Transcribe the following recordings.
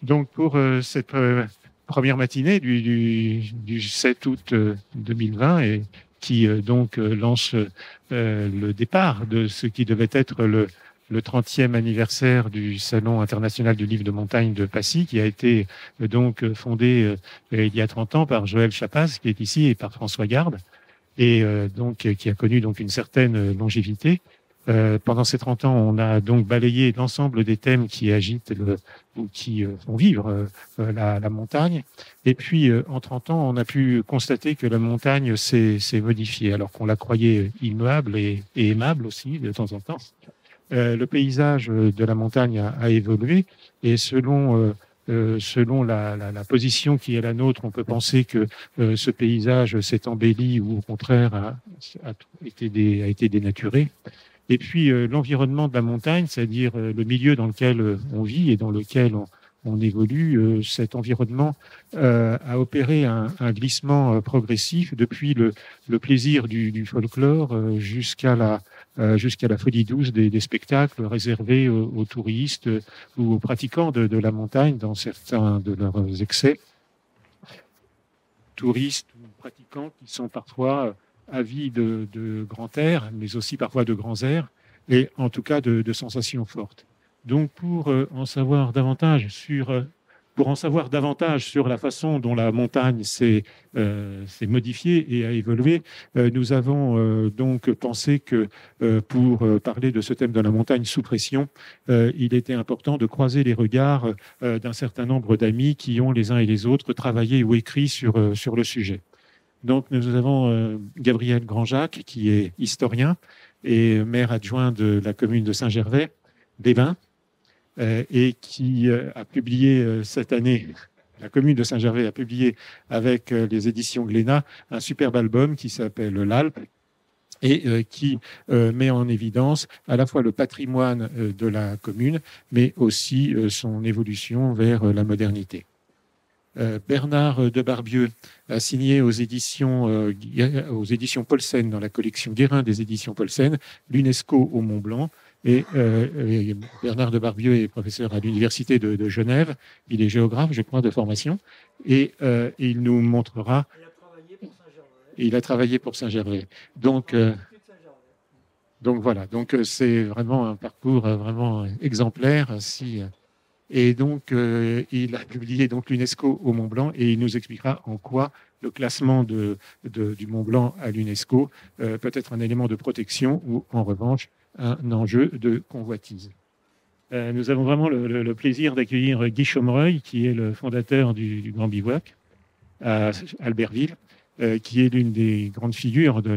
Donc, pour cette première matinée du 7 août 2020, et qui donc lance le départ de ce qui devait être le 30e anniversaire du Salon international du livre de montagne de Passy, qui a été donc fondé il y a 30 ans par Joël Chapaz, qui est ici, et par François Garde, et donc qui a connu donc une certaine longévité. Pendant ces 30 ans, on a donc balayé l'ensemble des thèmes qui agitent ou qui font vivre la montagne. Et puis, en 30 ans, on a pu constater que la montagne s'est modifiée, alors qu'on la croyait immuable et aimable aussi, de temps en temps. Le paysage de la montagne a évolué, et selon la position qui est la nôtre, on peut penser que ce paysage s'est embelli ou au contraire a été dénaturé. Et puis l'environnement de la montagne, c'est-à-dire le milieu dans lequel on vit et dans lequel on évolue, cet environnement a opéré un glissement progressif depuis le plaisir du folklore jusqu'à la folie douce des spectacles réservés aux touristes ou aux pratiquants de la montagne dans certains de leurs excès. Touristes ou pratiquants qui sont parfois avis de grand air, mais aussi parfois de grands airs, et en tout cas de sensations fortes. Donc, pour en savoir davantage sur la façon dont la montagne s'est modifiée et a évolué, nous avons donc pensé que pour parler de ce thème de la montagne sous pression, il était important de croiser les regards d'un certain nombre d'amis qui ont les uns et les autres travaillé ou écrit sur le sujet. Donc, nous avons Gabriel Grandjacques, qui est historien et maire adjoint de la commune de Saint-Gervais-les-Bains, et qui a publié cette année, la commune de Saint-Gervais a publié avec les éditions Glénat un superbe album qui s'appelle L'Alpe, et qui met en évidence à la fois le patrimoine de la commune, mais aussi son évolution vers la modernité. Bernard de Barbieux a signé aux éditions Paulsen, dans la collection Guérin des éditions Paulsen, l'UNESCO au Mont-Blanc. Et Bernard de Barbieux est professeur à l'Université de Genève. Il est géographe, je crois, de formation. Et il nous montrera. Il a travaillé pour Saint-Gervais. Donc voilà. Donc c'est vraiment un parcours vraiment exemplaire. Et donc, il a publié donc l'UNESCO au Mont Blanc, et il nous expliquera en quoi le classement du Mont Blanc à l'UNESCO peut être un élément de protection ou, en revanche, un enjeu de convoitise. Nous avons vraiment le plaisir d'accueillir Guy Chomereuil, qui est le fondateur du Grand Bivouac à Albertville, qui est l'une des grandes figures de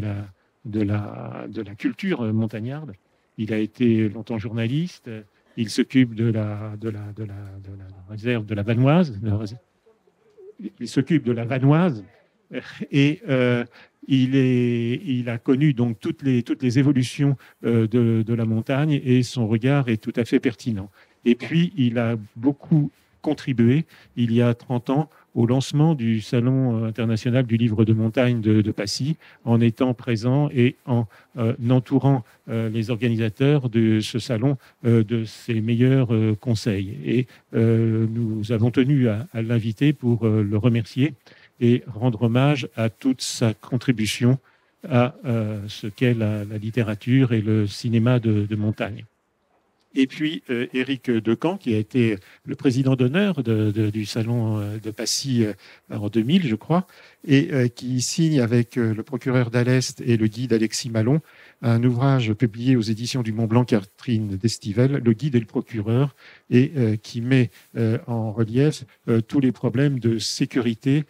la culture montagnarde. Il a été longtemps journaliste. Il s'occupe de la réserve de la Vanoise. Il s'occupe de la Vanoise, et il a connu donc toutes les évolutions de la montagne, et son regard est tout à fait pertinent. Et puis, il a beaucoup contribué, il y a 30 ans, au lancement du Salon international du livre de montagne de Passy, en étant présent et en entourant les organisateurs de ce salon de ses meilleurs conseils. Et nous avons tenu à l'inviter pour le remercier et rendre hommage à toute sa contribution à ce qu'est la littérature et le cinéma de montagne. Et puis Éric Decamps, qui a été le président d'honneur du Salon de Passy en 2000, je crois, et qui signe avec le procureur d'Alest et le guide Alexis Malon un ouvrage publié aux éditions du Mont-Blanc Catherine d'Estivelle, Le guide et le procureur, et qui met en relief tous les problèmes de sécurité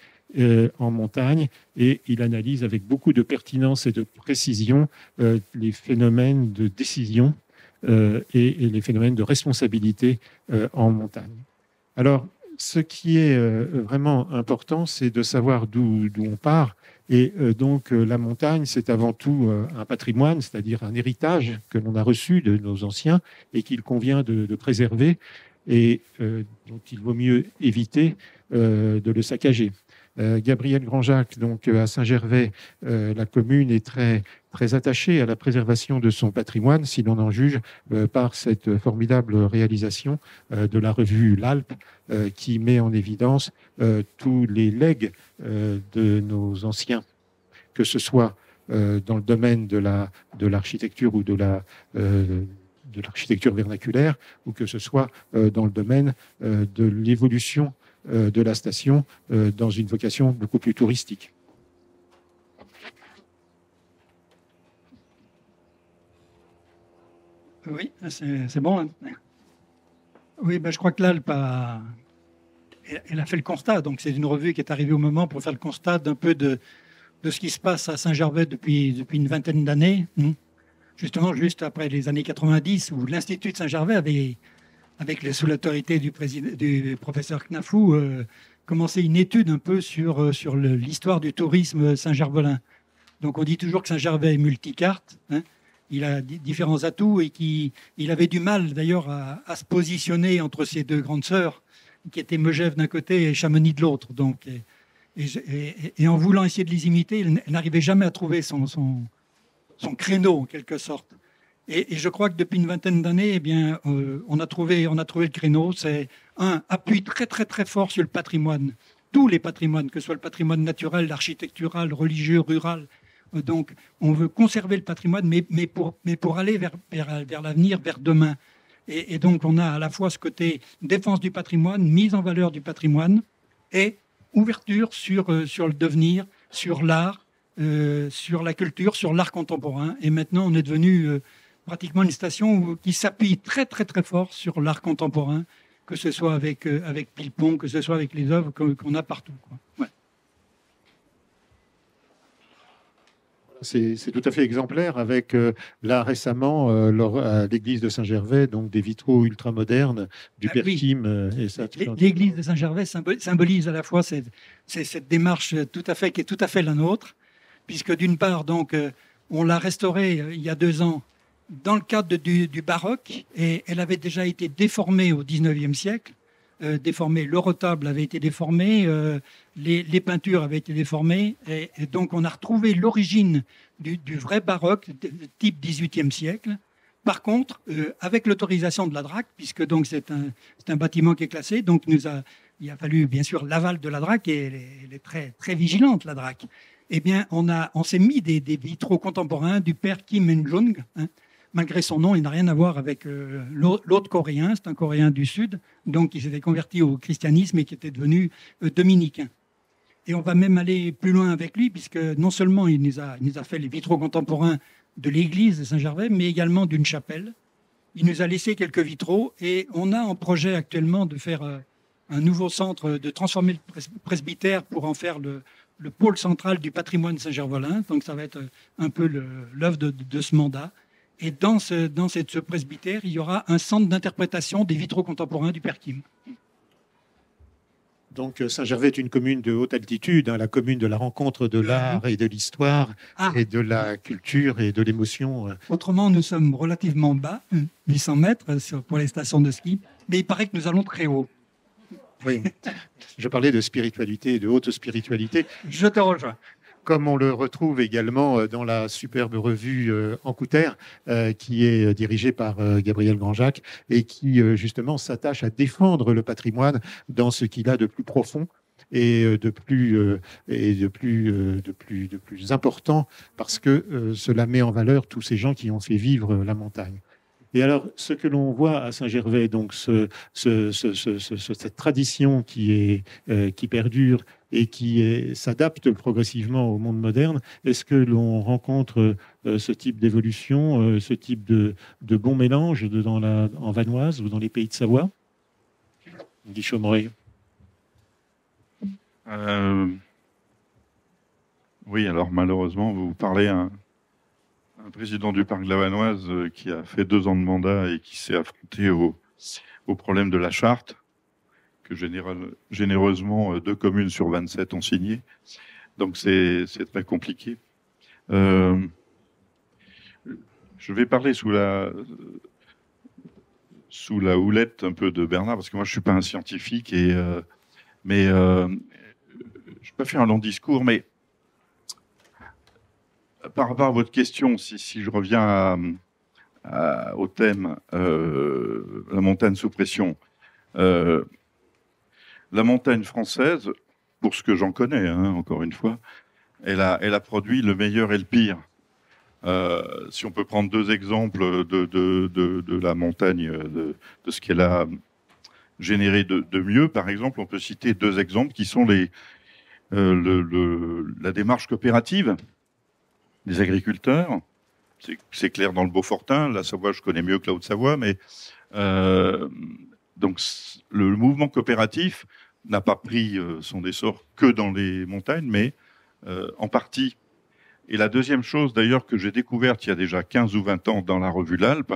en montagne, et il analyse avec beaucoup de pertinence et de précision les phénomènes de décision et les phénomènes de responsabilité en montagne. Alors, ce qui est vraiment important, c'est de savoir d'où on part. Et donc, la montagne, c'est avant tout un patrimoine, c'est-à-dire un héritage que l'on a reçu de nos anciens et qu'il convient de préserver, et dont il vaut mieux éviter de le saccager. Gabriel Granjac, donc à Saint-Gervais, la commune est très, très attachée à la préservation de son patrimoine, si l'on en juge par cette formidable réalisation de la revue L'Alpe, qui met en évidence tous les legs de nos anciens, que ce soit dans le domaine de l'architecture ou de l'architecture vernaculaire, ou que ce soit dans le domaine de l'évolution de la station dans une vocation beaucoup plus touristique. Oui, c'est bon. Hein. Oui, ben, je crois que l'Alpe elle a fait le constat. Donc, c'est une revue qui est arrivée au moment pour faire le constat d'un peu de ce qui se passe à Saint-Gervais depuis une vingtaine d'années. Justement, juste après les années 90, où l'Institut de Saint-Gervais avait, sous l'autorité du professeur Knafou, commencé une étude un peu sur l'histoire du tourisme saint-gervelin. Donc, on dit toujours que Saint-Gervais est multicarte. Hein. Il a différents atouts et il avait du mal d'ailleurs à se positionner entre ses deux grandes sœurs, qui étaient Megève d'un côté et Chamonix de l'autre. Donc, et en voulant essayer de les imiter, elle n'arrivait jamais à trouver son créneau en quelque sorte. Et je crois que depuis une vingtaine d'années, eh bien, on a trouvé le créneau. C'est un appui très très très fort sur le patrimoine, tous les patrimoines, que ce soit le patrimoine naturel, architectural, religieux, rural. Donc, on veut conserver le patrimoine, mais pour aller vers l'avenir, vers demain. Et donc, on a à la fois ce côté défense du patrimoine, mise en valeur du patrimoine, et ouverture sur le devenir, sur l'art, sur la culture, sur l'art contemporain. Et maintenant, on est devenu pratiquement une station qui s'appuie très, très, très fort sur l'art contemporain, que ce soit avec Pilpon, que ce soit avec les œuvres qu'on a partout, quoi. Ouais. C'est tout à fait exemplaire avec là récemment à l'église de Saint-Gervais, donc des vitraux ultramodernes du Perquim. Oui. L'église de Saint-Gervais symbolise à la fois cette démarche qui est tout à fait la nôtre, puisque d'une part, donc, on l'a restaurée il y a 2 ans dans le cadre du baroque, et elle avait déjà été déformée au XIXe siècle. Le retable avait été déformé, les peintures avaient été déformées, et donc on a retrouvé l'origine du vrai baroque, type XVIIIe siècle. Par contre, avec l'autorisation de la DRAC, puisque donc c'est un bâtiment qui est classé, donc il a fallu bien sûr l'aval de la DRAC, et elle est très, très vigilante, la DRAC. Eh bien, on s'est mis des vitraux contemporains du père Kim En-jung. Hein. Malgré son nom, il n'a rien à voir avec l'autre coréen, c'est un coréen du Sud, donc qui s'était converti au christianisme et qui était devenu dominicain. Et on va même aller plus loin avec lui, puisque non seulement il nous a fait les vitraux contemporains de l'église de Saint-Gervais, mais également d'une chapelle. Il nous a laissé quelques vitraux, et on a en projet actuellement de faire un nouveau centre, de transformer le presbytère pour en faire le pôle central du patrimoine saint-gervelin. Donc ça va être un peu l'œuvre de ce mandat. Et dans ce presbytère, il y aura un centre d'interprétation des vitraux contemporains du Perquim. Donc Saint-Gervais est une commune de haute altitude, hein, la commune de la rencontre de l'art et de l'histoire, et de la culture et de l'émotion. Autrement, nous sommes relativement bas, 800 mètres pour les stations de ski, mais il paraît que nous allons très haut. Oui, je parlais de spiritualité, de haute spiritualité. Je te rejoins. Comme on le retrouve également dans la superbe revue Encouter, qui est dirigée par Gabriel Granjac et qui justement s'attache à défendre le patrimoine dans ce qu'il a de plus profond et de plus important, parce que cela met en valeur tous ces gens qui ont fait vivre la montagne. Et alors, ce que l'on voit à Saint-Gervais, donc cette tradition qui perdure et qui s'adapte progressivement au monde moderne, est-ce que l'on rencontre ce type d'évolution, ce type de bon mélange en Vanoise ou dans les pays de Savoie? Guy Chaumerey. Oui, alors malheureusement, vous parlez à un président du parc de la Vanoise qui a fait 2 ans de mandat et qui s'est affronté au problème de la charte, que généreusement 2 communes sur 27 ont signé. Donc c'est très compliqué. Je vais parler sous la houlette un peu de Bernard, parce que moi je suis pas un scientifique, mais ne vais pas faire un long discours, mais par rapport à votre question, si je reviens au thème la montagne sous pression, la montagne française, pour ce que j'en connais, hein, encore une fois, elle a produit le meilleur et le pire. Si on peut prendre deux exemples de la montagne, de ce qu'elle a généré de mieux, par exemple, on peut citer deux exemples qui sont la démarche coopérative des agriculteurs. C'est clair dans le Beaufortin, la Savoie, je connais mieux que la Haute-Savoie, mais donc le mouvement coopératif n'a pas pris son essor que dans les montagnes, mais en partie. Et la deuxième chose, d'ailleurs, que j'ai découverte il y a déjà 15 ou 20 ans dans la revue L'Alpe,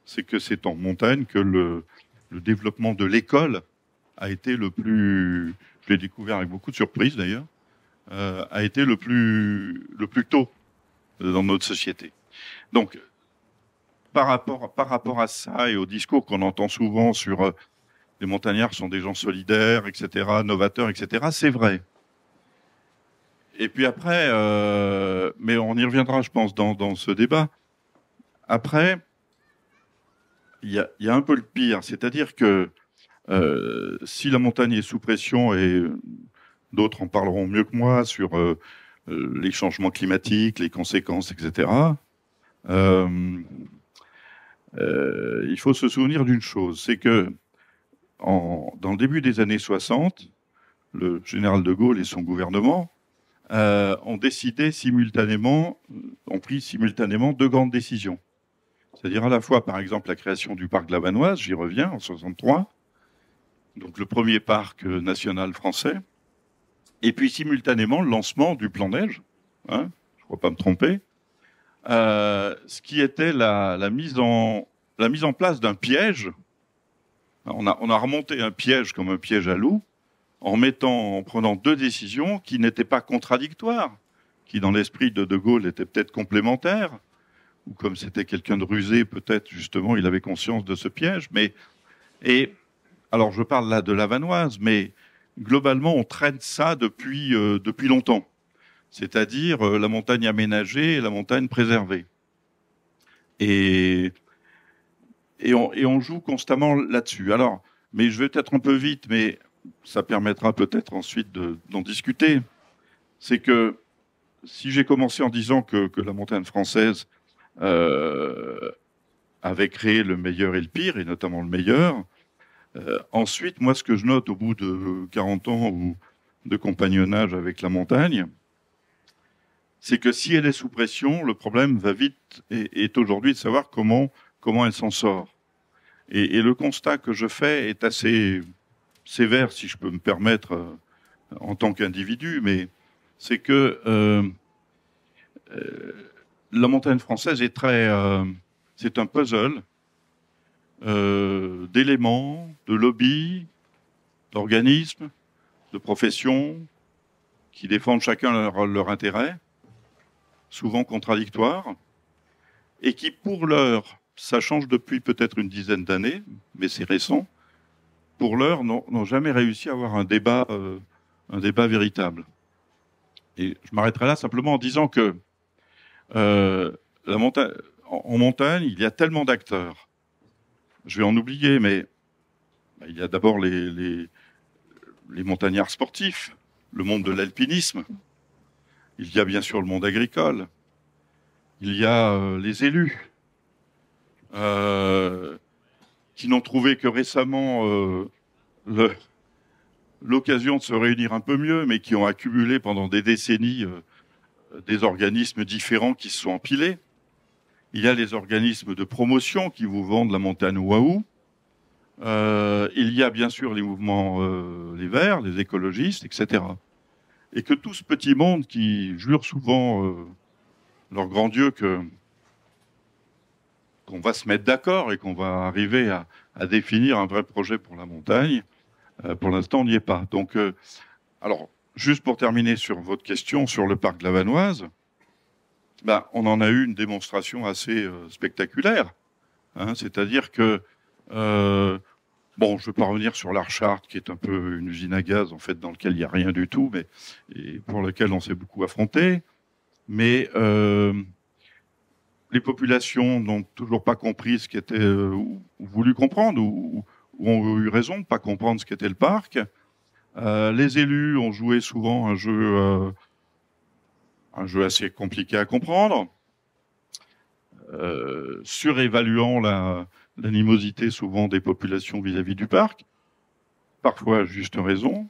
c'est que c'est en montagne que le développement de l'école a été le plus, je l'ai découvert avec beaucoup de surprises d'ailleurs, a été le plus tôt dans notre société. Donc, par rapport à ça et au discours qu'on entend souvent sur les montagnards sont des gens solidaires, etc., novateurs, etc., c'est vrai. Et puis après, mais on y reviendra, je pense, dans ce débat. Après, il y a un peu le pire, c'est-à-dire que si la montagne est sous pression, et d'autres en parleront mieux que moi sur les changements climatiques, les conséquences, etc., il faut se souvenir d'une chose, c'est que dans le début des années 60, le général de Gaulle et son gouvernement ont pris simultanément deux grandes décisions. C'est-à-dire à la fois, par exemple, la création du parc de la Vanoise, j'y reviens, en 63, donc le premier parc national français, et puis simultanément le lancement du plan Neige, hein, je ne crois pas me tromper, ce qui était la mise en place d'un piège. On a remonté un piège comme un piège à loup, en prenant deux décisions qui n'étaient pas contradictoires, qui dans l'esprit de De Gaulle étaient peut-être complémentaires, ou comme c'était quelqu'un de rusé, peut-être justement il avait conscience de ce piège. Alors je parle là de la Vanoise, mais globalement on traîne ça depuis longtemps, c'est-à-dire la montagne aménagée et la montagne préservée. Et on joue constamment là-dessus. Alors, mais je vais peut-être un peu vite, mais ça permettra peut-être ensuite d'en discuter. C'est que si j'ai commencé en disant que la montagne française avait créé le meilleur et le pire, et notamment le meilleur, ensuite, moi, ce que je note au bout de 40 ans ou de compagnonnage avec la montagne, c'est que si elle est sous pression, le problème va vite et est aujourd'hui de savoir comment elle s'en sort. Et le constat que je fais est assez sévère, si je peux me permettre, en tant qu'individu, mais c'est que la montagne française est c'est un puzzle d'éléments, de lobbies, d'organismes, de professions qui défendent chacun leur intérêt, souvent contradictoires, et qui, pour l'heure, ça change depuis peut-être une dizaine d'années, mais c'est récent, pour l'heure, n'ont jamais réussi à avoir un débat véritable. Et je m'arrêterai là simplement en disant que en montagne, il y a tellement d'acteurs. Je vais en oublier, mais il y a d'abord les montagnards sportifs, le monde de l'alpinisme. Il y a bien sûr le monde agricole. Il y a les élus qui n'ont trouvé que récemment l'occasion de se réunir un peu mieux, mais qui ont accumulé pendant des décennies des organismes différents qui se sont empilés. Il y a les organismes de promotion qui vous vendent la montagne waouh. Il y a bien sûr les mouvements, les Verts, les écologistes, etc. Et que tout ce petit monde qui jure souvent leur grand Dieu qu'on va se mettre d'accord et qu'on va arriver à définir un vrai projet pour la montagne, pour l'instant on n'y est pas. Donc, alors, juste pour terminer sur votre question sur le parc de la Vanoise, on en a eu une démonstration assez spectaculaire. Hein, c'est-à-dire que Bon, je ne vais pas revenir sur l'Archart, qui est un peu une usine à gaz, en fait, dans laquelle il n'y a rien du tout, mais et pour lequel on s'est beaucoup affronté. Mais les populations n'ont toujours pas compris ce qu'était, ou voulu comprendre, ou ont eu raison de ne pas comprendre ce qu'était le parc. Les élus ont joué souvent un jeu assez compliqué à comprendre, surévaluant l'animosité souvent des populations vis-à-vis du parc, parfois à juste raison.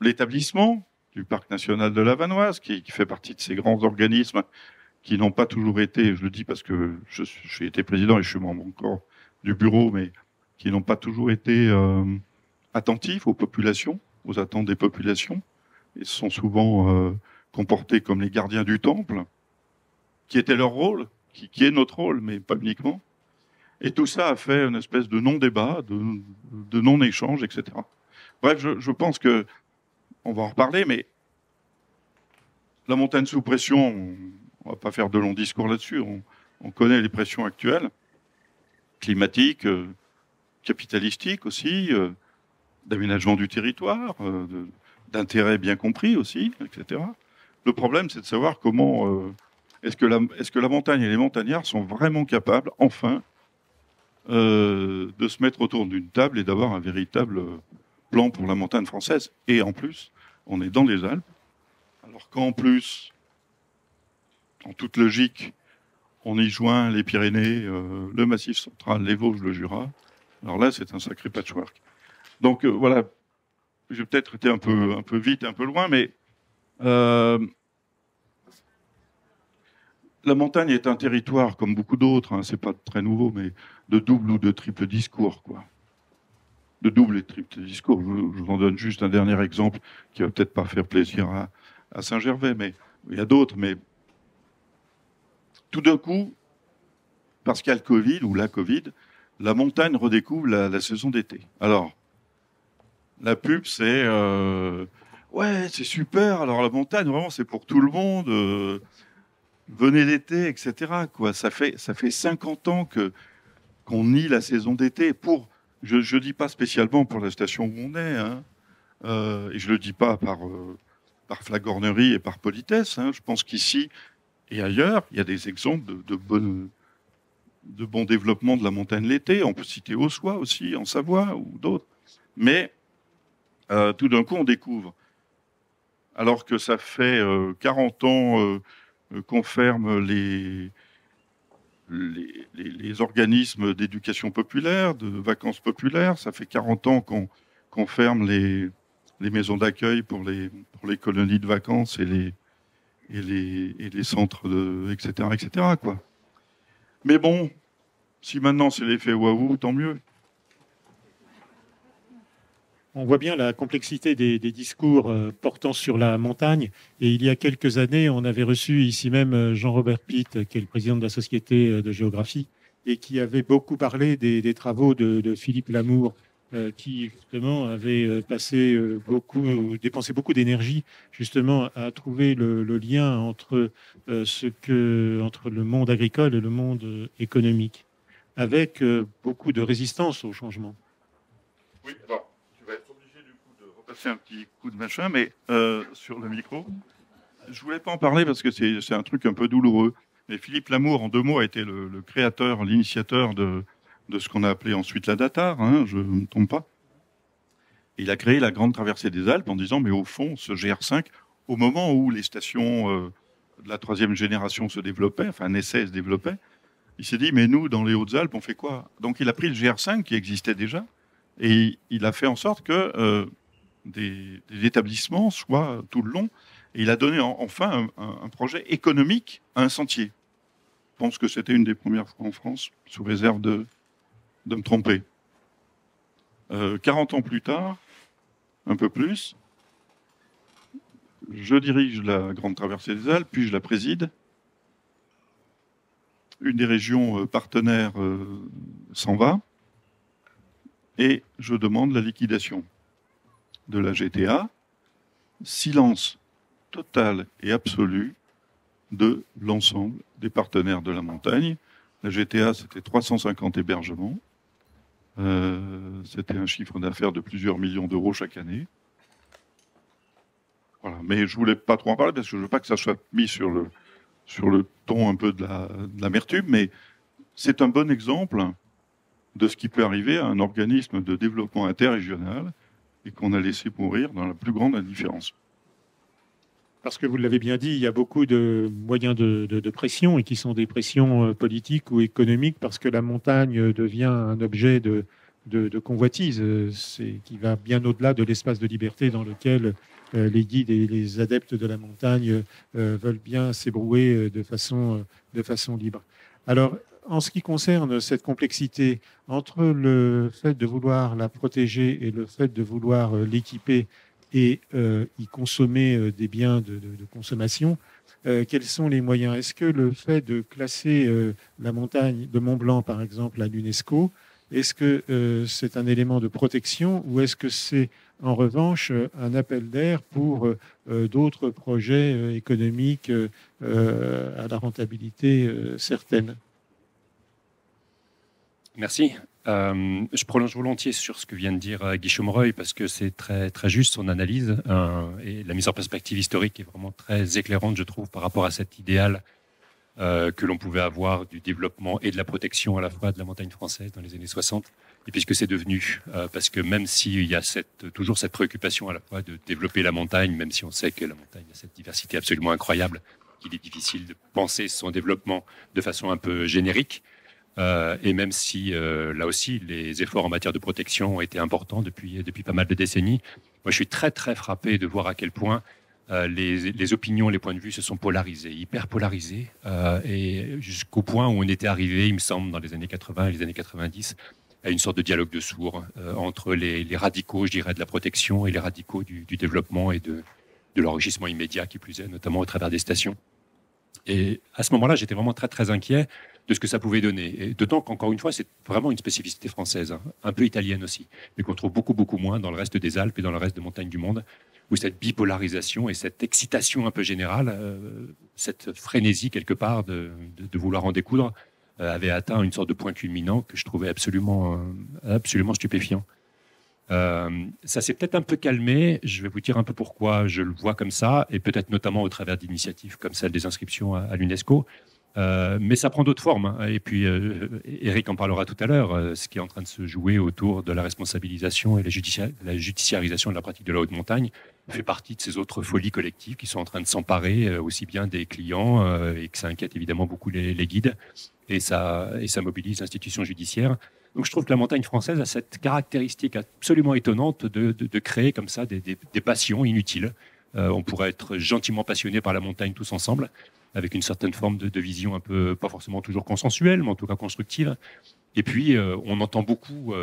L'établissement du parc national de la Vanoise, qui fait partie de ces grands organismes qui n'ont pas toujours été, je le dis parce que j'ai été président et je suis membre encore du bureau, mais qui n'ont pas toujours été attentifs aux populations, aux attentes des populations, et se sont souvent comportés comme les gardiens du temple, qui était leur rôle, qui est notre rôle, mais pas uniquement. Et tout ça a fait une espèce de non-débat, de non-échange, etc. Bref, je pense que on va en reparler, mais la montagne sous pression, on va pas faire de longs discours là-dessus. On connaît les pressions actuelles, climatiques, capitalistiques aussi, d'aménagement du territoire, d'intérêts bien compris aussi, etc. Le problème, c'est de savoir comment est-ce que la montagne et les montagnards sont vraiment capables, enfin, de se mettre autour d'une table et d'avoir un véritable plan pour la montagne française. Et en plus, on est dans les Alpes, alors qu'en plus, en toute logique, on y joint les Pyrénées, le Massif central, les Vosges, le Jura. Alors là, c'est un sacré patchwork. Donc voilà, j'ai peut-être été un peu vite, un peu loin, mais la montagne est un territoire, comme beaucoup d'autres, hein, c'est pas très nouveau, mais de double ou de triple discours, quoi. De double et triple discours. Je vous en donne juste un dernier exemple qui va peut-être pas faire plaisir à Saint-Gervais, mais il y a d'autres. Mais tout d'un coup, parce qu'il y a le Covid ou la Covid, la montagne redécouvre la saison d'été. Alors, la pub, c'est ouais, c'est super. Alors la montagne, vraiment, c'est pour tout le monde. Venez l'été, etc. Quoi. Ça fait 50 ans qu'on nie la saison d'été. Je ne dis pas spécialement pour la station où on est, hein, et je le dis pas par flagornerie et par politesse. Hein. Je pense qu'ici et ailleurs, il y a des exemples de bons développements de la montagne l'été. On peut citer Ossois aussi, en Savoie ou d'autres. Mais tout d'un coup, on découvre. Alors que ça fait 40 ans qu'on ferme les organismes d'éducation populaire, de vacances populaires. Ça fait 40 ans qu'on ferme les maisons d'accueil pour les colonies de vacances et les centres, etc., quoi. Mais bon, si maintenant c'est l'effet waouh, tant mieux. On voit bien la complexité des discours portant sur la montagne. Et il y a quelques années, on avait reçu ici même Jean-Robert Pitt, qui est le président de la Société de géographie, et qui avait beaucoup parlé des travaux de Philippe Lamour, qui justement avait dépensé beaucoup d'énergie justement à trouver le lien entre entre le monde agricole et le monde économique, avec beaucoup de résistance au changement. Oui, alors, tu vas être obligé du coup de repasser un petit coup de machin, mais sur le micro. Je voulais pas en parler parce que c'est un truc un peu douloureux. Mais Philippe Lamour, en 2 mots, a été le créateur, l'initiateur de ce qu'on a appelé ensuite la DATAR, hein, je ne me trompe pas. Et il a créé la Grande Traversée des Alpes en disant, mais au fond, ce GR5, au moment où les stations de la 3e génération se développaient, enfin un essai se développait, il s'est dit, mais nous, dans les Hautes-Alpes, on fait quoi? Donc il a pris le GR5 qui existait déjà, et il a fait en sorte que des établissements soient tout le long, et il a donné enfin un projet économique à un sentier. Je pense que c'était une des premières fois en France, sous réserve de me tromper. 40 ans plus tard, un peu plus, je dirige la Grande Traversée des Alpes, puis je la préside. Une des régions partenaires s'en va, et je demande la liquidation de la GTA. Silence total et absolu de l'ensemble des partenaires de la montagne. La GTA, c'était 350 hébergements. C'était un chiffre d'affaires de plusieurs millions d'euros chaque année. Voilà. Mais je ne voulais pas trop en parler parce que je ne veux pas que ça soit mis sur le ton un peu de l'amertume, mais c'est un bon exemple de ce qui peut arriver à un organisme de développement interrégional et qu'on a laissé mourir dans la plus grande indifférence. Parce que vous l'avez bien dit, il y a beaucoup de moyens de pression et qui sont des pressions politiques ou économiques parce que la montagne devient un objet de convoitise, qui va bien au-delà de l'espace de liberté dans lequel les guides et les adeptes de la montagne veulent bien s'ébrouer de façon libre. Alors, en ce qui concerne cette complexité entre le fait de vouloir la protéger et le fait de vouloir l'équiper et y consommer des biens de consommation, quels sont les moyens? Est-ce que le fait de classer la montagne de Mont-Blanc, par exemple, à l'UNESCO, est-ce que c'est un élément de protection ou est-ce que c'est en revanche un appel d'air pour d'autres projets économiques à la rentabilité certaine? Merci. Je prolonge volontiers sur ce que vient de dire Guy Chaumereuil parce que c'est très, très juste son analyse et la mise en perspective historique est vraiment très éclairante, je trouve, par rapport à cet idéal que l'on pouvait avoir du développement et de la protection à la fois de la montagne française dans les années 60 et puis ce que c'est devenu. Parce que même s'il y a toujours cette préoccupation à la fois de développer la montagne, même si on sait que la montagne a cette diversité absolument incroyable, qu'il est difficile de penser son développement de façon un peu générique, et même si, là aussi, les efforts en matière de protection ont été importants depuis pas mal de décennies, moi, je suis très, très frappé de voir à quel point les opinions, les points de vue se sont polarisés, hyper polarisés, et jusqu'au point où on était arrivé, il me semble, dans les années 80 et les années 90, à une sorte de dialogue de sourds entre les radicaux, je dirais, de la protection et les radicaux du développement et de l'enrichissement immédiat, qui plus est, notamment au travers des stations. Et à ce moment-là, j'étais vraiment très, très inquiet de ce que ça pouvait donner. Et d'autant qu'encore une fois, c'est vraiment une spécificité française, un peu italienne aussi, mais qu'on trouve beaucoup, beaucoup moins dans le reste des Alpes et dans le reste des montagnes du monde, où cette bipolarisation et cette excitation un peu générale, cette frénésie quelque part de vouloir en découdre, avait atteint une sorte de point culminant que je trouvais absolument stupéfiant. Ça s'est peut-être un peu calmé, je vais vous dire un peu pourquoi je le vois comme ça, et peut-être notamment au travers d'initiatives comme celle des inscriptions à l'UNESCO. Mais ça prend d'autres formes. Et puis, Eric en parlera tout à l'heure, ce qui est en train de se jouer autour de la responsabilisation et la judiciarisation de la pratique de la haute montagne fait partie de ces autres folies collectives qui sont en train de s'emparer aussi bien des clients et que ça inquiète évidemment beaucoup les guides. Et ça mobilise l'institution judiciaire. Donc je trouve que la montagne française a cette caractéristique absolument étonnante de créer comme ça des passions inutiles. On pourrait être gentiment passionné par la montagne tous ensemble, avec une certaine forme de vision un peu, pas forcément toujours consensuelle, mais en tout cas constructive. Et puis, on entend beaucoup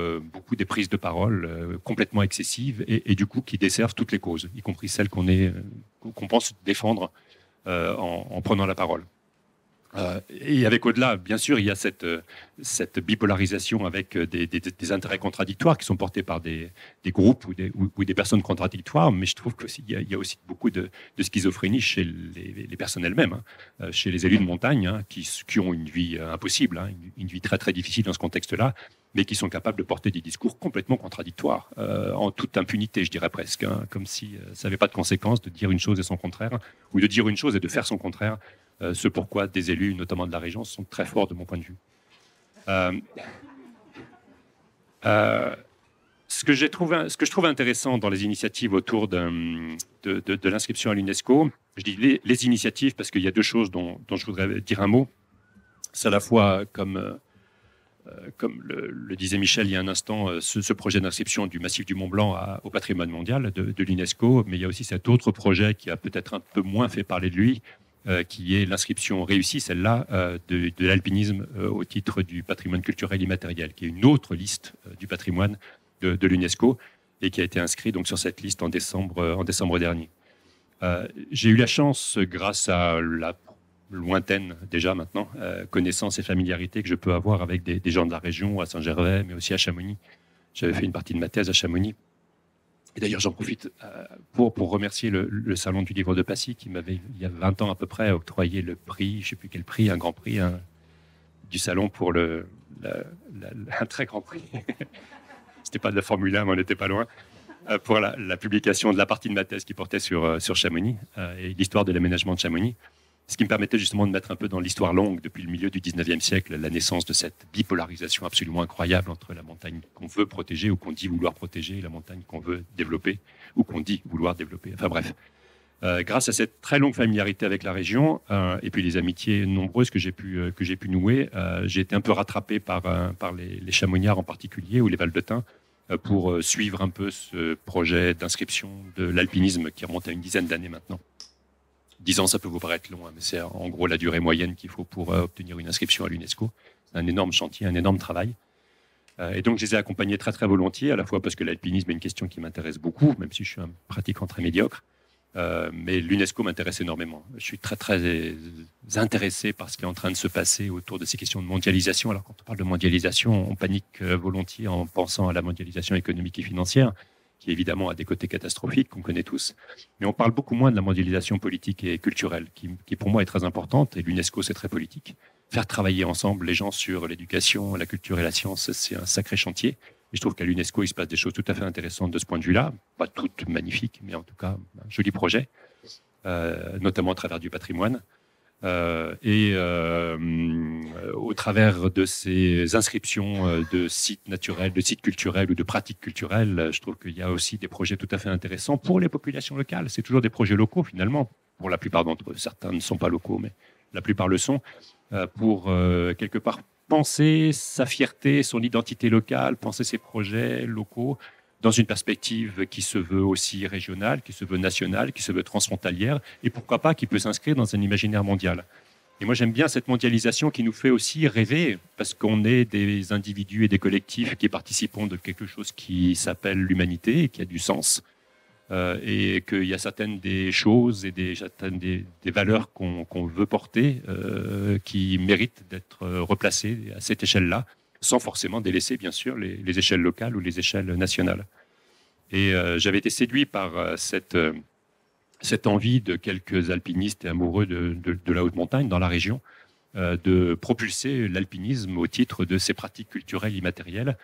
des prises de parole complètement excessives et du coup qui desservent toutes les causes, y compris celles qu'on pense défendre en prenant la parole. Et avec au-delà, bien sûr, il y a cette bipolarisation avec des intérêts contradictoires qui sont portés par des groupes ou des personnes contradictoires, mais je trouve qu'il y a aussi beaucoup de schizophrénie chez les personnes elles-mêmes, chez les élus de montagne, qui ont une vie impossible, une vie très très difficile dans ce contexte-là, mais qui sont capables de porter des discours complètement contradictoires, en toute impunité, je dirais presque, comme si ça n'avait pas de conséquence de dire une chose et son contraire, ou de dire une chose et de faire son contraire. Ce pourquoi des élus, notamment de la région, sont très forts de mon point de vue. Ce que je trouve intéressant dans les initiatives autour de l'inscription à l'UNESCO, je dis les initiatives parce qu'il y a deux choses dont je voudrais dire un mot. C'est à la fois, comme le disait Michel il y a un instant, ce projet d'inscription du massif du Mont-Blanc au patrimoine mondial de l'UNESCO, mais il y a aussi cet autre projet qui a peut-être un peu moins fait parler de lui, qui est l'inscription réussie, celle-là, de l'alpinisme au titre du patrimoine culturel immatériel, qui est une autre liste du patrimoine de l'UNESCO et qui a été inscrit donc, sur cette liste en décembre dernier. J'ai eu la chance, grâce à la lointaine déjà maintenant, connaissance et familiarité que je peux avoir avec des gens de la région, à Saint-Gervais, mais aussi à Chamonix. J'avais fait une partie de ma thèse à Chamonix. Et d'ailleurs, j'en profite pour remercier le Salon du Livre de Passy qui m'avait, il y a 20 ans à peu près, octroyé le prix, je ne sais plus quel prix, un grand prix du Salon pour un très grand prix. C'était pas de la Formule 1, mais on n'était pas loin. Pour la publication de la partie de ma thèse qui portait sur Chamonix et l'histoire de l'aménagement de Chamonix. Ce qui me permettait justement de mettre un peu dans l'histoire longue, depuis le milieu du 19e siècle, la naissance de cette bipolarisation absolument incroyable entre la montagne qu'on veut protéger ou qu'on dit vouloir protéger et la montagne qu'on veut développer ou qu'on dit vouloir développer. Enfin bref. Grâce à cette très longue familiarité avec la région et puis les amitiés nombreuses que j'ai pu nouer, j'ai été un peu rattrapé par les Chamoniards en particulier ou les Valdôtains pour suivre un peu ce projet d'inscription de l'alpinisme qui remonte à une dizaine d'années maintenant. 10 ans, ça peut vous paraître long, hein, mais c'est en gros la durée moyenne qu'il faut pour obtenir une inscription à l'UNESCO. C'est un énorme chantier, un énorme travail. Et donc, je les ai accompagnés très, très volontiers, à la fois parce que l'alpinisme est une question qui m'intéresse beaucoup, même si je suis un pratiquant très médiocre. Mais l'UNESCO m'intéresse énormément. Je suis très, très intéressé par ce qui est en train de se passer autour de ces questions de mondialisation. Alors, quand on parle de mondialisation, on panique volontiers en pensant à la mondialisation économique et financière, qui évidemment a des côtés catastrophiques qu'on connaît tous. Mais on parle beaucoup moins de la mondialisation politique et culturelle, qui pour moi est très importante, et l'UNESCO, c'est très politique. Faire travailler ensemble les gens sur l'éducation, la culture et la science, c'est un sacré chantier. Et je trouve qu'à l'UNESCO, il se passe des choses tout à fait intéressantes de ce point de vue-là. Pas toutes magnifiques, mais en tout cas, un joli projet, notamment à travers du patrimoine. Au travers de ces inscriptions de sites naturels, de sites culturels ou de pratiques culturelles, je trouve qu'il y a aussi des projets tout à fait intéressants pour les populations locales. C'est toujours des projets locaux finalement, pour la plupart d'entre eux. Certains ne sont pas locaux, mais la plupart le sont, pour quelque part penser sa fierté, son identité locale, penser ses projets locaux dans une perspective qui se veut aussi régionale, qui se veut nationale, qui se veut transfrontalière, et pourquoi pas qui peut s'inscrire dans un imaginaire mondial. Et moi, j'aime bien cette mondialisation qui nous fait aussi rêver, parce qu'on est des individus et des collectifs qui participons de quelque chose qui s'appelle l'humanité et qui a du sens, et qu'il y a certaines des choses et certaines des valeurs qu'on veut porter qui méritent d'être replacées à cette échelle-là, sans forcément délaisser, bien sûr, les échelles locales ou les échelles nationales. Et j'avais été séduit par cette envie de quelques alpinistes et amoureux de la haute montagne dans la région de propulser l'alpinisme au titre de ces pratiques culturelles immatérielles,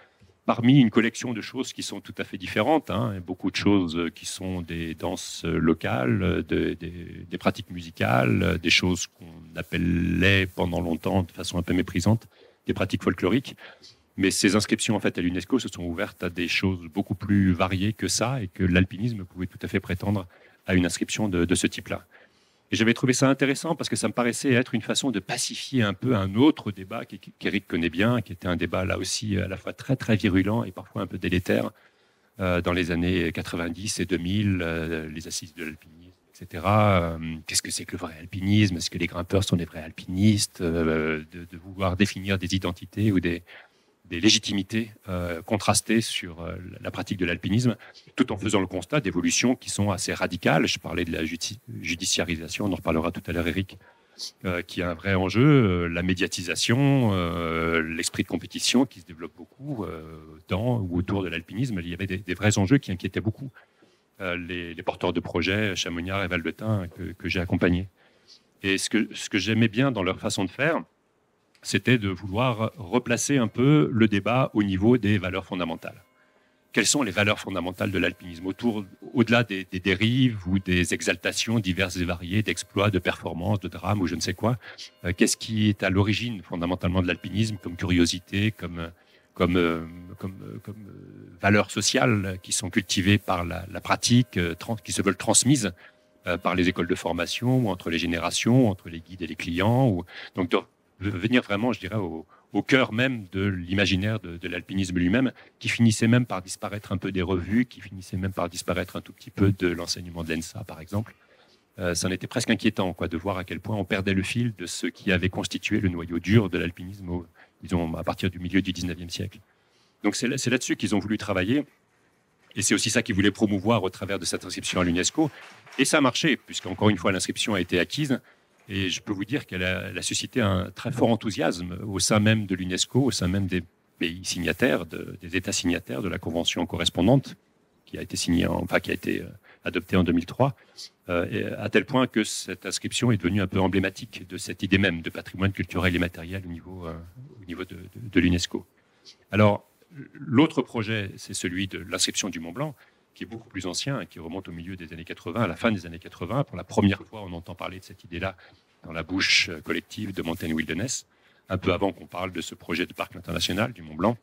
parmi une collection de choses qui sont tout à fait différentes. Beaucoup de choses qui sont des danses locales, des pratiques musicales, des choses qu'on appelait pendant longtemps de façon un peu méprisante des pratiques folkloriques. Mais ces inscriptions en fait, à l'UNESCO se sont ouvertes à des choses beaucoup plus variées que ça et que l'alpinisme pouvait tout à fait prétendre à une inscription de ce type-là. Et j'avais trouvé ça intéressant parce que ça me paraissait être une façon de pacifier un peu un autre débat qu'Éric connaît bien, qui était un débat là aussi à la fois très très virulent et parfois un peu délétère dans les années 90 et 2000, les assises de l'alpinisme, etc. Qu'est-ce que c'est que le vrai alpinisme? Est-ce que les grimpeurs sont des vrais alpinistes? De vouloir définir des identités ou des légitimités contrastées sur la pratique de l'alpinisme, tout en faisant le constat d'évolutions qui sont assez radicales. Je parlais de la judiciarisation, on en reparlera tout à l'heure, Eric, qui est un vrai enjeu, la médiatisation, l'esprit de compétition qui se développe beaucoup dans ou autour de l'alpinisme. Il y avait des vrais enjeux qui inquiétaient beaucoup les porteurs de projets, Chamoniards et Valdôtains, que j'ai accompagnés. Et ce que j'aimais bien dans leur façon de faire, c'était de vouloir replacer un peu le débat au niveau des valeurs fondamentales. Quelles sont les valeurs fondamentales de l'alpinisme au-delà des dérives ou des exaltations diverses et variées, d'exploits, de performances, de drames ou je ne sais quoi? Qu'est-ce qui est à l'origine fondamentalement de l'alpinisme comme curiosité, comme valeurs sociales qui sont cultivées par la pratique, qui se veulent transmises par les écoles de formation ou entre les générations, entre les guides et les clients. Donc de venir vraiment, je dirais, au cœur même de l'imaginaire de l'alpinisme lui-même, qui finissait même par disparaître un peu des revues, qui finissait même par disparaître un tout petit peu de l'enseignement de l'ENSA, par exemple. Ça en était presque inquiétant de voir à quel point on perdait le fil de ce qui avait constitué le noyau dur de l'alpinisme, disons, à partir du milieu du 19e siècle. Donc c'est là-dessus qu'ils ont voulu travailler, et c'est aussi ça qu'ils voulaient promouvoir au travers de cette inscription à l'UNESCO. Et ça a marché, puisqu'encore une fois, l'inscription a été acquise. Et je peux vous dire qu'elle a suscité un très fort enthousiasme au sein même de l'UNESCO, au sein même des pays signataires, des États signataires de la convention correspondante, qui a été adoptée en 2003, à tel point que cette inscription est devenue un peu emblématique de cette idée même de patrimoine culturel et matériel au niveau de l'UNESCO. Alors, l'autre projet, c'est celui de l'inscription du Mont Blanc, qui est beaucoup plus ancien et qui remonte au milieu des années 80, à la fin des années 80. Pour la première fois, on entend parler de cette idée-là dans la bouche collective de Mountain Wilderness, un peu avant qu'on parle de ce projet de parc international du Mont Blanc,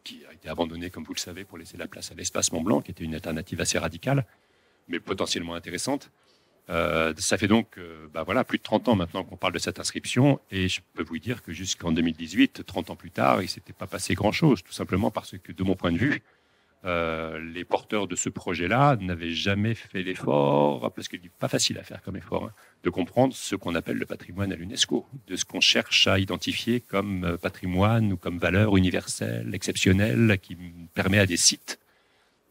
qui a été abandonné, comme vous le savez, pour laisser la place à l'espace Mont Blanc, qui était une alternative assez radicale, mais potentiellement intéressante. Ça fait donc plus de 30 ans maintenant qu'on parle de cette inscription, et je peux vous dire que jusqu'en 2018, 30 ans plus tard, il ne s'était pas passé grand-chose, tout simplement parce que, de mon point de vue, les porteurs de ce projet-là n'avaient jamais fait l'effort, parce qu'il n'est pas facile à faire comme effort, de comprendre ce qu'on appelle le patrimoine à l'UNESCO, de ce qu'on cherche à identifier comme patrimoine ou comme valeur universelle, exceptionnelle, qui permet à des sites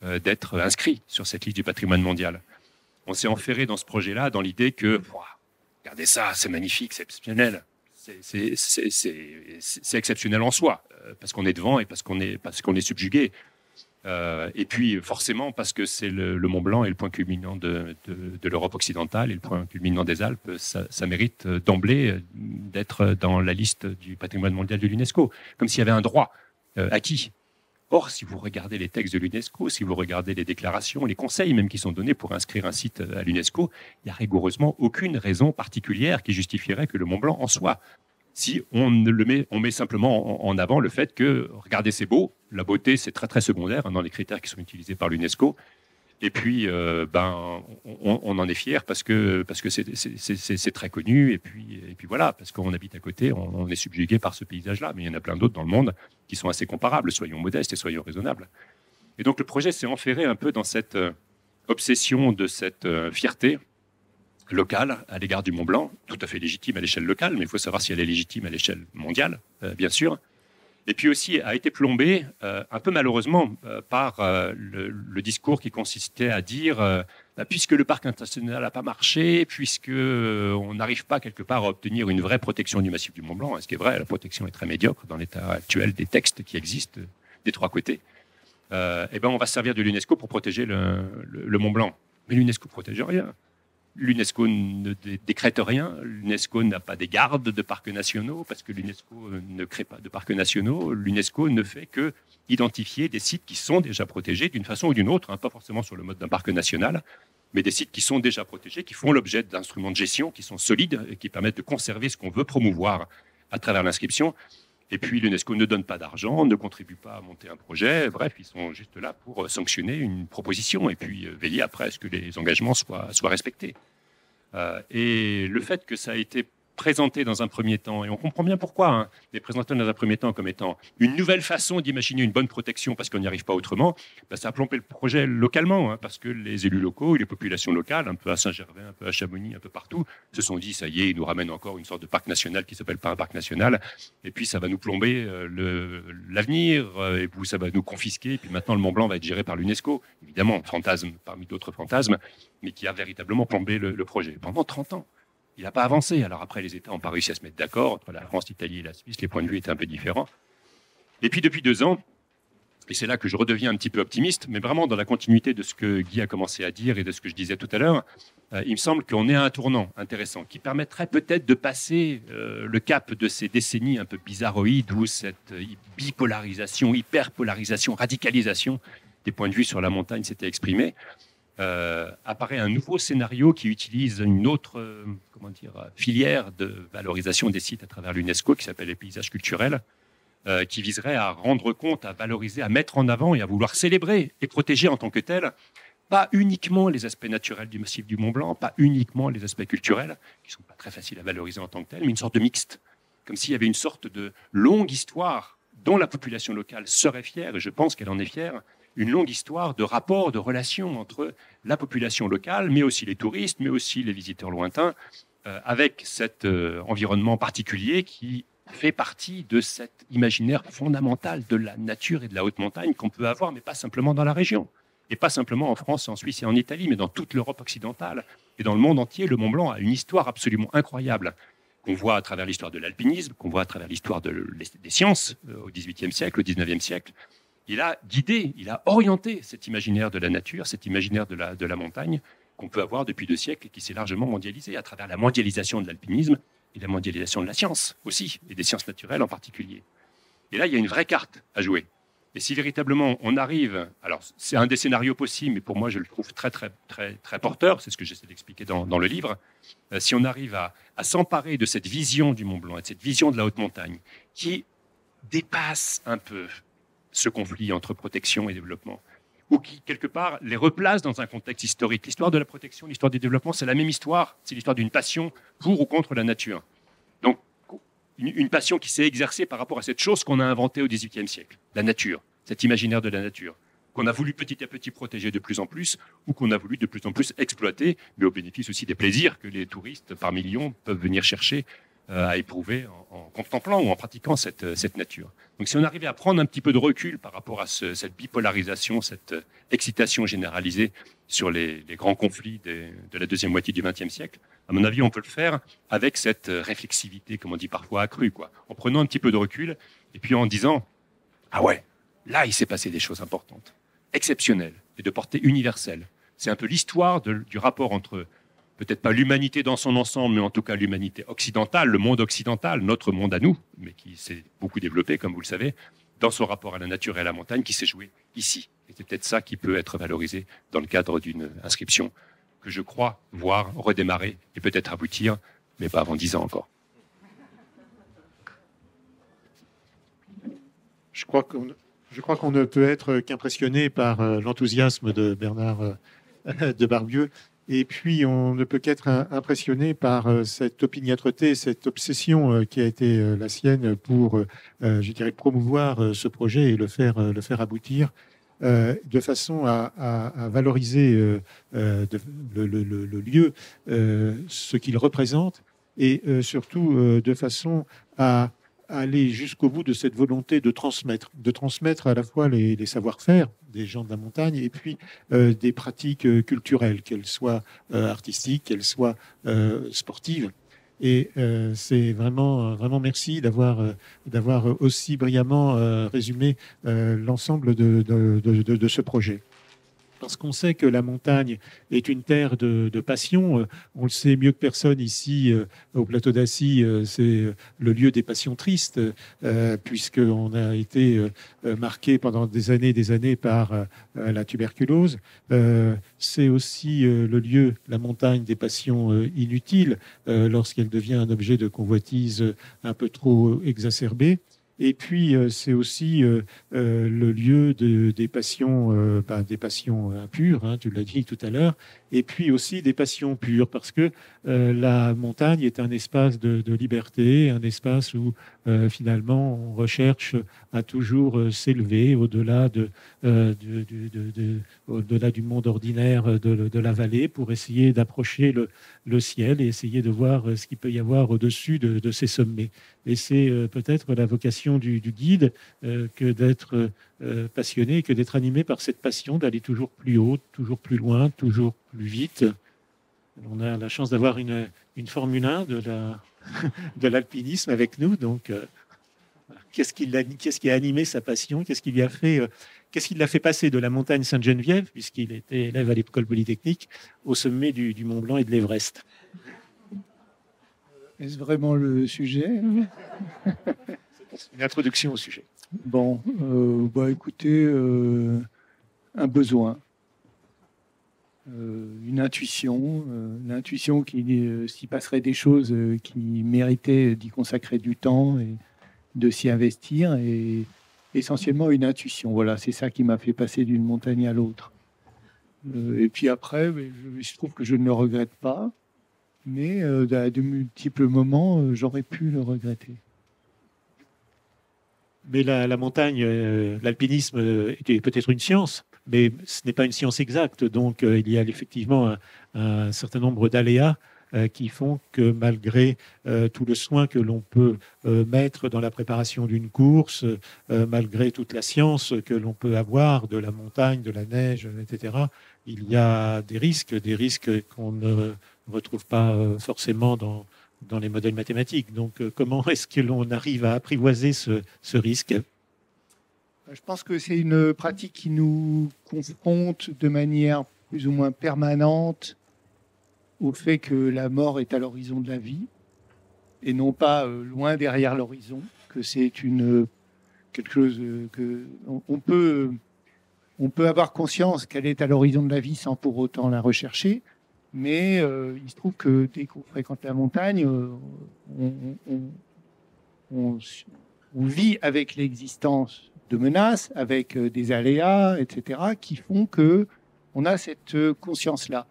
d'être inscrits sur cette liste du patrimoine mondial. On s'est enferré dans ce projet-là dans l'idée que, regardez ça, c'est magnifique, c'est exceptionnel. C'est exceptionnel en soi, parce qu'on est devant et parce qu'on est subjugué. Et puis, forcément, parce que c'est le Mont Blanc et le point culminant de l'Europe occidentale et le point culminant des Alpes, ça mérite d'emblée d'être dans la liste du patrimoine mondial de l'UNESCO, comme s'il y avait un droit acquis. Or, si vous regardez les textes de l'UNESCO, si vous regardez les déclarations, les conseils même qui sont donnés pour inscrire un site à l'UNESCO, il n'y a rigoureusement aucune raison particulière qui justifierait que le Mont Blanc en soit. Si on met simplement en avant le fait que, regardez, c'est beau, la beauté, c'est très très secondaire dans les critères qui sont utilisés par l'UNESCO. Et puis, on en est fier parce que c'est très connu. Et puis voilà, parce qu'on habite à côté, on est subjugué par ce paysage-là. Mais il y en a plein d'autres dans le monde qui sont assez comparables. Soyons modestes et soyons raisonnables. Et donc, le projet s'est enferré un peu dans cette obsession de cette fierté locale à l'égard du Mont Blanc, tout à fait légitime à l'échelle locale, mais il faut savoir si elle est légitime à l'échelle mondiale, bien sûr. Et puis aussi a été plombé, un peu malheureusement, par le discours qui consistait à dire puisque le parc international n'a pas marché, puisque on n'arrive pas quelque part à obtenir une vraie protection du massif du Mont Blanc, ce qui est vrai, la protection est très médiocre dans l'état actuel des textes qui existent des trois côtés, on va se servir de l'UNESCO pour protéger le Mont Blanc. Mais l'UNESCO ne protège rien. L'UNESCO ne décrète rien, l'UNESCO n'a pas des gardes de parcs nationaux, parce que l'UNESCO ne crée pas de parcs nationaux. L'UNESCO ne fait que identifier des sites qui sont déjà protégés d'une façon ou d'une autre, pas forcément sur le mode d'un parc national, mais des sites qui sont déjà protégés, qui font l'objet d'instruments de gestion qui sont solides et qui permettent de conserver ce qu'on veut promouvoir à travers l'inscription. Et puis l'UNESCO ne donne pas d'argent, ne contribue pas à monter un projet. Bref, ils sont juste là pour sanctionner une proposition et puis veiller après à ce que les engagements soient respectés. Et le fait que ça a été présenté dans un premier temps, et on comprend bien pourquoi, les présentés dans un premier temps comme étant une nouvelle façon d'imaginer une bonne protection parce qu'on n'y arrive pas autrement, ça a plombé le projet localement, parce que les élus locaux et les populations locales, un peu à Saint-Gervais, un peu à Chamonix, un peu partout, se sont dit, ça y est, ils nous ramènent encore une sorte de parc national qui ne s'appelle pas un parc national, et puis ça va nous plomber l'avenir, et puis ça va nous confisquer, et puis maintenant le Mont Blanc va être géré par l'UNESCO, évidemment, fantasme parmi d'autres fantasmes, mais qui a véritablement plombé le projet. Pendant 30 ans. Il n'a pas avancé. Alors après, les États n'ont pas réussi à se mettre d'accord. Entre la France, l'Italie et la Suisse, les points de vue étaient un peu différents. Et puis depuis 2 ans, et c'est là que je redeviens un petit peu optimiste, mais vraiment dans la continuité de ce que Guy a commencé à dire et de ce que je disais tout à l'heure, il me semble qu'on est à un tournant intéressant qui permettrait peut-être de passer le cap de ces décennies un peu bizarroïdes où cette bipolarisation, hyperpolarisation, radicalisation des points de vue sur la montagne s'était exprimée. Apparaît un nouveau scénario qui utilise une autre filière de valorisation des sites à travers l'UNESCO qui s'appelle les paysages culturels, qui viserait à rendre compte, à valoriser, à mettre en avant et à vouloir célébrer et protéger en tant que tel, pas uniquement les aspects naturels du massif du Mont Blanc, pas uniquement les aspects culturels, qui ne sont pas très faciles à valoriser en tant que tel, mais une sorte de mixte, comme s'il y avait une sorte de longue histoire dont la population locale serait fière, et je pense qu'elle en est fière, une longue histoire de rapports, de relations entre la population locale, mais aussi les touristes, mais aussi les visiteurs lointains, avec cet environnement particulier qui fait partie de cet imaginaire fondamental de la nature et de la haute montagne qu'on peut avoir, mais pas simplement dans la région. Et pas simplement en France, en Suisse et en Italie, mais dans toute l'Europe occidentale. Et dans le monde entier, le Mont Blanc a une histoire absolument incroyable, qu'on voit à travers l'histoire de l'alpinisme, qu'on voit à travers l'histoire des sciences au XVIIIe siècle, au XIXe siècle, il a guidé, il a orienté cet imaginaire de la nature, cet imaginaire de la montagne qu'on peut avoir depuis 2 siècles et qui s'est largement mondialisé à travers la mondialisation de l'alpinisme et la mondialisation de la science aussi, et des sciences naturelles en particulier. Et là, il y a une vraie carte à jouer. Et si véritablement on arrive, alors c'est un des scénarios possibles, mais pour moi je le trouve très très très très porteur, c'est ce que j'essaie d'expliquer dans le livre, si on arrive à s'emparer de cette vision du Mont Blanc et de cette vision de la haute montagne qui dépasse un peu ce conflit entre protection et développement, ou qui quelque part les replace dans un contexte historique. L'histoire de la protection, l'histoire du développement, c'est la même histoire, c'est l'histoire d'une passion pour ou contre la nature. Donc une passion qui s'est exercée par rapport à cette chose qu'on a inventée au XVIIIe siècle, la nature, cet imaginaire de la nature, qu'on a voulu petit à petit protéger de plus en plus, ou qu'on a voulu de plus en plus exploiter, mais au bénéfice aussi des plaisirs que les touristes par millions peuvent venir chercher à éprouver en contemplant ou en pratiquant cette nature. Donc si on arrivait à prendre un petit peu de recul par rapport à cette bipolarisation, cette excitation généralisée sur les grands conflits de la deuxième moitié du XXe siècle, à mon avis, on peut le faire avec cette réflexivité, comme on dit parfois, accrue, quoi. En prenant un petit peu de recul et puis en disant « Ah ouais, là, il s'est passé des choses importantes, exceptionnelles et de portée universelle. » C'est un peu l'histoire du rapport entre peut-être pas l'humanité dans son ensemble, mais en tout cas l'humanité occidentale, le monde occidental, notre monde à nous, mais qui s'est beaucoup développé, comme vous le savez, dans son rapport à la nature et à la montagne, qui s'est joué ici. Et c'est peut-être ça qui peut être valorisé dans le cadre d'une inscription que je crois voir redémarrer et peut-être aboutir, mais pas avant 10 ans encore. Je crois qu'on ne peut être qu'impressionné par l'enthousiasme de Bernard de Barbieux. Et puis, on ne peut qu'être impressionné par cette opiniâtreté, cette obsession qui a été la sienne pour, je dirais, promouvoir ce projet et le faire aboutir, de façon à valoriser le lieu, ce qu'il représente, et surtout de façon à aller jusqu'au bout de cette volonté de transmettre à la fois les savoir-faire des gens de la montagne et puis des pratiques culturelles, qu'elles soient artistiques, qu'elles soient sportives. Et c'est vraiment merci d'avoir aussi brillamment résumé l'ensemble de ce projet. Parce qu'on sait que la montagne est une terre de passion. On le sait mieux que personne ici, au plateau d'Assy, c'est le lieu des passions tristes, puisqu'on a été marqué pendant des années par la tuberculose. C'est aussi le lieu, la montagne, des passions inutiles, lorsqu'elle devient un objet de convoitise un peu trop exacerbé. Et puis, c'est aussi le lieu des passions impures, hein, tu l'as dit tout à l'heure, et puis aussi des passions pures, parce que la montagne est un espace de liberté, un espace où finalement on recherche à toujours s'élever au-delà au-delà du monde ordinaire de la vallée pour essayer d'approcher le ciel et essayer de voir ce qu'il peut y avoir au-dessus de ces sommets. Et c'est peut-être la vocation du guide que d'être passionné, que d'être animé par cette passion d'aller toujours plus haut, toujours plus loin, toujours plus vite. On a la chance d'avoir une Formule 1 de l'alpinisme avec nous. Donc, qu'est-ce qui a animé sa passion? Qu'est-ce qui l'a fait passer de la montagne Sainte-Geneviève, puisqu'il était élève à l'école polytechnique, au sommet du Mont Blanc et de l'Everest? Est-ce vraiment le sujet? Une introduction au sujet. Bon, écoutez, un besoin, une intuition, l'intuition qu'il s'y passerait des choses qui méritaient d'y consacrer du temps et de s'y investir, et essentiellement une intuition. Voilà, c'est ça qui m'a fait passer d'une montagne à l'autre. Et puis après, il se trouve que je ne le regrette pas, mais à de multiples moments, j'aurais pu le regretter. Mais la montagne, l'alpinisme est peut-être une science, mais ce n'est pas une science exacte. Donc, il y a effectivement un certain nombre d'aléas qui font que malgré tout le soin que l'on peut mettre dans la préparation d'une course, malgré toute la science que l'on peut avoir de la montagne, de la neige, etc., il y a des risques qu'on ne retrouve pas forcément dans les modèles mathématiques. Donc, comment est-ce que l'on arrive à apprivoiser ce risque? Je pense que c'est une pratique qui nous confronte de manière plus ou moins permanente au fait que la mort est à l'horizon de la vie et non pas loin derrière l'horizon, que c'est quelque chose que on peut avoir conscience qu'elle est à l'horizon de la vie sans pour autant la rechercher, mais il se trouve que dès qu'on fréquente la montagne, on vit avec l'existence de menaces, avec des aléas, etc., qui font que on a cette conscience-là.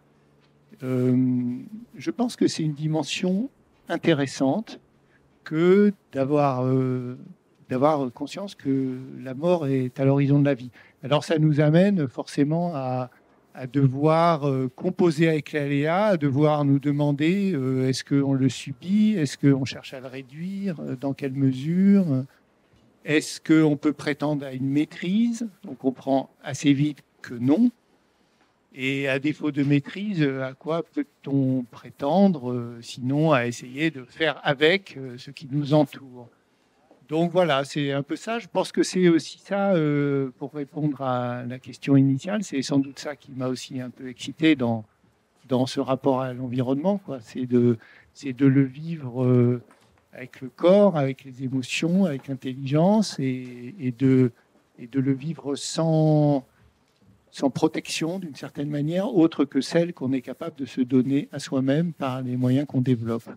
Je pense que c'est une dimension intéressante que d'avoir conscience que la mort est à l'horizon de la vie. Alors ça nous amène forcément à devoir composer avec l'aléa, à devoir nous demander est-ce qu'on le subit, est-ce qu'on cherche à le réduire, dans quelle mesure, est-ce qu'on peut prétendre à une maîtrise? On comprend assez vite que non. Et à défaut de maîtrise, à quoi peut-on prétendre, sinon à essayer de faire avec ce qui nous entoure? Donc voilà, c'est un peu ça. Je pense que c'est aussi ça, pour répondre à la question initiale, c'est sans doute ça qui m'a aussi un peu excité dans ce rapport à l'environnement, quoi. C'est de le vivre avec le corps, avec les émotions, avec l'intelligence, et de le vivre sans protection, d'une certaine manière, autre que celle qu'on est capable de se donner à soi-même par les moyens qu'on développe.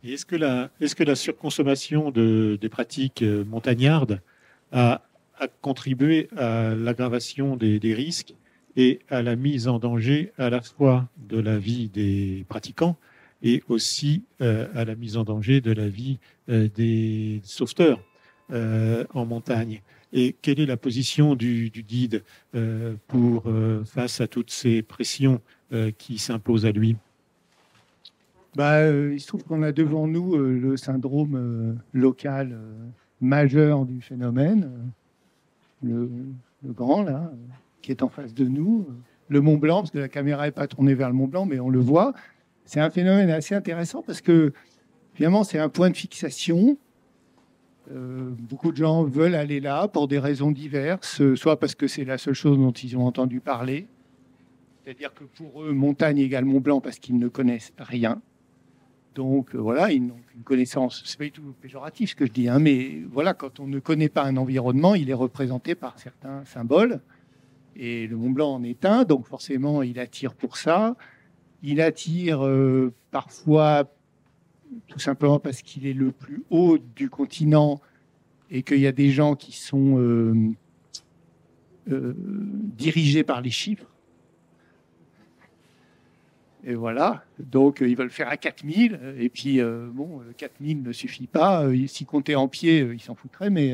Et est-ce que la surconsommation des pratiques montagnardes a contribué à l'aggravation des risques et à la mise en danger à la fois de la vie des pratiquants et aussi à la mise en danger de la vie des sauveteurs en montagne? Et quelle est la position du guide face à toutes ces pressions qui s'imposent à lui? Il se trouve qu'on a devant nous le syndrome local majeur du phénomène, le grand, là, qui est en face de nous, le Mont Blanc, parce que la caméra n'est pas tournée vers le Mont Blanc, mais on le voit. C'est un phénomène assez intéressant parce que, finalement, c'est un point de fixation. Beaucoup de gens veulent aller là pour des raisons diverses, soit parce que c'est la seule chose dont ils ont entendu parler, c'est-à-dire que pour eux, montagne égale Mont Blanc parce qu'ils ne connaissent rien. Donc voilà, ils n'ont qu'une connaissance, c'est pas du tout péjoratif ce que je dis, hein, mais voilà, quand on ne connaît pas un environnement, il est représenté par certains symboles, et le Mont Blanc en est un, donc forcément il attire pour ça. Il attire parfois tout simplement parce qu'il est le plus haut du continent et qu'il y a des gens qui sont dirigés par les chiffres. Et voilà, donc ils veulent faire à 4000, et puis 4000 ne suffit pas. S'ils comptaient en pieds, ils s'en foutraient, mais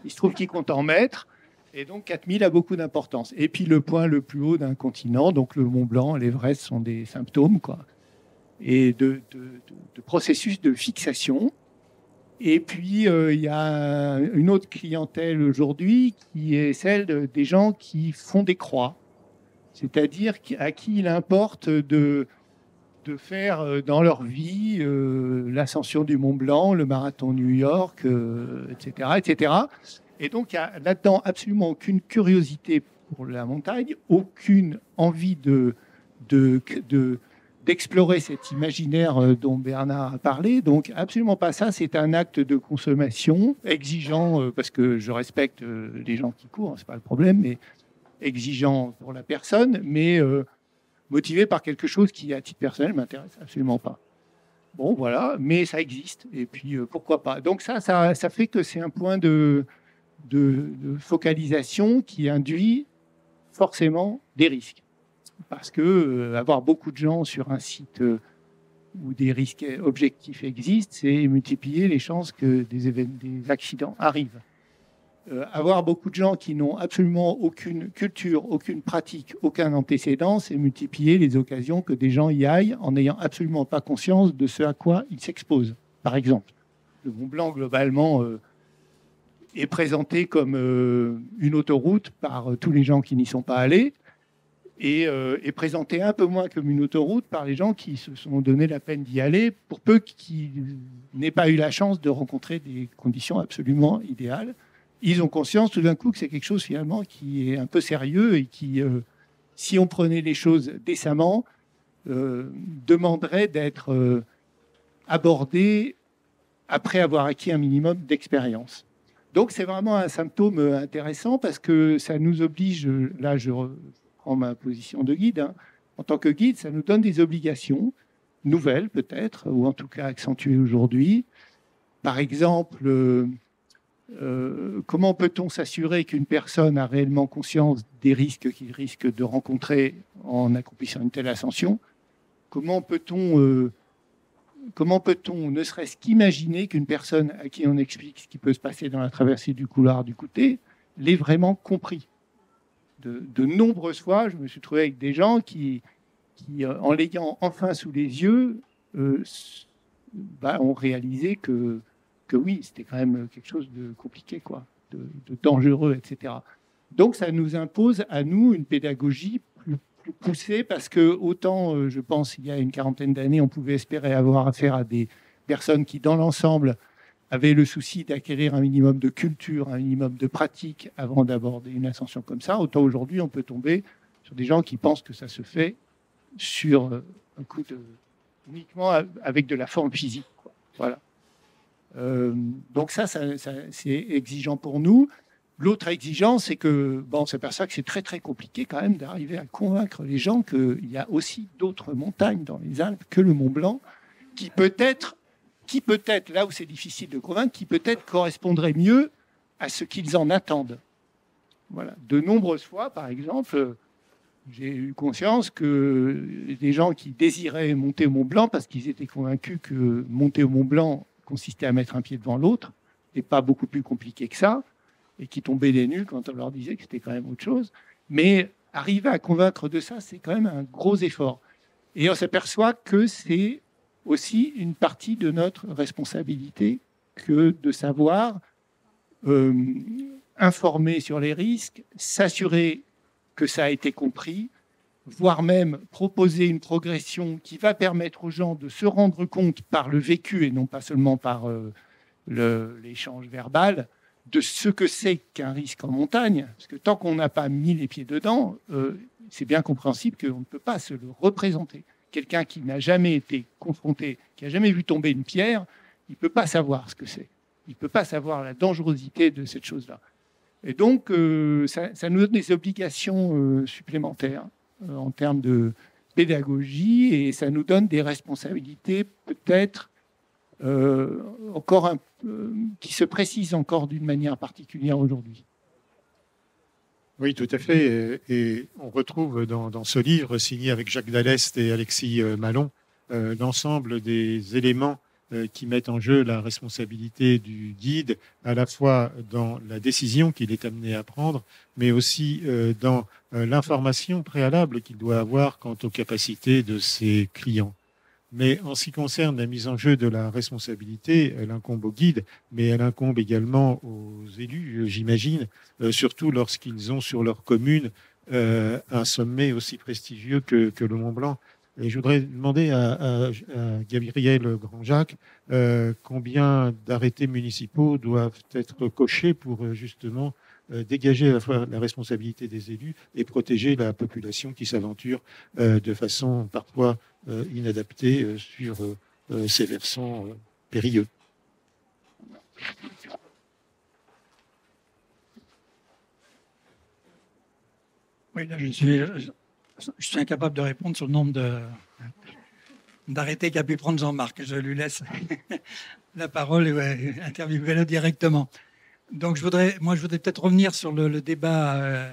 il se trouve qu'ils comptent en mètres, et donc 4000 a beaucoup d'importance. Et puis le point le plus haut d'un continent, donc le Mont Blanc, l'Everest, sont des symptômes, quoi, et de processus de fixation. Et puis il y a une autre clientèle aujourd'hui qui est celle des gens qui font des croix. C'est-à-dire à qui il importe de faire dans leur vie l'ascension du Mont Blanc, le marathon New York, etc., etc. Et donc, il n'y a là-dedans absolument aucune curiosité pour la montagne, aucune envie d'explorer cet imaginaire dont Bernard a parlé. Donc, absolument pas ça. C'est un acte de consommation exigeant, parce que je respecte les gens qui courent, c'est pas le problème, mais exigeant pour la personne, mais motivé par quelque chose qui, à titre personnel, m'intéresse absolument pas. Bon, voilà, mais ça existe, et puis pourquoi pas. Donc ça fait que c'est un point de focalisation qui induit forcément des risques. Parce que avoir beaucoup de gens sur un site où des risques objectifs existent, c'est multiplier les chances que des accidents arrivent. Avoir beaucoup de gens qui n'ont absolument aucune culture, aucune pratique, aucun antécédent, c'est multiplier les occasions que des gens y aillent en n'ayant absolument pas conscience de ce à quoi ils s'exposent. Par exemple, le Mont Blanc, globalement, est présenté comme une autoroute par tous les gens qui n'y sont pas allés, et est présenté un peu moins comme une autoroute par les gens qui se sont donné la peine d'y aller, pour peu qu'ils n'aient pas eu la chance de rencontrer des conditions absolument idéales. ils ont conscience tout d'un coup que c'est quelque chose finalement qui est un peu sérieux et qui, si on prenait les choses décemment, demanderait d'être abordé après avoir acquis un minimum d'expérience. Donc c'est vraiment un symptôme intéressant parce que ça nous oblige, là je reprends ma position de guide, hein, en tant que guide, ça nous donne des obligations nouvelles peut-être, ou en tout cas accentuées aujourd'hui. Par exemple, comment peut-on s'assurer qu'une personne a réellement conscience des risques qu'il risque de rencontrer en accomplissant une telle ascension? Comment peut-on ne serait-ce qu'imaginer qu'une personne à qui on explique ce qui peut se passer dans la traversée du couloir du Côté l'ait vraiment compris? De nombreuses fois, je me suis trouvé avec des gens qui en l'ayant enfin sous les yeux, ont réalisé que oui, c'était quand même quelque chose de compliqué, quoi, de dangereux, etc. Donc ça nous impose à nous une pédagogie plus poussée, parce que autant, je pense, il y a une quarantaine d'années, on pouvait espérer avoir affaire à des personnes qui, dans l'ensemble, avaient le souci d'acquérir un minimum de culture, un minimum de pratique avant d'aborder une ascension comme ça, autant aujourd'hui, on peut tomber sur des gens qui pensent que ça se fait sur un coup uniquement avec de la forme physique, quoi. Voilà. Donc ça, c'est exigeant pour nous. L'autre exigence, c'est que on s'aperçoit que c'est très très compliqué quand même d'arriver à convaincre les gens qu'il y a aussi d'autres montagnes dans les Alpes que le Mont Blanc, qui peut-être, là où c'est difficile de convaincre, qui peut-être correspondrait mieux à ce qu'ils en attendent. Voilà. De nombreuses fois, par exemple, j'ai eu conscience que des gens qui désiraient monter au Mont Blanc parce qu'ils étaient convaincus que monter au Mont Blanc consistait à mettre un pied devant l'autre, et pas beaucoup plus compliqué que ça, et qui tombaient des nues quand on leur disait que c'était quand même autre chose. Mais arriver à convaincre de ça, c'est quand même un gros effort. Et on s'aperçoit que c'est aussi une partie de notre responsabilité que de savoir informer sur les risques, s'assurer que ça a été compris, voire même proposer une progression qui va permettre aux gens de se rendre compte par le vécu et non pas seulement par l'échange verbal de ce que c'est qu'un risque en montagne. Parce que tant qu'on n'a pas mis les pieds dedans, c'est bien compréhensible qu'on ne peut pas se le représenter. Quelqu'un qui n'a jamais été confronté, qui n'a jamais vu tomber une pierre, il ne peut pas savoir ce que c'est. Il ne peut pas savoir la dangerosité de cette chose-là. Et donc, ça nous donne des obligations supplémentaires en termes de pédagogie, et ça nous donne des responsabilités peut-être qui se précisent encore d'une manière particulière aujourd'hui. Oui, tout à fait. Et on retrouve dans ce livre signé avec Jacques Dallest et Alexis Malon l'ensemble des éléments qui mettent en jeu la responsabilité du guide, à la fois dans la décision qu'il est amené à prendre, mais aussi dans l'information préalable qu'il doit avoir quant aux capacités de ses clients. Mais en ce qui concerne la mise en jeu de la responsabilité, elle incombe au guide, mais elle incombe également aux élus, j'imagine, surtout lorsqu'ils ont sur leur commune un sommet aussi prestigieux que le Mont Blanc. Et je voudrais demander à Gabriel Grandjacques combien d'arrêtés municipaux doivent être cochés pour justement dégager à la fois la responsabilité des élus et protéger la population qui s'aventure de façon parfois inadaptée sur ces versants périlleux. Oui, là, je suis incapable de répondre sur le nombre d'arrêtés qu'a pu prendre Jean-Marc. Je lui laisse la parole et interviewer-le directement. Donc, je voudrais peut-être revenir sur le débat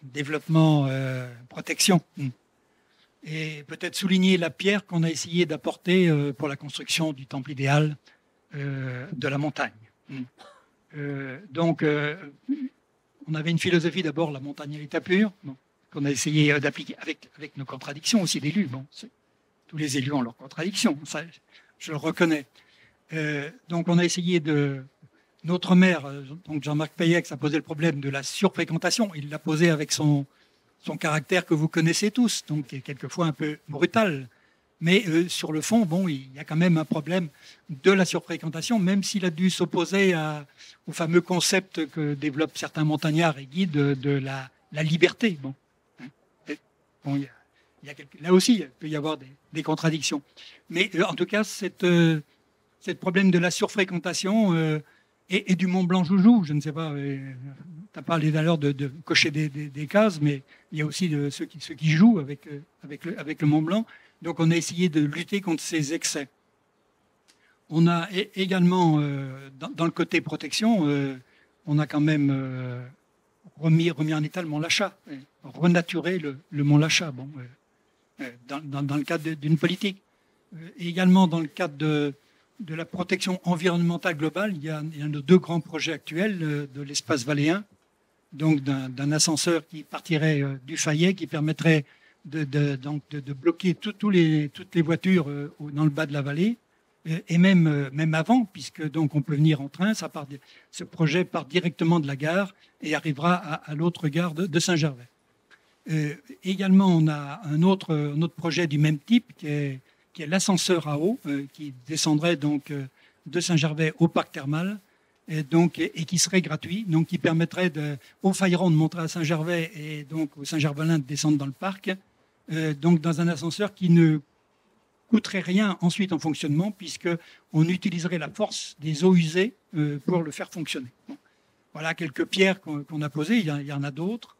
développement, protection. Et peut-être souligner la pierre qu'on a essayé d'apporter pour la construction du temple idéal de la montagne. Donc, on avait une philosophie d'abord, la montagne à l'état pur, qu'on a essayé d'appliquer avec nos contradictions aussi d'élus. Bon, tous les élus ont leurs contradictions, ça, je le reconnais. Donc, on a essayé notre maire, donc Jean-Marc Payex, a posé le problème de la surfréquentation. Il l'a posé avec son caractère que vous connaissez tous, donc qui est quelquefois un peu brutal. Mais sur le fond, bon, il y a quand même un problème de la surfréquentation, même s'il a dû s'opposer au fameux concept que développent certains montagnards et guides de la liberté. Bon, bon là aussi, il peut y avoir des contradictions. Mais en tout cas, ce problème de la surfréquentation et du Mont Blanc Joujou, je ne sais pas, tu as parlé d'ailleurs de cocher des cases, mais il y a aussi ceux qui jouent avec le Mont Blanc. Donc on a essayé de lutter contre ces excès. On a également, dans le côté protection, on a quand même remis en état le Mont Lachat, renaturé le Mont Lachat, bon, dans le cadre d'une politique. Et également dans le cadre de la protection environnementale globale, il y a nos 2 grands projets actuels de l'espace valléen, donc d'un ascenseur qui partirait du Fayet, qui permettrait de bloquer toutes les voitures dans le bas de la vallée, et même avant, puisque donc on peut venir en train. Ce projet part directement de la gare et arrivera à l'autre gare de Saint-Gervais. Également, on a un autre projet du même type qui est l'ascenseur à eau, qui descendrait donc de Saint-Gervais au parc thermal, et qui serait gratuit, donc qui permettrait aux Faïrons de monter à Saint-Gervais et donc aux Saint-Gervelins de descendre dans le parc, donc dans un ascenseur qui ne coûterait rien ensuite en fonctionnement, puisqu'on utiliserait la force des eaux usées pour le faire fonctionner. Bon. Voilà quelques pierres qu'on a posées, il y en a d'autres.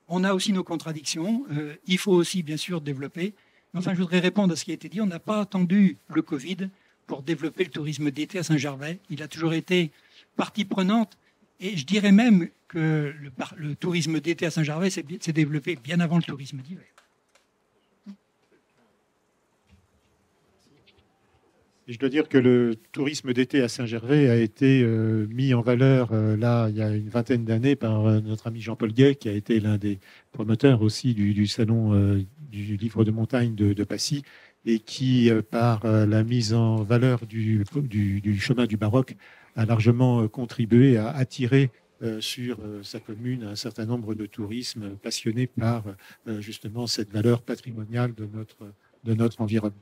On a aussi nos contradictions, il faut aussi bien sûr développer. Enfin, je voudrais répondre à ce qui a été dit. On n'a pas attendu le Covid pour développer le tourisme d'été à Saint-Gervais. Il a toujours été partie prenante. Et je dirais même que le tourisme d'été à Saint-Gervais s'est développé bien avant le tourisme d'hiver. Et je dois dire que le tourisme d'été à Saint-Gervais a été mis en valeur là il y a une vingtaine d'années par notre ami Jean-Paul Guay, qui a été l'un des promoteurs aussi du salon du livre de montagne de Passy, et qui, par la mise en valeur du chemin du baroque, a largement contribué à attirer sur sa commune un certain nombre de tourismes passionnés par justement cette valeur patrimoniale de notre environnement.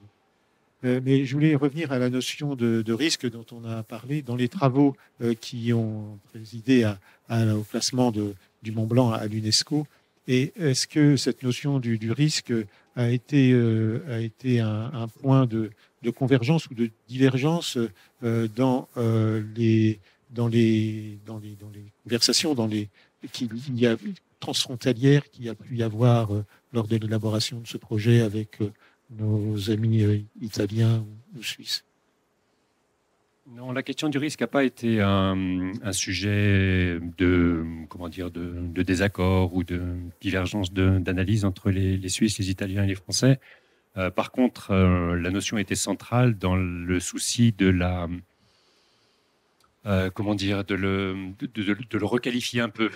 Mais je voulais revenir à la notion de risque dont on a parlé dans les travaux qui ont présidé au classement du Mont Blanc à l'UNESCO. Et est-ce que cette notion du risque a été un point de convergence ou de divergence dans les conversations transfrontalières qu'il y a pu y avoir lors de l'élaboration de ce projet avec nos amis italiens ou suisses? Non, la question du risque n'a pas été un sujet de désaccord ou de divergence d'analyse entre les Suisses, les Italiens et les Français. Par contre, la notion était centrale dans le souci de le requalifier un peu,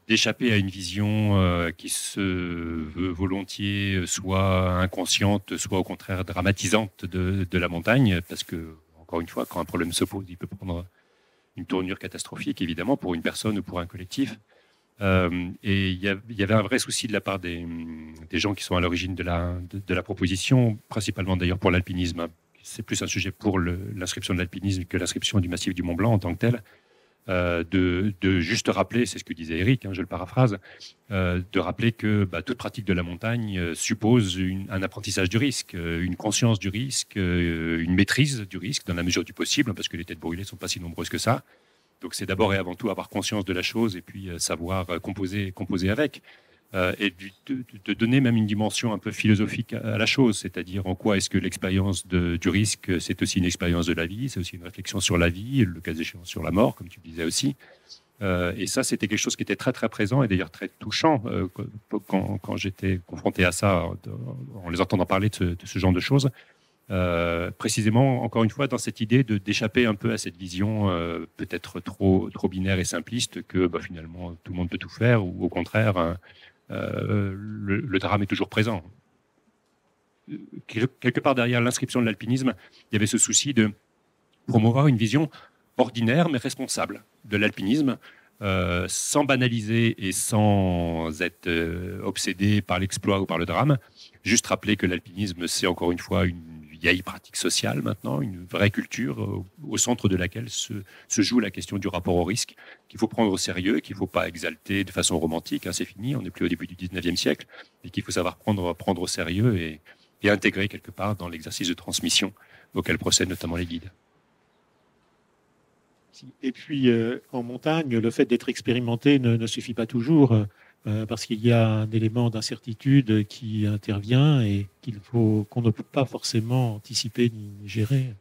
d'échapper à une vision qui se veut volontiers soit inconsciente, soit au contraire dramatisante de la montagne, parce que, encore une fois, quand un problème se pose, il peut prendre une tournure catastrophique, évidemment, pour une personne ou pour un collectif. Et il y avait un vrai souci de la part des gens qui sont à l'origine de la proposition, principalement d'ailleurs pour l'alpinisme. C'est plus un sujet pour l'inscription de l'alpinisme que l'inscription du massif du Mont Blanc en tant que tel. De juste rappeler, c'est ce que disait Eric, je le paraphrase, de rappeler que toute pratique de la montagne suppose un apprentissage du risque, une conscience du risque, une maîtrise du risque dans la mesure du possible, parce que les têtes brûlées ne sont pas si nombreuses que ça. Donc c'est d'abord et avant tout avoir conscience de la chose et puis savoir composer avec. Et de donner même une dimension un peu philosophique à la chose, c'est-à-dire en quoi est-ce que l'expérience du risque, c'est aussi une expérience de la vie, c'est aussi une réflexion sur la vie, le cas échéant sur la mort, comme tu disais aussi. Et ça, c'était quelque chose qui était très très présent et d'ailleurs très touchant quand j'étais confronté à ça, en les entendant parler de ce genre de choses. Précisément, encore une fois, dans cette idée d'échapper un peu à cette vision peut-être trop binaire et simpliste que finalement tout le monde peut tout faire, ou au contraire, le drame est toujours présent. Quelque part derrière l'inscription de l'alpinisme, il y avait ce souci de promouvoir une vision ordinaire mais responsable de l'alpinisme, sans banaliser et sans être obsédé par l'exploit ou par le drame. Juste rappeler que l'alpinisme, c'est encore une fois une vieille pratique sociale maintenant, une vraie culture au centre de laquelle se joue la question du rapport au risque, qu'il faut prendre au sérieux, qu'il ne faut pas exalter de façon romantique, hein, c'est fini, on n'est plus au début du 19e siècle, et qu'il faut savoir prendre au sérieux et intégrer quelque part dans l'exercice de transmission auquel procèdent notamment les guides. Et puis, en montagne, le fait d'être expérimenté ne suffit pas toujours, parce qu'il y a un élément d'incertitude qui intervient et qu'on ne peut pas forcément anticiper ni gérer.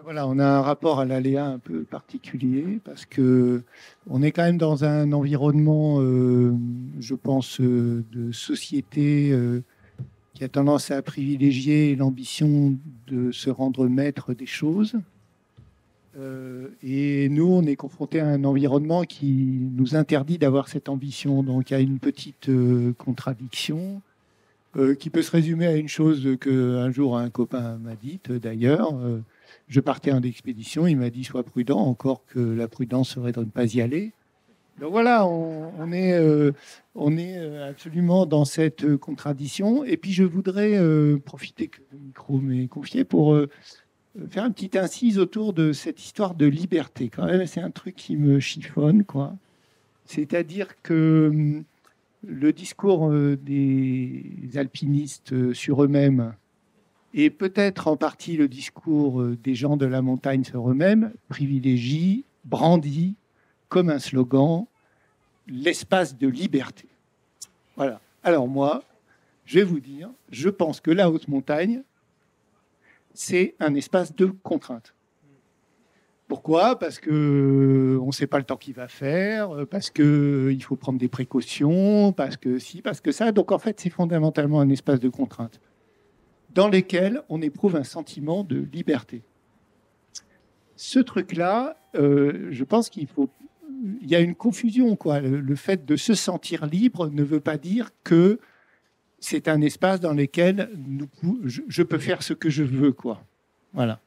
Voilà, on a un rapport à l'aléa un peu particulier parce que on est quand même dans un environnement, je pense, de société qui a tendance à privilégier l'ambition de se rendre maître des choses. Et nous, on est confronté à un environnement qui nous interdit d'avoir cette ambition. Donc, il y a une petite contradiction qui peut se résumer à une chose qu'un jour un copain m'a dite d'ailleurs. Je partais en expédition, il m'a dit sois prudent, encore que la prudence serait de ne pas y aller. Donc voilà, on est absolument dans cette contradiction. Et puis je voudrais profiter que le micro m'est confié pour faire une petite incise autour de cette histoire de liberté. Quand même, c'est un truc qui me chiffonne, quoi. C'est-à-dire que le discours des alpinistes sur eux-mêmes et peut-être en partie le discours des gens de la montagne sur eux-mêmes privilégie, brandit comme un slogan l'espace de liberté. Voilà. Alors moi, je vais vous dire, je pense que la haute montagne, c'est un espace de contrainte. Pourquoi ? Parce qu'on ne sait pas le temps qu'il va faire, parce qu'il faut prendre des précautions, parce que si, parce que ça. Donc en fait, c'est fondamentalement un espace de contrainte dans lequel on éprouve un sentiment de liberté. Ce truc-là, je pense qu'il y a une confusion, quoi. Le fait de se sentir libre ne veut pas dire que c'est un espace dans lequel je peux faire ce que je veux, quoi. Voilà.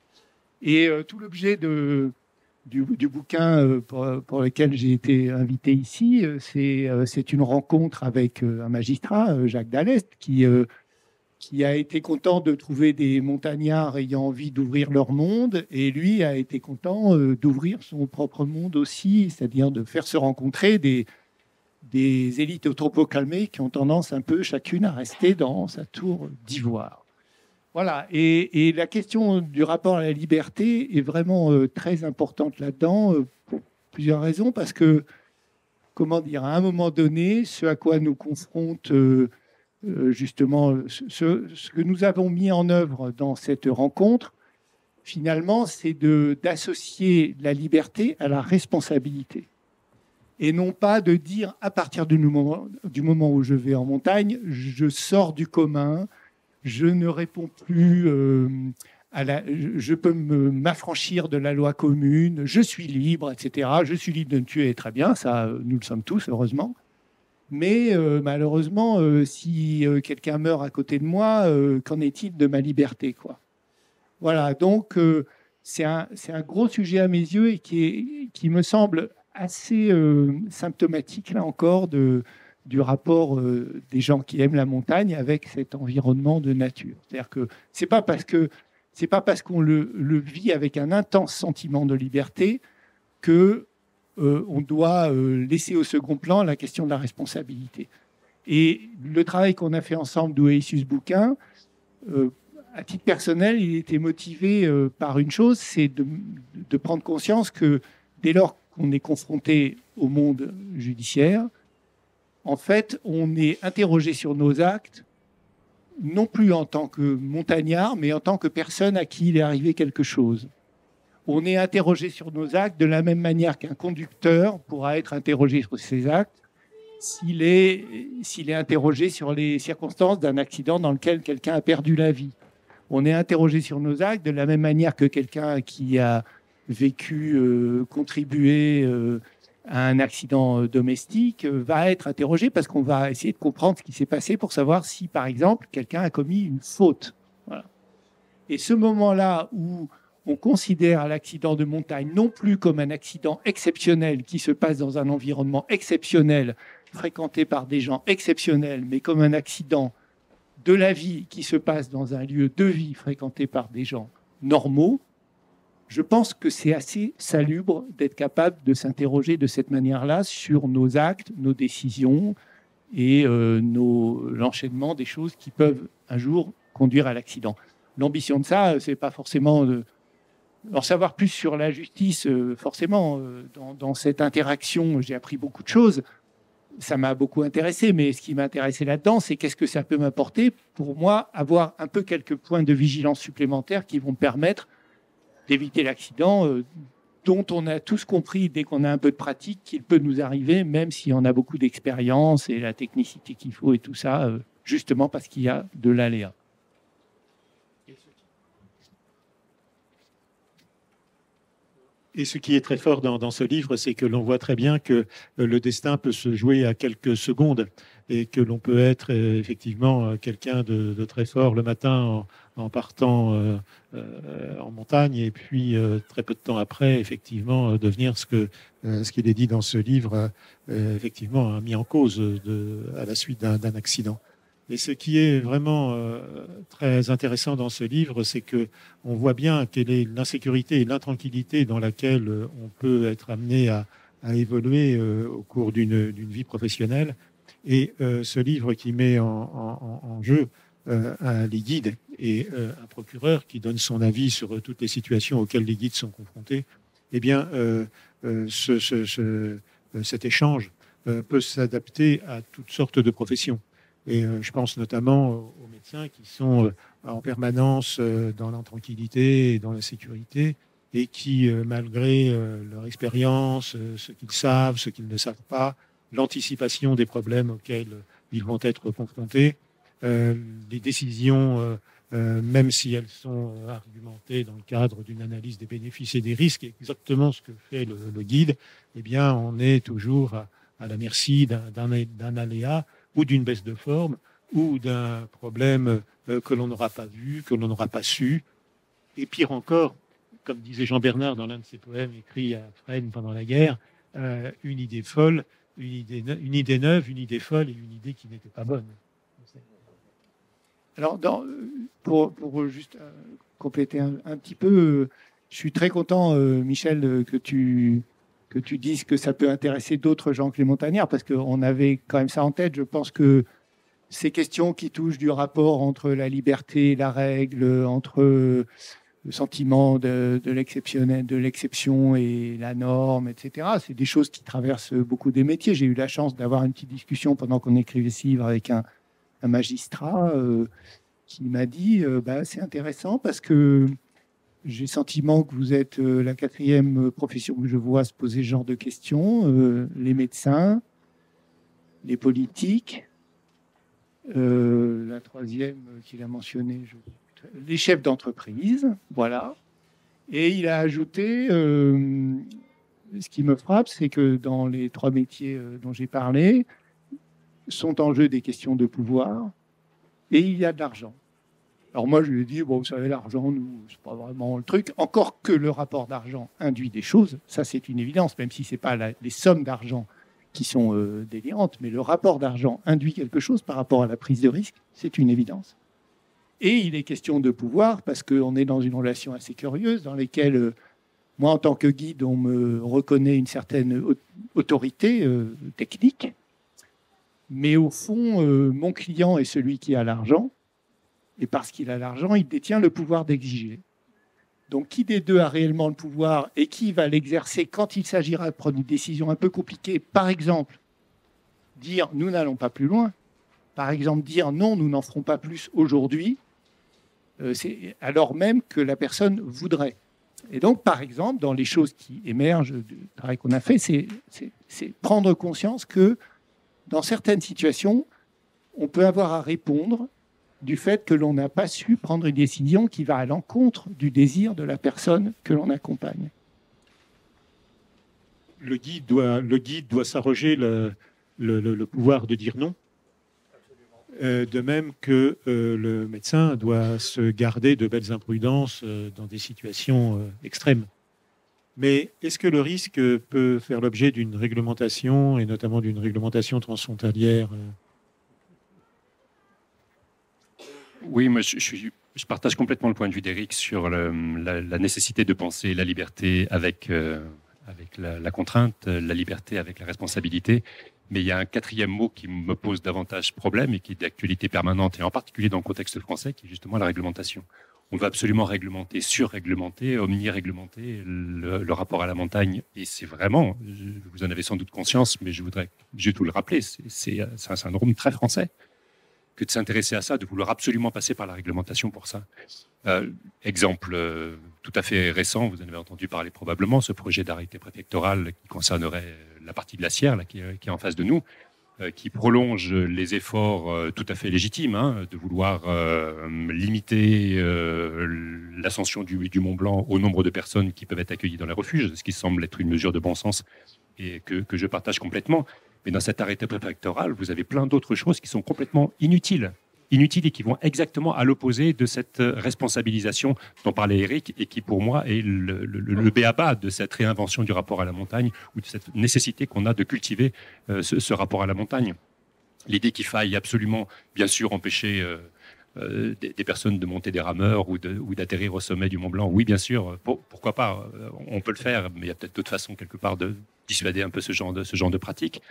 Et tout l'objet du bouquin pour lequel j'ai été invité ici, c'est une rencontre avec un magistrat, Jacques Dallest, qui a été content de trouver des montagnards ayant envie d'ouvrir leur monde, et lui a été content d'ouvrir son propre monde aussi, c'est-à-dire de faire se rencontrer des élites autoproclamées qui ont tendance un peu chacune à rester dans sa tour d'ivoire. Voilà, et la question du rapport à la liberté est vraiment très importante là-dedans, pour plusieurs raisons, parce que, comment dire, à un moment donné, ce à quoi nous confronte justement ce que nous avons mis en œuvre dans cette rencontre, finalement, c'est d'associer la liberté à la responsabilité. Et non pas de dire, à partir du moment où je vais en montagne, je sors du commun, je ne réponds plus je peux m'affranchir de la loi commune, je suis libre, etc. Je suis libre de me tuer, très bien, ça, nous le sommes tous, heureusement. Mais malheureusement, si quelqu'un meurt à côté de moi, qu'en est-il de ma liberté, quoi ? Voilà, donc c'est un gros sujet à mes yeux et qui me semble assez symptomatique, là encore, du rapport des gens qui aiment la montagne avec cet environnement de nature. C'est-à-dire que c'est pas parce qu'on le vit avec un intense sentiment de liberté que on doit laisser au second plan la question de la responsabilité. Et le travail qu'on a fait ensemble d'Oasis Bouquin, à titre personnel, il était motivé par une chose, c'est de prendre conscience que dès lors qu'on est confronté au monde judiciaire, en fait, on est interrogé sur nos actes, non plus en tant que montagnard, mais en tant que personne à qui il est arrivé quelque chose. On est interrogé sur nos actes de la même manière qu'un conducteur pourra être interrogé sur ses actes s'il est interrogé sur les circonstances d'un accident dans lequel quelqu'un a perdu la vie. On est interrogé sur nos actes de la même manière que quelqu'un qui a vécu, contribué à un accident domestique va être interrogé parce qu'on va essayer de comprendre ce qui s'est passé pour savoir si, par exemple, quelqu'un a commis une faute. Voilà. Et ce moment-là où on considère l'accident de montagne non plus comme un accident exceptionnel qui se passe dans un environnement exceptionnel, fréquenté par des gens exceptionnels, mais comme un accident de la vie qui se passe dans un lieu de vie fréquenté par des gens normaux, je pense que c'est assez salubre d'être capable de s'interroger de cette manière-là sur nos actes, nos décisions et l'enchaînement des choses qui peuvent un jour conduire à l'accident. L'ambition de ça, c'est pas forcément en savoir plus sur la justice. Forcément, dans cette interaction, j'ai appris beaucoup de choses. Ça m'a beaucoup intéressé, mais ce qui m'a intéressé là-dedans, c'est qu'est-ce que ça peut m'apporter pour moi, avoir un peu quelques points de vigilance supplémentaires qui vont me permettre d'éviter l'accident dont on a tous compris, dès qu'on a un peu de pratique, qu'il peut nous arriver, même si on a beaucoup d'expérience et la technicité qu'il faut et tout ça, justement parce qu'il y a de l'aléa. Et ce qui est très fort dans ce livre, c'est que l'on voit très bien que le destin peut se jouer à quelques secondes et que l'on peut être effectivement quelqu'un de très fort le matin en partant en montagne et puis très peu de temps après, effectivement, devenir ce qu'il est dit dans ce livre, effectivement, mis en cause à la suite d'un accident. Et ce qui est vraiment très intéressant dans ce livre, c'est que on voit bien quelle est l'insécurité et l'intranquillité dans laquelle on peut être amené à évoluer au cours d'une vie professionnelle. Et ce livre qui met en jeu les guides et un procureur qui donne son avis sur toutes les situations auxquelles les guides sont confrontés, eh bien, cet échange peut s'adapter à toutes sortes de professions. Et je pense notamment aux médecins qui sont en permanence dans l'intranquillité et dans la sécurité et qui, malgré leur expérience, ce qu'ils savent, ce qu'ils ne savent pas, l'anticipation des problèmes auxquels ils vont être confrontés, les décisions, même si elles sont argumentées dans le cadre d'une analyse des bénéfices et des risques, exactement ce que fait le guide, eh bien, on est toujours à la merci d'un aléa ou d'une baisse de forme, ou d'un problème que l'on n'aura pas vu, que l'on n'aura pas su. Et pire encore, comme disait Jean Bernard dans l'un de ses poèmes écrits à Fresnes pendant la guerre, une idée folle, une idée neuve, une idée folle et une idée qui n'était pas bonne. Alors, pour juste compléter un petit peu, je suis très content, Michel, que tu dises que ça peut intéresser d'autres gens que les montagnards, parce qu'on avait quand même ça en tête. Je pense que ces questions qui touchent du rapport entre la liberté et la règle, entre le sentiment de l'exceptionnel, de l'exception et la norme, etc., c'est des choses qui traversent beaucoup des métiers. J'ai eu la chance d'avoir une petite discussion pendant qu'on écrivait ce livre avec un magistrat qui m'a dit c'est intéressant parce que j'ai le sentiment que vous êtes la quatrième profession que je vois se poser ce genre de questions. Les médecins, les politiques, la troisième qu'il a mentionné, les chefs d'entreprise, voilà. Et il a ajouté, ce qui me frappe, c'est que dans les trois métiers dont j'ai parlé, sont en jeu des questions de pouvoir et il y a de l'argent. Alors moi, je lui ai dit, bon, vous savez, l'argent, nous, c'est pas vraiment le truc. Encore que le rapport d'argent induit des choses, ça c'est une évidence, même si c'est pas les sommes d'argent qui sont délirantes, mais le rapport d'argent induit quelque chose par rapport à la prise de risque, c'est une évidence. Et il est question de pouvoir, parce qu'on est dans une relation assez curieuse, dans laquelle, moi, en tant que guide, on me reconnaît une certaine autorité technique, mais au fond, mon client est celui qui a l'argent, et parce qu'il a l'argent, il détient le pouvoir d'exiger. Donc, qui des deux a réellement le pouvoir et qui va l'exercer quand il s'agira de prendre une décision un peu compliquée? Par exemple, dire « nous n'allons pas plus loin ». Par exemple, dire « non, nous n'en ferons pas plus aujourd'hui », alors même que la personne voudrait. Et donc, par exemple, dans les choses qui émergent du travail qu'on a fait, c'est prendre conscience que dans certaines situations, on peut avoir à répondre du fait que l'on n'a pas su prendre une décision qui va à l'encontre du désir de la personne que l'on accompagne. Le guide doit s'arroger le pouvoir de dire non. De même que le médecin doit se garder de belles imprudences dans des situations extrêmes. Mais est-ce que le risque peut faire l'objet d'une réglementation, et notamment d'une réglementation transfrontalière? Oui, moi, je partage complètement le point de vue d'Éric sur la nécessité de penser la liberté avec la contrainte, la liberté avec la responsabilité. Mais il y a un quatrième mot qui me pose davantage problème et qui est d'actualité permanente, et en particulier dans le contexte français, qui est justement la réglementation. On veut absolument réglementer, surréglementer, omni-réglementer le rapport à la montagne. Et c'est vraiment, vous en avez sans doute conscience, mais je voudrais juste vous le rappeler, c'est un syndrome très français que de s'intéresser à ça, de vouloir absolument passer par la réglementation pour ça. Exemple tout à fait récent, vous en avez entendu parler probablement, ce projet d'arrêté préfectoral qui concernerait la partie glaciaire là, qui est en face de nous, qui prolonge les efforts tout à fait légitimes de vouloir limiter l'ascension du Mont Blanc au nombre de personnes qui peuvent être accueillies dans les refuges, ce qui semble être une mesure de bon sens et que je partage complètement. Mais dans cet arrêté préfectoral, vous avez plein d'autres choses qui sont complètement inutiles et qui vont exactement à l'opposé de cette responsabilisation dont parlait Éric et qui, pour moi, est le b.a.-ba de cette réinvention du rapport à la montagne ou de cette nécessité qu'on a de cultiver ce rapport à la montagne. L'idée qu'il faille absolument, bien sûr, empêcher des personnes de monter des rameurs ou d'atterrir au sommet du Mont Blanc. Oui, bien sûr, pourquoi pas, on peut le faire, mais il y a peut-être d'autres façons, quelque part, de dissuader un peu ce genre de pratique.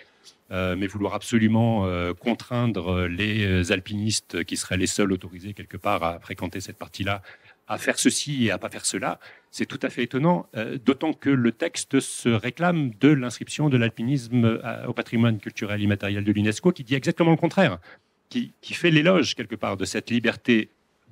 Mais vouloir absolument contraindre les alpinistes qui seraient les seuls autorisés, quelque part, à fréquenter cette partie-là, à faire ceci et à pas faire cela, c'est tout à fait étonnant, d'autant que le texte se réclame de l'inscription de l'alpinisme au patrimoine culturel immatériel de l'UNESCO, qui dit exactement le contraire, qui fait l'éloge, quelque part, de cette liberté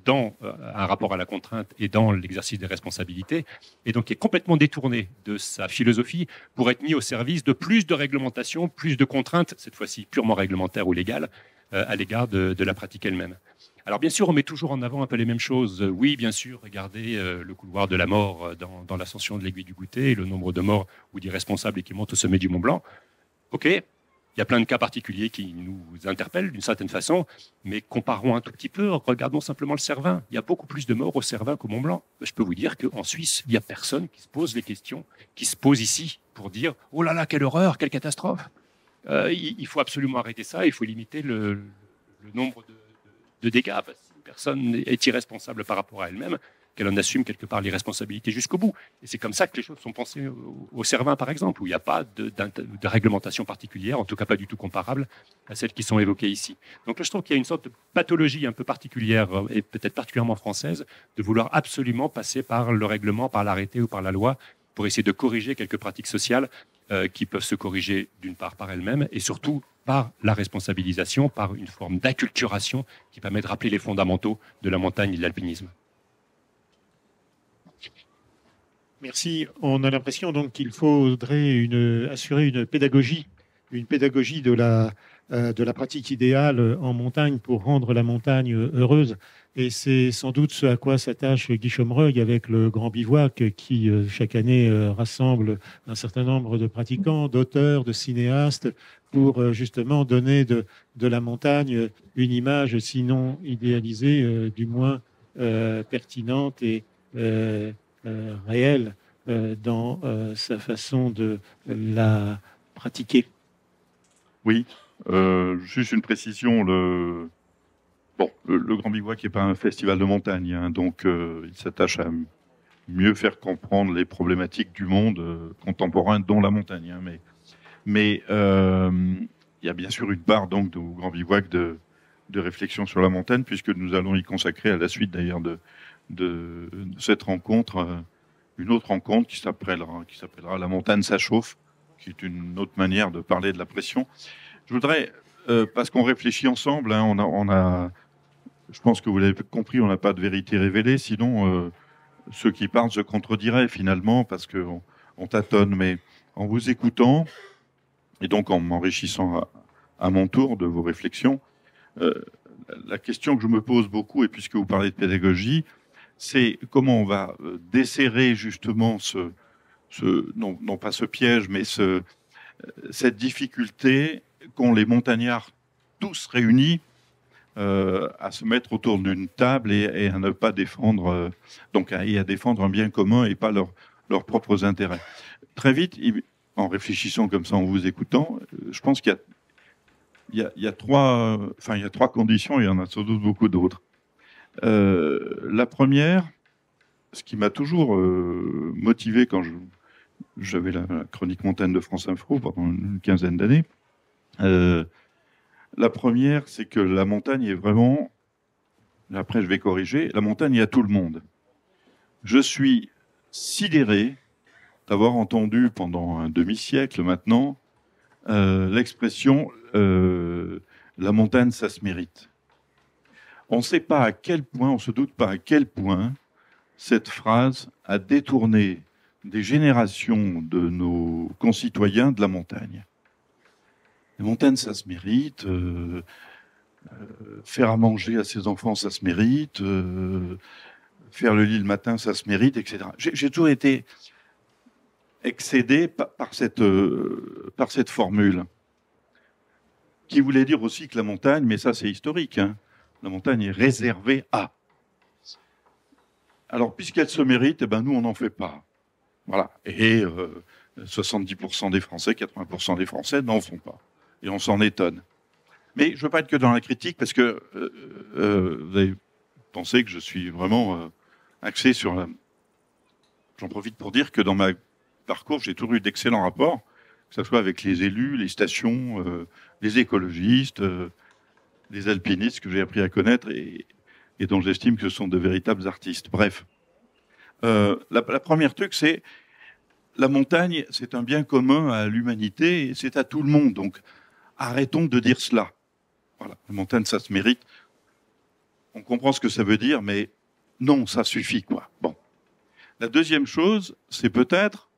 dans un rapport à la contrainte et dans l'exercice des responsabilités, et donc qui est complètement détourné de sa philosophie pour être mis au service de plus de réglementation, plus de contraintes, cette fois-ci purement réglementaires ou légales, à l'égard de la pratique elle-même. Alors bien sûr, on met toujours en avant un peu les mêmes choses. Oui, bien sûr, regardez le couloir de la mort dans l'ascension de l'aiguille du Goûter, le nombre de morts ou d'irresponsables qui montent au sommet du Mont Blanc. OK, il y a plein de cas particuliers qui nous interpellent d'une certaine façon, mais comparons un tout petit peu, regardons simplement le Cervin. Il y a beaucoup plus de morts au Cervin qu'au Mont Blanc. Je peux vous dire qu'en Suisse, il n'y a personne qui se pose les questions qui se posent ici pour dire « Oh là là, quelle horreur, quelle catastrophe !» Il faut absolument arrêter ça, il faut limiter le nombre de dégâts, parce que si une personne est irresponsable par rapport à elle-même, qu'elle en assume quelque part l'irresponsabilité jusqu'au bout. Et c'est comme ça que les choses sont pensées au Cervin, par exemple, où il n'y a pas de réglementation particulière, en tout cas pas du tout comparable à celles qui sont évoquées ici. Donc là, je trouve qu'il y a une sorte de pathologie un peu particulière, et peut-être particulièrement française, de vouloir absolument passer par le règlement, par l'arrêté ou par la loi, pour essayer de corriger quelques pratiques sociales qui peuvent se corriger d'une part par elles-mêmes, et surtout par la responsabilisation, par une forme d'acculturation qui permet de rappeler les fondamentaux de la montagne et de l'alpinisme. Merci. On a l'impression donc qu'il faudrait assurer une pédagogie de la pratique idéale en montagne pour rendre la montagne heureuse. Et c'est sans doute ce à quoi s'attache Guy Chomreuil avec le Grand Bivouac qui, chaque année, rassemble un certain nombre de pratiquants, d'auteurs, de cinéastes, pour justement donner de la montagne une image, sinon idéalisée, du moins pertinente et réelle dans sa façon de la pratiquer. Oui, juste une précision. Le Grand Bivouac n'est pas un festival de montagne, hein, donc il s'attache à mieux faire comprendre les problématiques du monde contemporain, dont la montagne. Hein, mais il y a bien sûr une part donc au Grand Bivouac de réflexion sur la montagne, puisque nous allons y consacrer à la suite d'ailleurs de cette rencontre une autre rencontre qui s'appellera La montagne ça chauffe, qui est une autre manière de parler de la pression. Je voudrais, parce qu'on réfléchit ensemble, hein, je pense que vous l'avez compris, on n'a pas de vérité révélée, sinon ceux qui parlent se contrediraient finalement, parce qu'on tâtonne. Mais en vous écoutant, et donc en m'enrichissant à mon tour de vos réflexions, la question que je me pose beaucoup, et puisque vous parlez de pédagogie, c'est comment on va desserrer justement non pas ce piège, mais cette difficulté qu'ont les montagnards tous réunis à se mettre autour d'une table et à ne pas défendre, et à défendre un bien commun et pas leurs propres intérêts. Très vite, en réfléchissant comme ça, en vous écoutant, je pense qu'il y a trois conditions, il y en a sans doute beaucoup d'autres. La première, ce qui m'a toujours motivé quand j'avais la chronique montagne de France Info pendant une quinzaine d'années, la première, c'est que la montagne est vraiment, après je vais corriger, la montagne est à tout le monde. Je suis sidéré d'avoir entendu pendant un demi-siècle maintenant l'expression la montagne, ça se mérite. On ne sait pas à quel point, on ne se doute pas à quel point cette phrase a détourné des générations de nos concitoyens de la montagne. La montagne, ça se mérite. Faire à manger à ses enfants, ça se mérite. Faire le lit le matin, ça se mérite, etc. J'ai toujours été excédé par cette formule, qui voulait dire aussi que la montagne, mais ça c'est historique, hein, la montagne est réservée à. Alors, puisqu'elle se mérite, eh ben, nous, on n'en fait pas. Voilà. Et 70% des Français, 80% des Français n'en font pas. Et on s'en étonne. Mais je ne veux pas être que dans la critique, parce que vous avez pensé que je suis vraiment axé sur la... J'en profite pour dire que dans ma parcours, j'ai toujours eu d'excellents rapports, que ce soit avec les élus, les stations, les écologistes, les alpinistes que j'ai appris à connaître et dont j'estime que ce sont de véritables artistes. Bref. La première truc, c'est la montagne, c'est un bien commun à l'humanité et c'est à tout le monde. Donc, arrêtons de dire cela. Voilà, la montagne, ça se mérite. On comprend ce que ça veut dire, mais non, ça suffit, quoi. Bon. La deuxième chose, c'est peut-être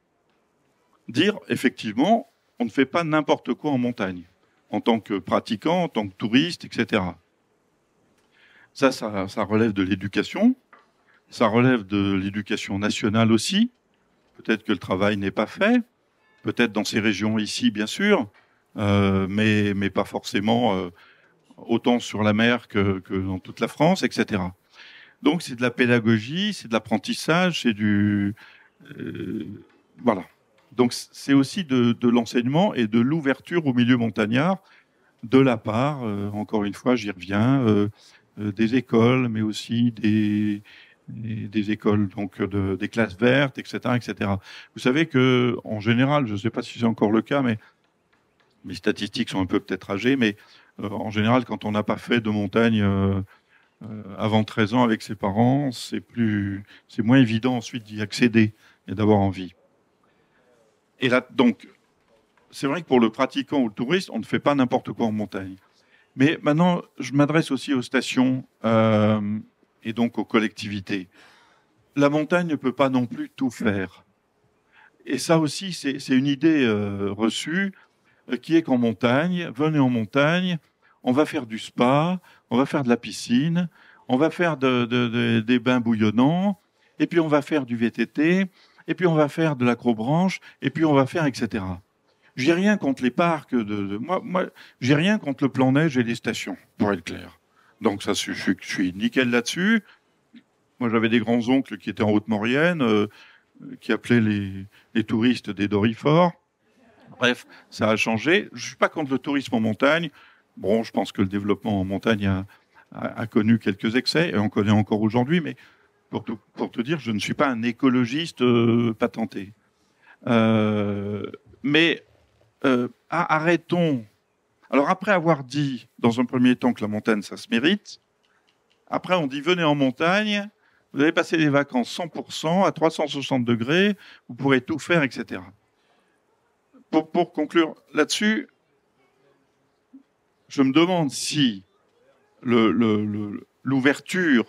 dire, effectivement, on ne fait pas n'importe quoi en montagne, en tant que pratiquant, en tant que touriste, etc. Ça relève de l'éducation, ça relève de l'éducation nationale aussi. Peut-être que le travail n'est pas fait, peut-être dans ces régions ici, bien sûr, mais pas forcément autant sur la mer que dans toute la France, etc. Donc c'est de la pédagogie, c'est de l'apprentissage, c'est du... voilà. Donc c'est aussi de l'enseignement et de l'ouverture au milieu montagnard de la part, encore une fois, j'y reviens, des écoles, mais aussi des écoles, donc des classes vertes, etc., etc. Vous savez que, en général, je ne sais pas si c'est encore le cas, mais mes statistiques sont un peu peut-être âgées, mais en général, quand on n'a pas fait de montagne avant 13 ans avec ses parents, c'est moins évident ensuite d'y accéder et d'avoir envie. Et là, donc, c'est vrai que pour le pratiquant ou le touriste, on ne fait pas n'importe quoi en montagne. Mais maintenant, je m'adresse aussi aux stations et donc aux collectivités. La montagne ne peut pas non plus tout faire. Et ça aussi, c'est une idée reçue qui est qu'en montagne, venez en montagne, on va faire du spa, on va faire de la piscine, on va faire des bains bouillonnants, et puis on va faire du VTT, et puis on va faire de l'acrobranche, et puis on va faire, etc. J'ai rien contre les parcs, moi, j'ai rien contre le plan neige et les stations, pour être clair. Donc ça, je suis nickel là-dessus. Moi, j'avais des grands-oncles qui étaient en Haute-Maurienne, qui appelaient les touristes des dorifores. Bref, ça a changé. Je suis pas contre le tourisme en montagne. Bon, je pense que le développement en montagne a connu quelques excès, et on connaît encore aujourd'hui, mais pour te dire, je ne suis pas un écologiste patenté. Mais arrêtons. Alors après avoir dit, dans un premier temps, que la montagne, ça se mérite, après on dit, venez en montagne, vous allez passer les vacances 100%, à 360 degrés, vous pourrez tout faire, etc. Pour conclure là-dessus, je me demande si l'ouverture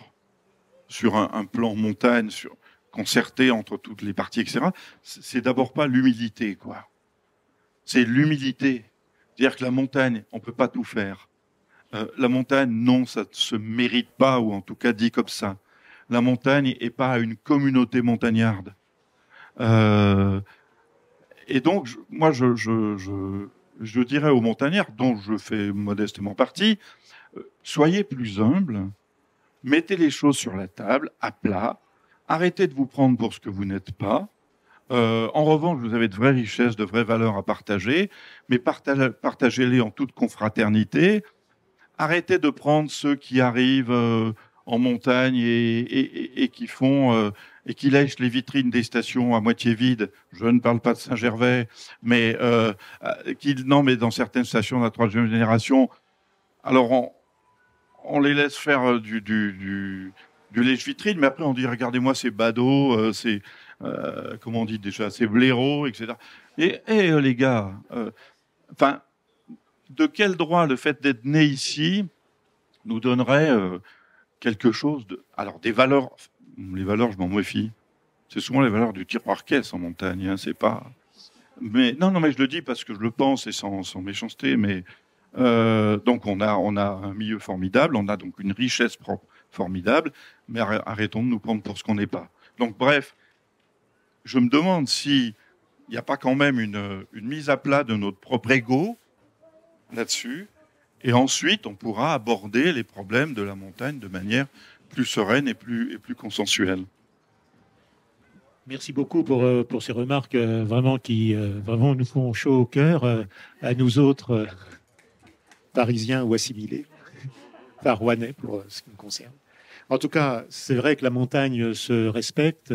sur un plan montagne, concerté entre toutes les parties, etc., c'est d'abord pas l'humilité, quoi. C'est l'humilité. C'est-à-dire que la montagne, on peut pas tout faire. La montagne, non, ça ne se mérite pas, ou en tout cas dit comme ça. La montagne est pas une communauté montagnarde. Et donc, moi, je dirais aux montagnards, dont je fais modestement partie, Soyez plus humble, mettez les choses sur la table, à plat, arrêtez de vous prendre pour ce que vous n'êtes pas. En revanche, vous avez de vraies richesses, de vraies valeurs à partager, mais partagez-les en toute confraternité. Arrêtez de prendre ceux qui arrivent en montagne et qui font et qui lèchent les vitrines des stations à moitié vides. Je ne parle pas de Saint-Gervais, mais mais dans certaines stations de la troisième génération, alors on les laisse faire du lèche-vitrine, mais après on dit regardez-moi ces badauds, comment on dit déjà, ces blaireaux, etc. Et les gars, enfin, de quel droit le fait d'être né ici nous donnerait quelque chose de... Alors, des valeurs, les valeurs, je m'en méfie. C'est souvent les valeurs du tiroir-caisse en montagne, hein, c'est pas... Mais, non, mais je le dis parce que je le pense et sans méchanceté, mais... donc, on a un milieu formidable, on a donc une richesse formidable, mais arrêtons de nous prendre pour ce qu'on n'est pas. Donc, bref, je me demande s'il n'y a pas quand même une mise à plat de notre propre ego là-dessus, et ensuite on pourra aborder les problèmes de la montagne de manière plus sereine et plus consensuelle. Merci beaucoup pour ces remarques vraiment qui vraiment nous font chaud au cœur à nous autres Parisiens ou assimilés, par Rouennais pour ce qui me concerne. En tout cas, c'est vrai que la montagne se respecte.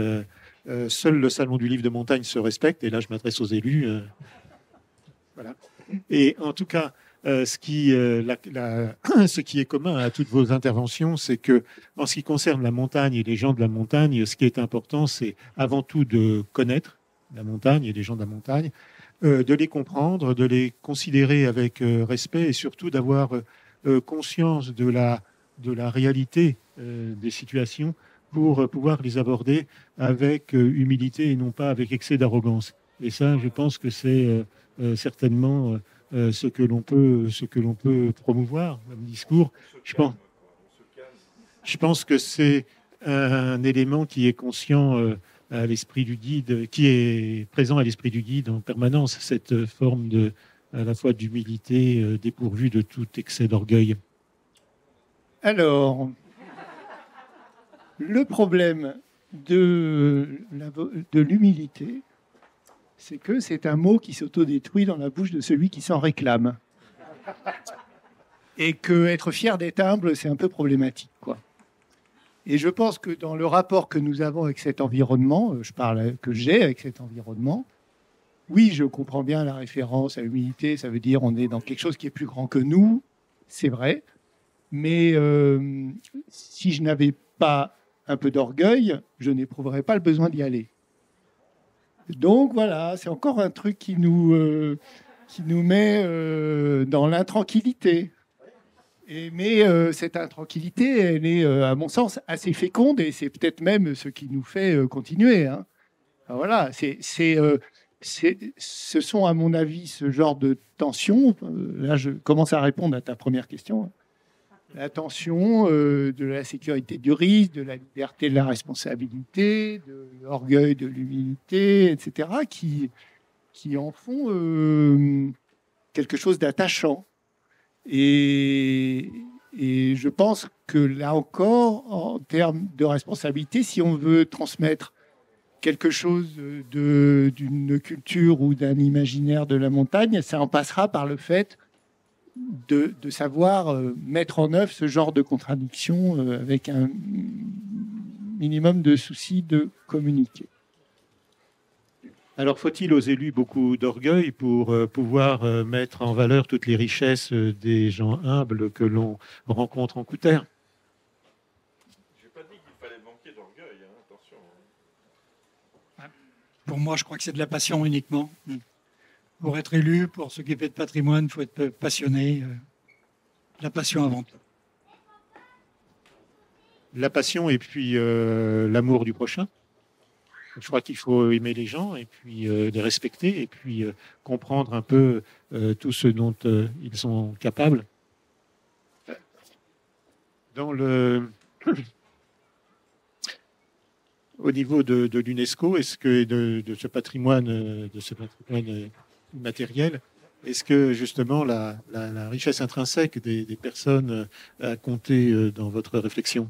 Seul le Salon du Livre de Montagne se respecte, et là je m'adresse aux élus. Voilà. Et en tout cas, ce qui est commun à toutes vos interventions, c'est que, en ce qui concerne la montagne et les gens de la montagne, ce qui est important, c'est avant tout de connaître la montagne et les gens de la montagne, de les comprendre, de les considérer avec respect et surtout d'avoir conscience de la réalité des situations pour pouvoir les aborder avec humilité et non pas avec excès d'arrogance. Et ça, je pense que c'est certainement ce que l'on peut promouvoir dans le discours. Je pense que c'est un élément qui est conscient à l'esprit du guide, qui est présent à l'esprit du guide en permanence, cette forme à la fois d'humilité dépourvue de tout excès d'orgueil. Alors, le problème de l'humilité, c'est que c'est un mot qui s'autodétruit dans la bouche de celui qui s'en réclame. Et que être fier d'être humble, c'est un peu problématique, quoi. Et je pense que dans le rapport que nous avons avec cet environnement, que j'ai avec cet environnement, oui, je comprends bien la référence à l'humilité, ça veut dire on est dans quelque chose qui est plus grand que nous, c'est vrai. Mais si je n'avais pas un peu d'orgueil, je n'éprouverais pas le besoin d'y aller. Donc voilà, c'est encore un truc qui nous met dans l'intranquillité. Mais cette intranquillité, elle est, à mon sens, assez féconde et c'est peut-être même ce qui nous fait continuer. Hein. Alors voilà, ce sont, à mon avis, ce genre de tensions. Là, je commence à répondre à ta première question. La tension de la sécurité du risque, de la liberté de la responsabilité, de l'orgueil de l'humilité, etc., qui en font quelque chose d'attachant. Et je pense que là encore, en termes de responsabilité, si on veut transmettre quelque chose d'une culture ou d'un imaginaire de la montagne, ça en passera par le fait de savoir mettre en œuvre ce genre de contradiction avec un minimum de souci de communiquer. Alors, faut-il aux élus beaucoup d'orgueil pour pouvoir mettre en valeur toutes les richesses des gens humbles que l'on rencontre en Coutère? Je n'ai pas dit qu'il fallait manquer d'orgueil, hein, attention. Pour moi, je crois que c'est de la passion uniquement. Pour être élu, pour s'occuper de patrimoine, il faut être passionné. La passion avant tout. La passion et puis l'amour du prochain. Je crois qu'il faut aimer les gens et puis les respecter et puis comprendre un peu tout ce dont ils sont capables. Au niveau de l'UNESCO, est-ce que de ce patrimoine matériel, Est-ce que justement la richesse intrinsèque des personnes a compté dans votre réflexion?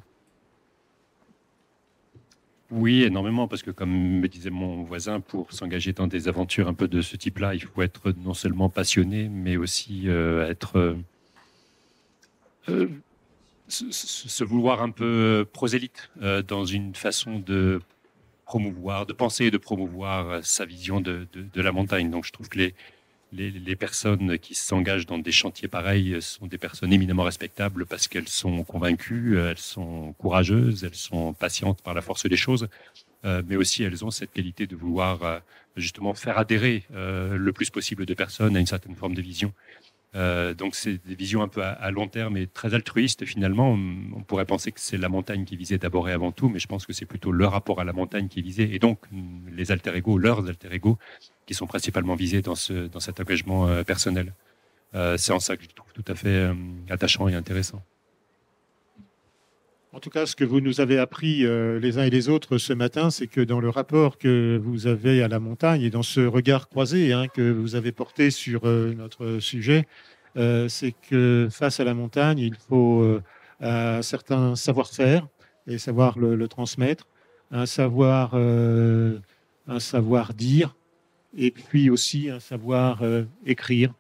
Oui, énormément, parce que comme me disait mon voisin, pour s'engager dans des aventures un peu de ce type-là, il faut être non seulement passionné, mais aussi être se vouloir un peu prosélyte dans une façon de promouvoir, de penser et de promouvoir sa vision de la montagne. Donc je trouve que les personnes qui s'engagent dans des chantiers pareils sont des personnes éminemment respectables parce qu'elles sont convaincues, elles sont courageuses, elles sont patientes par la force des choses, mais aussi elles ont cette qualité de vouloir justement faire adhérer le plus possible de personnes à une certaine forme de vision. Donc c'est des visions un peu à long terme et très altruistes finalement. On pourrait penser que c'est la montagne qui visait d'abord et avant tout, mais je pense que c'est plutôt le rapport à la montagne qui est visé, et donc les alter-ego, leurs alter-ego, qui sont principalement visés dans cet engagement personnel. C'est en ça que je trouve tout à fait attachant et intéressant. En tout cas, ce que vous nous avez appris les uns et les autres ce matin, c'est que dans le rapport que vous avez à la montagne et dans ce regard croisé que vous avez porté sur notre sujet, c'est que face à la montagne, il faut un certain savoir-faire et savoir le transmettre, un savoir-dire, et puis aussi un savoir écrire.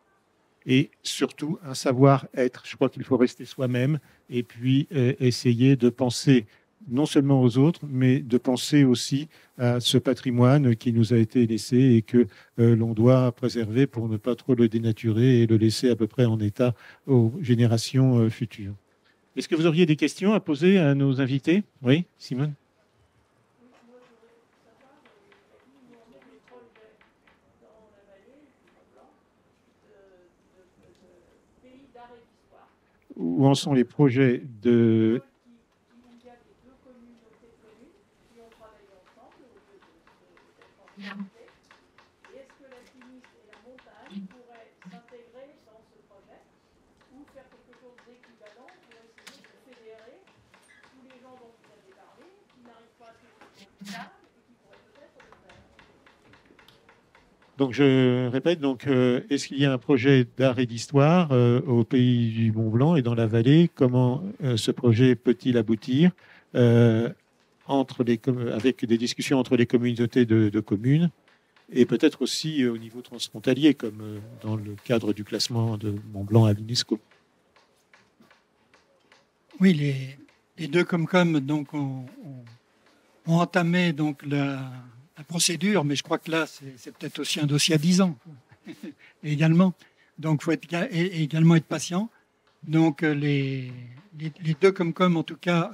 Et surtout un savoir-être. Je crois qu'il faut rester soi-même et puis essayer de penser non seulement aux autres, mais de penser aussi à ce patrimoine qui nous a été laissé et que l'on doit préserver pour ne pas trop le dénaturer et le laisser à peu près en état aux générations futures. Est-ce que vous auriez des questions à poser à nos invités? Oui, Simone? Où en sont les projets de... Donc, je répète, est-ce qu'il y a un projet d'art et d'histoire au pays du Mont Blanc et dans la vallée? Comment ce projet peut-il aboutir avec des discussions entre les communautés de communes et peut-être aussi au niveau transfrontalier, comme dans le cadre du classement de Mont Blanc à l'UNESCO? Oui, les deux Comcom ont entamé la procédure, mais je crois que là, c'est peut-être aussi un dossier à 10 ans également. Donc, il faut également être patient. Donc, les deux Comcom, en tout cas,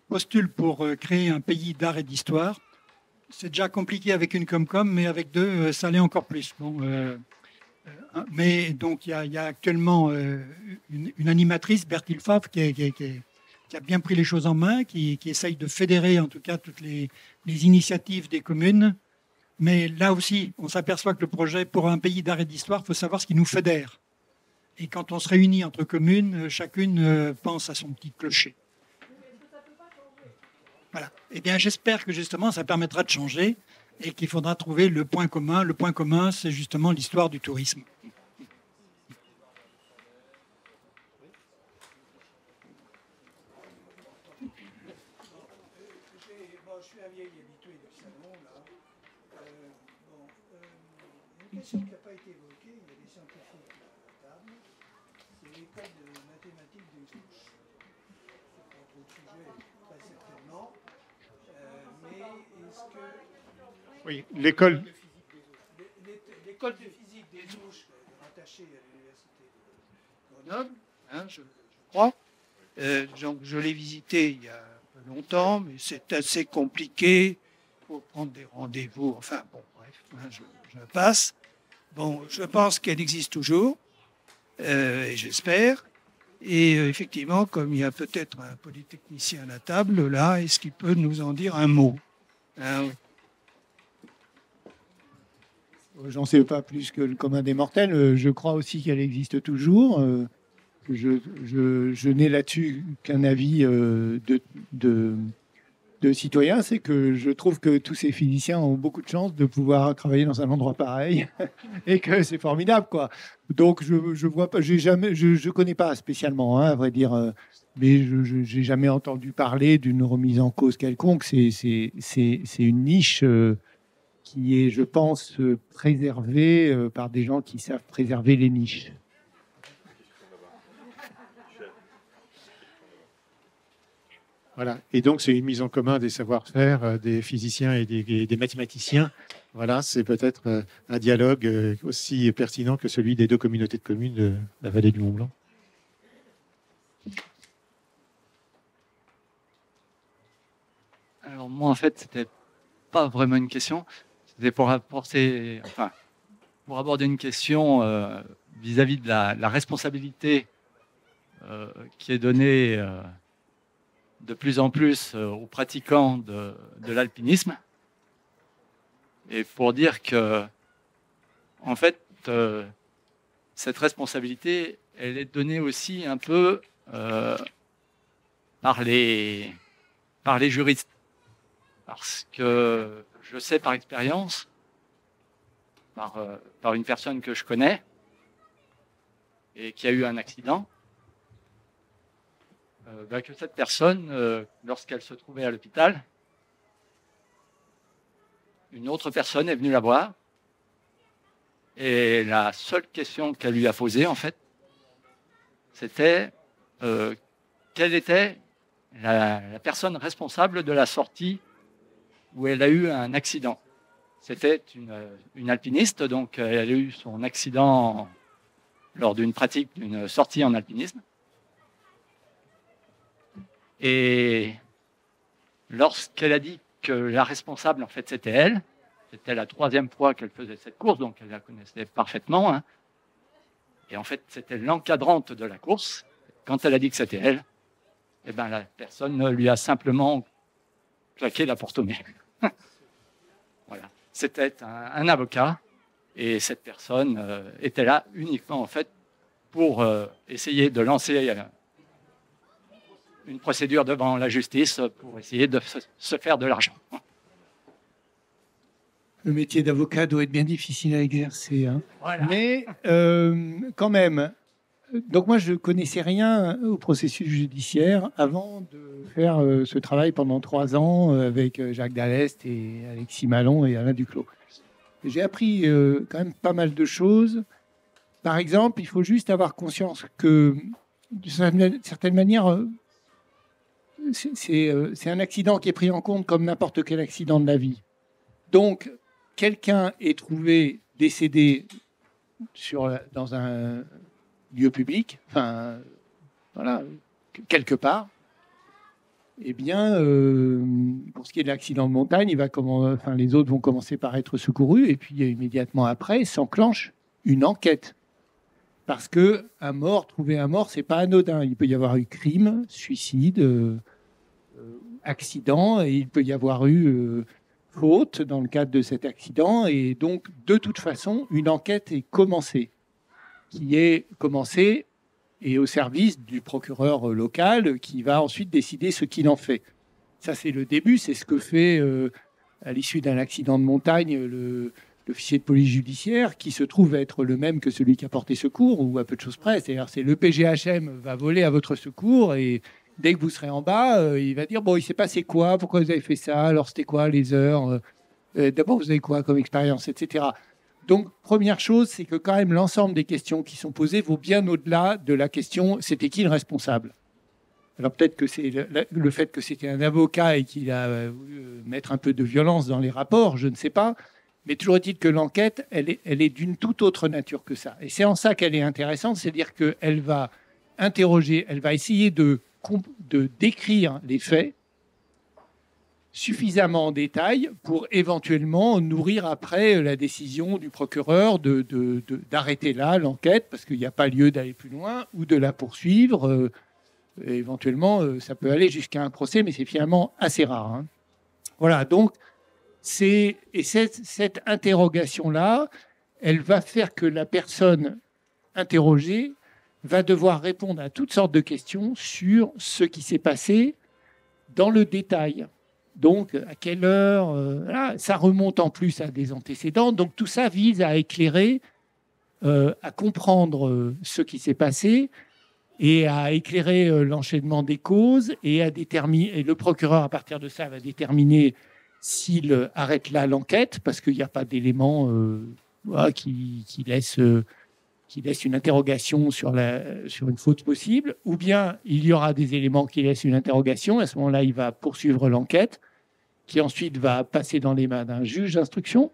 postulent pour créer un pays d'art et d'histoire. C'est déjà compliqué avec une Comcom, mais avec deux, ça l'est encore plus. Mais donc, il y a actuellement une animatrice, Bertil Favre, qui a bien pris les choses en main, qui essaye de fédérer en tout cas toutes les initiatives des communes. Mais là aussi, on s'aperçoit que le projet pour un pays d'art et d'histoire, il faut savoir ce qui nous fédère. Et quand on se réunit entre communes, chacune pense à son petit clocher. Voilà. Eh bien, j'espère que justement, ça permettra de changer et qu'il faudra trouver le point commun. Le point commun, c'est justement l'histoire du tourisme. Une question qui n'a pas été évoquée, il y a des scientifiques à la table, c'est l'école de mathématiques des touches. C'est pas trop le sujet, très certainement. Mais est-ce que... Oui, l'école de physique des touches rattachée à l'université de Grenoble, je crois. Donc je l'ai visité il y a un peu longtemps, mais c'est assez compliqué. Il faut prendre des rendez-vous. Enfin, bon, bref, je passe. Bon, je pense qu'elle existe toujours, et j'espère. Et effectivement, comme il y a peut-être un polytechnicien à la table, là, est-ce qu'il peut nous en dire un mot? Oui. J'en sais pas plus que le commun des mortels. Je crois aussi qu'elle existe toujours. Je n'ai là-dessus qu'un avis de de citoyen, c'est que je trouve que tous ces physiciens ont beaucoup de chance de pouvoir travailler dans un endroit pareil et que c'est formidable, quoi. Donc je vois pas, je connais pas spécialement, hein, à vrai dire, mais je n'ai jamais entendu parler d'une remise en cause quelconque. C'est une niche qui est, je pense, préservée par des gens qui savent préserver les niches. Voilà. Et donc, c'est une mise en commun des savoir-faire des physiciens et des mathématiciens. Voilà, c'est peut-être un dialogue aussi pertinent que celui des deux communautés de communes de la vallée du Mont-Blanc. Alors moi, en fait, c'était pas vraiment une question. C'était pour aborder une question vis-à-vis de la responsabilité qui est donnée de plus en plus aux pratiquants de l'alpinisme. Et pour dire que, en fait, cette responsabilité, elle est donnée aussi un peu par les juristes. Parce que je sais par expérience, par une personne que je connais et qui a eu un accident, que cette personne, lorsqu'elle se trouvait à l'hôpital, une autre personne est venue la voir et la seule question qu'elle lui a posée, en fait, c'était quelle était la personne responsable de la sortie où elle a eu un accident. C'était une alpiniste, donc elle a eu son accident lors d'une pratique d'une sortie en alpinisme. Et lorsqu'elle a dit que la responsable, en fait, c'était elle, c'était la 3e fois qu'elle faisait cette course, donc elle la connaissait parfaitement, hein. Et en fait, c'était l'encadrante de la course. Quand elle a dit que c'était elle, eh ben, la personne lui a simplement claqué la porte au nez. Voilà. C'était un avocat, et cette personne était là uniquement, en fait, pour essayer de lancer une procédure devant la justice pour essayer de se faire de l'argent. Le métier d'avocat doit être bien difficile à exercer, hein. Voilà. Mais quand même, donc moi je connaissais rien au processus judiciaire avant de faire ce travail pendant 3 ans avec Jacques Dallest et Alexis Malon et Alain Duclos. J'ai appris quand même pas mal de choses. Par exemple, il faut juste avoir conscience que, d'une certaine manière, c'est un accident qui est pris en compte comme n'importe quel accident de la vie. Donc, quelqu'un est trouvé décédé dans un lieu public, enfin, voilà, quelque part. Eh bien, pour ce qui est de l'accident de montagne, les autres vont commencer par être secourus, et puis immédiatement après, s'enclenche une enquête. Parce que trouver un mort, c'est pas anodin. Il peut y avoir eu crime, suicide, accident, et il peut y avoir eu faute dans le cadre de cet accident. Et donc, de toute façon, une enquête est commencée, et au service du procureur local qui va ensuite décider ce qu'il en fait. Ça, c'est le début. C'est ce que fait, à l'issue d'un accident de montagne, l'officier de police judiciaire, qui se trouve être le même que celui qui a porté secours, ou à peu de choses près. C'est-à-dire, c'est le PGHM va voler à votre secours, et dès que vous serez en bas, il va dire, bon, il s'est passé quoi? Pourquoi vous avez fait ça? Alors, c'était quoi les heures? D'abord, vous avez quoi comme expérience, etc. Donc, première chose, c'est que quand même, l'ensemble des questions qui sont posées vaut bien au-delà de la question, c'était qui le responsable? Alors, peut-être que c'est le fait que c'était un avocat et qu'il a voulu mettre un peu de violence dans les rapports, je ne sais pas. Mais toujours est-il que l'enquête, elle est d'une toute autre nature que ça. Et c'est en ça qu'elle est intéressante, c'est-à-dire qu'elle va interroger, elle va essayer de décrire les faits suffisamment en détail pour éventuellement nourrir après la décision du procureur d'arrêter là l'enquête, parce qu'il n'y a pas lieu d'aller plus loin, ou de la poursuivre. Éventuellement, ça peut aller jusqu'à un procès, mais c'est finalement assez rare, hein. Voilà, donc, cette interrogation-là, elle va faire que la personne interrogée va devoir répondre à toutes sortes de questions sur ce qui s'est passé dans le détail. Donc, à quelle heure voilà. Ça remonte en plus à des antécédents. Donc, tout ça vise à éclairer, à comprendre ce qui s'est passé et à éclairer l'enchaînement des causes et à déterminer. Et le procureur, à partir de ça, va déterminer s'il arrête là l'enquête, parce qu'il n'y a pas d'éléments voilà, qui laissent une interrogation sur une faute possible, ou bien il y aura des éléments qui laissent une interrogation. À ce moment-là, il va poursuivre l'enquête, qui ensuite va passer dans les mains d'un juge d'instruction,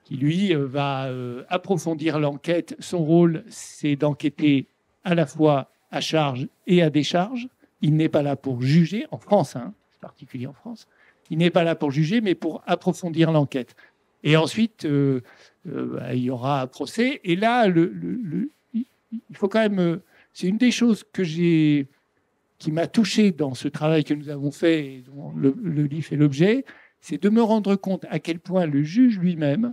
qui lui va approfondir l'enquête. Son rôle, c'est d'enquêter à la fois à charge et à décharge. Il n'est pas là pour juger, en France, hein, c'est particulier en France. Il n'est pas là pour juger, mais pour approfondir l'enquête. Et ensuite, il y aura un procès. Et là, il faut quand même... c'est une des choses qui m'a touché dans ce travail que nous avons fait et dont le livre fait l'objet, c'est de me rendre compte à quel point le juge lui-même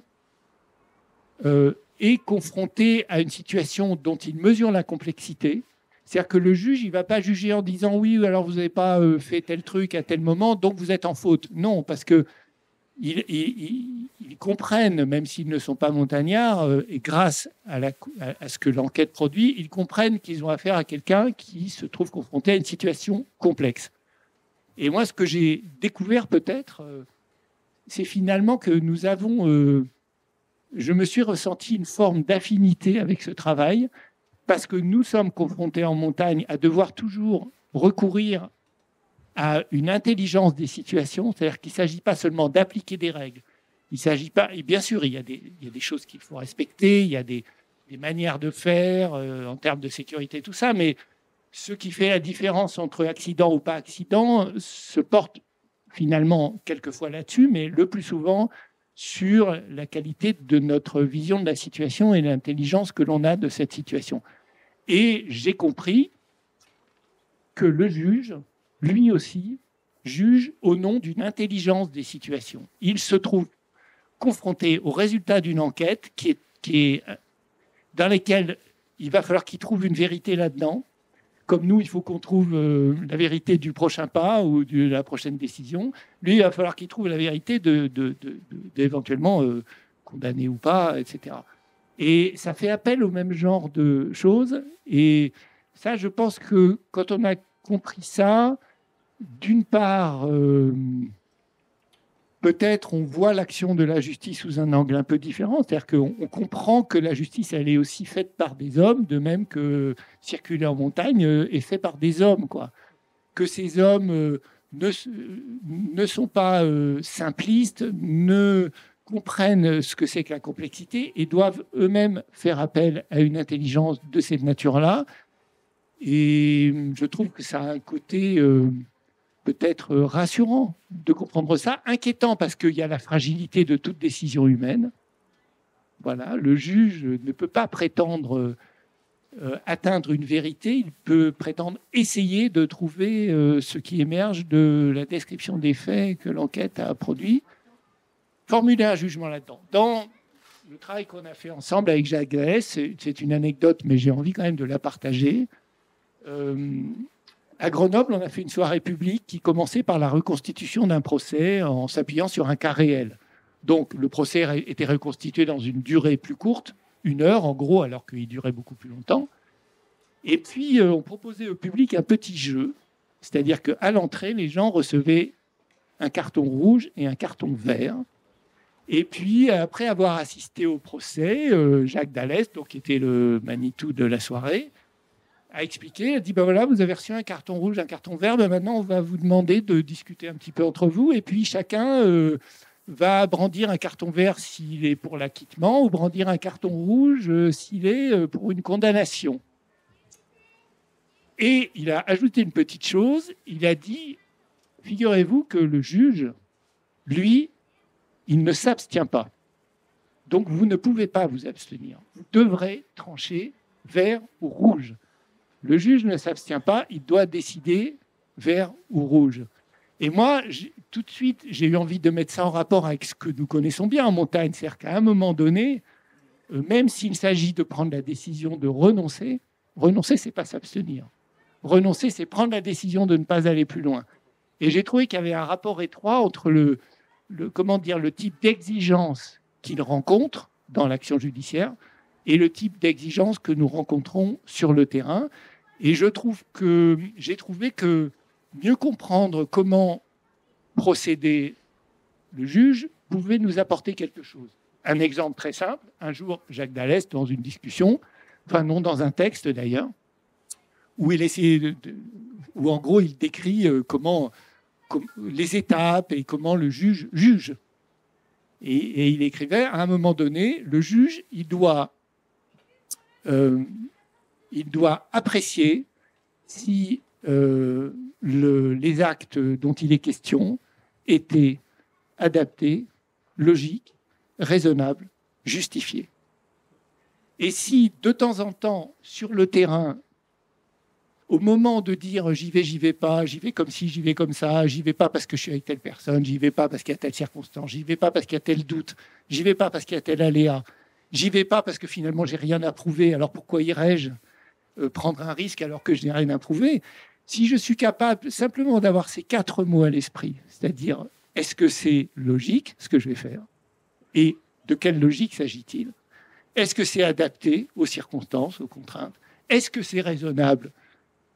est confronté à une situation dont il mesure la complexité. C'est-à-dire que le juge, il ne va pas juger en disant « oui, alors vous n'avez pas fait tel truc à tel moment, donc vous êtes en faute ». Non, parce que ils comprennent, même s'ils ne sont pas montagnards, et grâce à ce que l'enquête produit, ils comprennent qu'ils ont affaire à quelqu'un qui se trouve confronté à une situation complexe. Et moi, ce que j'ai découvert peut-être, c'est finalement que nous avons... je me suis ressenti une forme d'affinité avec ce travail, parce que nous sommes confrontés en montagne à devoir toujours recourir à une intelligence des situations, c'est-à-dire qu'il ne s'agit pas seulement d'appliquer des règles. Il s'agit pas, et bien sûr, il y a des choses qu'il faut respecter, il y a des manières de faire en termes de sécurité, tout ça, mais ce qui fait la différence entre accident ou pas accident se porte finalement quelquefois là-dessus, mais le plus souvent sur la qualité de notre vision de la situation et l'intelligence que l'on a de cette situation. Et j'ai compris que le juge, lui aussi, juge au nom d'une intelligence des situations. Il se trouve confronté au résultat d'une enquête dans laquelle il va falloir qu'il trouve une vérité là-dedans. Comme nous, il faut qu'on trouve la vérité du prochain pas ou de la prochaine décision. Lui, il va falloir qu'il trouve la vérité d'éventuellement condamner ou pas, etc. Et ça fait appel au même genre de choses. Et ça, je pense que quand on a compris ça, d'une part, peut-être on voit l'action de la justice sous un angle un peu différent. C'est-à-dire qu'on comprend que la justice, elle est aussi faite par des hommes, de même que circuler en montagne est fait par des hommes, quoi. Que ces hommes ne sont pas simplistes, ne comprennent ce que c'est que la complexité et doivent eux-mêmes faire appel à une intelligence de cette nature-là. Et je trouve que ça a un côté peut-être rassurant de comprendre ça, inquiétant parce qu'il y a la fragilité de toute décision humaine. Voilà, le juge ne peut pas prétendre atteindre une vérité, il peut prétendre essayer de trouver ce qui émerge de la description des faits que l'enquête a produit, formuler un jugement là-dedans. Dans le travail qu'on a fait ensemble avec Jacques Dallès, c'est une anecdote, mais j'ai envie quand même de la partager. À Grenoble, on a fait une soirée publique qui commençait par la reconstitution d'un procès en s'appuyant sur un cas réel. Donc, le procès était reconstitué dans une durée plus courte, 1 heure en gros, alors qu'il durait beaucoup plus longtemps. Et puis, on proposait au public un petit jeu, c'est-à-dire qu'à l'entrée, les gens recevaient un carton rouge et un carton vert. Et puis, après avoir assisté au procès, Jacques Dallès, donc, qui était le Manitou de la soirée, a expliqué, a dit, ben voilà, vous avez reçu un carton rouge, un carton vert, ben maintenant on va vous demander de discuter un petit peu entre vous, et puis chacun va brandir un carton vert s'il est pour l'acquittement, ou brandir un carton rouge s'il est pour une condamnation. Et il a ajouté une petite chose, il a dit, figurez-vous que le juge, lui, il ne s'abstient pas. Donc vous ne pouvez pas vous abstenir. Vous devrez trancher vert ou rouge. Le juge ne s'abstient pas, il doit décider vert ou rouge. Et moi, tout de suite, j'ai eu envie de mettre ça en rapport avec ce que nous connaissons bien en montagne. C'est-à-dire qu'à un moment donné, même s'il s'agit de prendre la décision de renoncer, ce n'est pas s'abstenir. Renoncer, c'est prendre la décision de ne pas aller plus loin. Et j'ai trouvé qu'il y avait un rapport étroit entre comment dire, le type d'exigence qu'il rencontre dans l'action judiciaire et le type d'exigence que nous rencontrons sur le terrain. Et j'ai trouvé que mieux comprendre comment procéder le juge pouvait nous apporter quelque chose. Un exemple très simple, un jour, Jacques Dallès, dans une discussion, enfin non, dans un texte d'ailleurs, où il essayait où en gros il décrit comment les étapes et comment le juge juge. Et il écrivait, à un moment donné, le juge, il doit apprécier si les actes dont il est question étaient adaptés, logiques, raisonnables, justifiés. Et si, de temps en temps, sur le terrain, au moment de dire j'y vais pas, j'y vais comme ci, j'y vais comme ça, j'y vais pas parce que je suis avec telle personne, j'y vais pas parce qu'il y a telle circonstance, j'y vais pas parce qu'il y a tel doute, j'y vais pas parce qu'il y a tel aléa, j'y vais pas parce que finalement j'ai rien à prouver, alors pourquoi irais-je prendre un risque alors que je n'ai rien à prouver? Si je suis capable simplement d'avoir ces 4 mots à l'esprit, c'est-à-dire est-ce que c'est logique ce que je vais faire et de quelle logique s'agit-il? Est-ce que c'est adapté aux circonstances, aux contraintes? Est-ce que c'est raisonnable?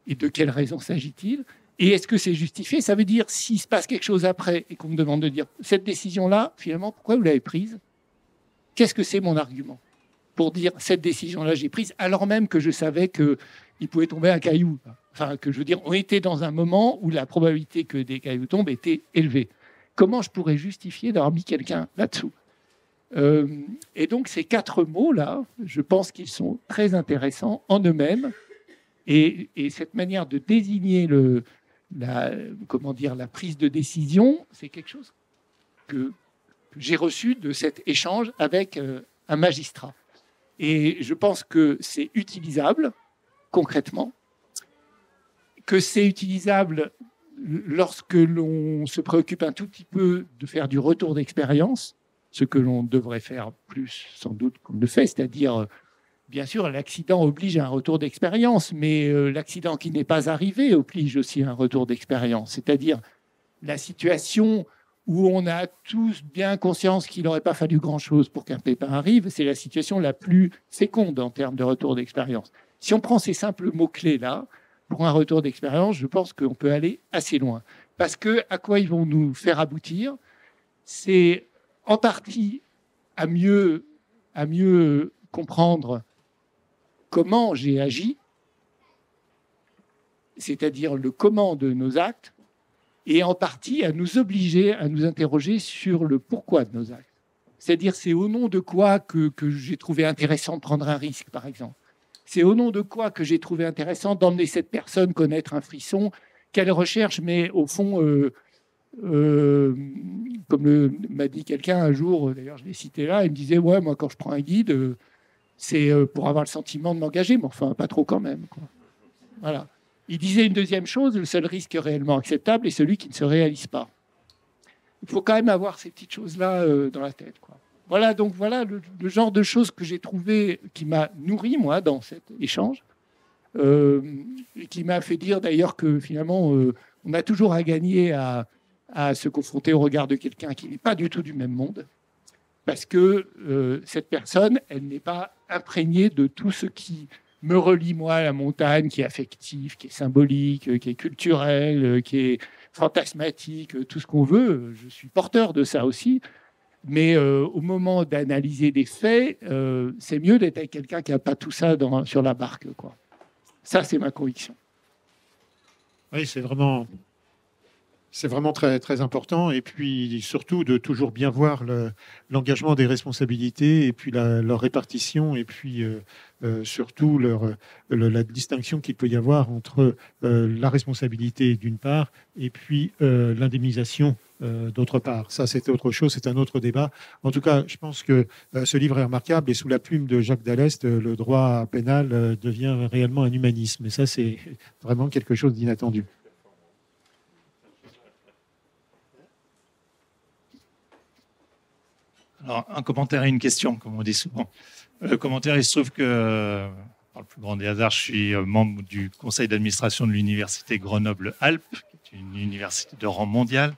Et de quelle raison s'agit-il? Et est-ce que c'est justifié? Ça veut dire, s'il se passe quelque chose après et qu'on me demande de dire cette décision-là, finalement, pourquoi vous l'avez prise? Qu'est-ce que c'est mon argument pour dire cette décision-là, j'ai prise, alors même que je savais qu'il pouvait tomber un caillou? Enfin, que je veux dire, on était dans un moment où la probabilité que des cailloux tombent était élevée. Comment je pourrais justifier d'avoir mis quelqu'un là-dessous? Et donc, ces 4 mots-là, je pense qu'ils sont très intéressants en eux-mêmes. Et cette manière de désigner la prise de décision, c'est quelque chose que j'ai reçu de cet échange avec un magistrat. Et je pense que c'est utilisable concrètement, que c'est utilisable lorsque l'on se préoccupe un tout petit peu de faire du retour d'expérience, ce que l'on devrait faire plus sans doute qu'on le fait, c'est-à-dire... Bien sûr, l'accident oblige à un retour d'expérience, mais l'accident qui n'est pas arrivé oblige aussi à un retour d'expérience. C'est-à-dire la situation où on a tous bien conscience qu'il n'aurait pas fallu grand-chose pour qu'un pépin arrive, c'est la situation la plus féconde en termes de retour d'expérience. Si on prend ces simples mots-clés-là, pour un retour d'expérience, je pense qu'on peut aller assez loin. Parce que à quoi ils vont nous faire aboutir? C'est en partie à mieux comprendre comment j'ai agi, c'est-à-dire le comment de nos actes, et en partie à nous obliger à nous interroger sur le pourquoi de nos actes. C'est-à-dire, c'est au nom de quoi que j'ai trouvé intéressant de prendre un risque, par exemple. C'est au nom de quoi que j'ai trouvé intéressant d'emmener cette personne connaître un frisson qu'elle recherche, mais au fond, comme m'a dit quelqu'un un jour, d'ailleurs je l'ai cité là, il me disait « Ouais, moi quand je prends un guide... c'est pour avoir le sentiment de m'engager, mais enfin, pas trop quand même, quoi. » Voilà. Il disait une deuxième chose, le seul risque réellement acceptable est celui qui ne se réalise pas. Il faut quand même avoir ces petites choses-là dans la tête, quoi. Voilà, donc voilà le genre de choses que j'ai trouvé, qui m'a nourri, moi, dans cet échange, et qui m'a fait dire d'ailleurs que finalement, on a toujours à gagner à se confronter au regard de quelqu'un qui n'est pas du tout du même monde. Parce que cette personne, elle n'est pas imprégnée de tout ce qui me relie, moi, à la montagne, qui est affectif, qui est symbolique, qui est culturel, qui est fantasmatique, tout ce qu'on veut. Je suis porteur de ça aussi. Mais au moment d'analyser des faits, c'est mieux d'être avec quelqu'un qui n'a pas tout ça sur la barque, quoi. Ça, c'est ma conviction. Oui, c'est vraiment très, très important. Et puis, surtout, de toujours bien voir l'engagement des responsabilités et puis leur répartition et puis surtout la distinction qu'il peut y avoir entre la responsabilité d'une part et puis l'indemnisation d'autre part. Ça, c'est autre chose, c'est un autre débat. En tout cas, je pense que ce livre est remarquable et sous la plume de Jacques Dallès, le droit pénal devient réellement un humanisme. Et ça, c'est vraiment quelque chose d'inattendu. Alors, un commentaire et une question, comme on dit souvent. Le commentaire, il se trouve que, par le plus grand des hasards, je suis membre du conseil d'administration de l'université Grenoble-Alpes, qui est est une université de rang mondial.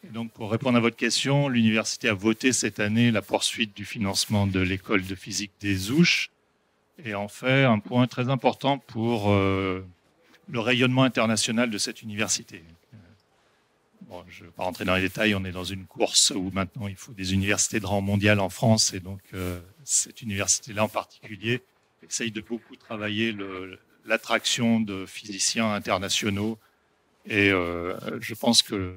Et donc, pour répondre à votre question, l'université a voté cette année la poursuite du financement de l'école de physique des Ouches et en fait un point très important pour le rayonnement international de cette université. Bon, je ne vais pas rentrer dans les détails, on est dans une course où maintenant il faut des universités de rang mondial en France et donc cette université-là en particulier essaye de beaucoup travailler l'attraction de physiciens internationaux et je pense que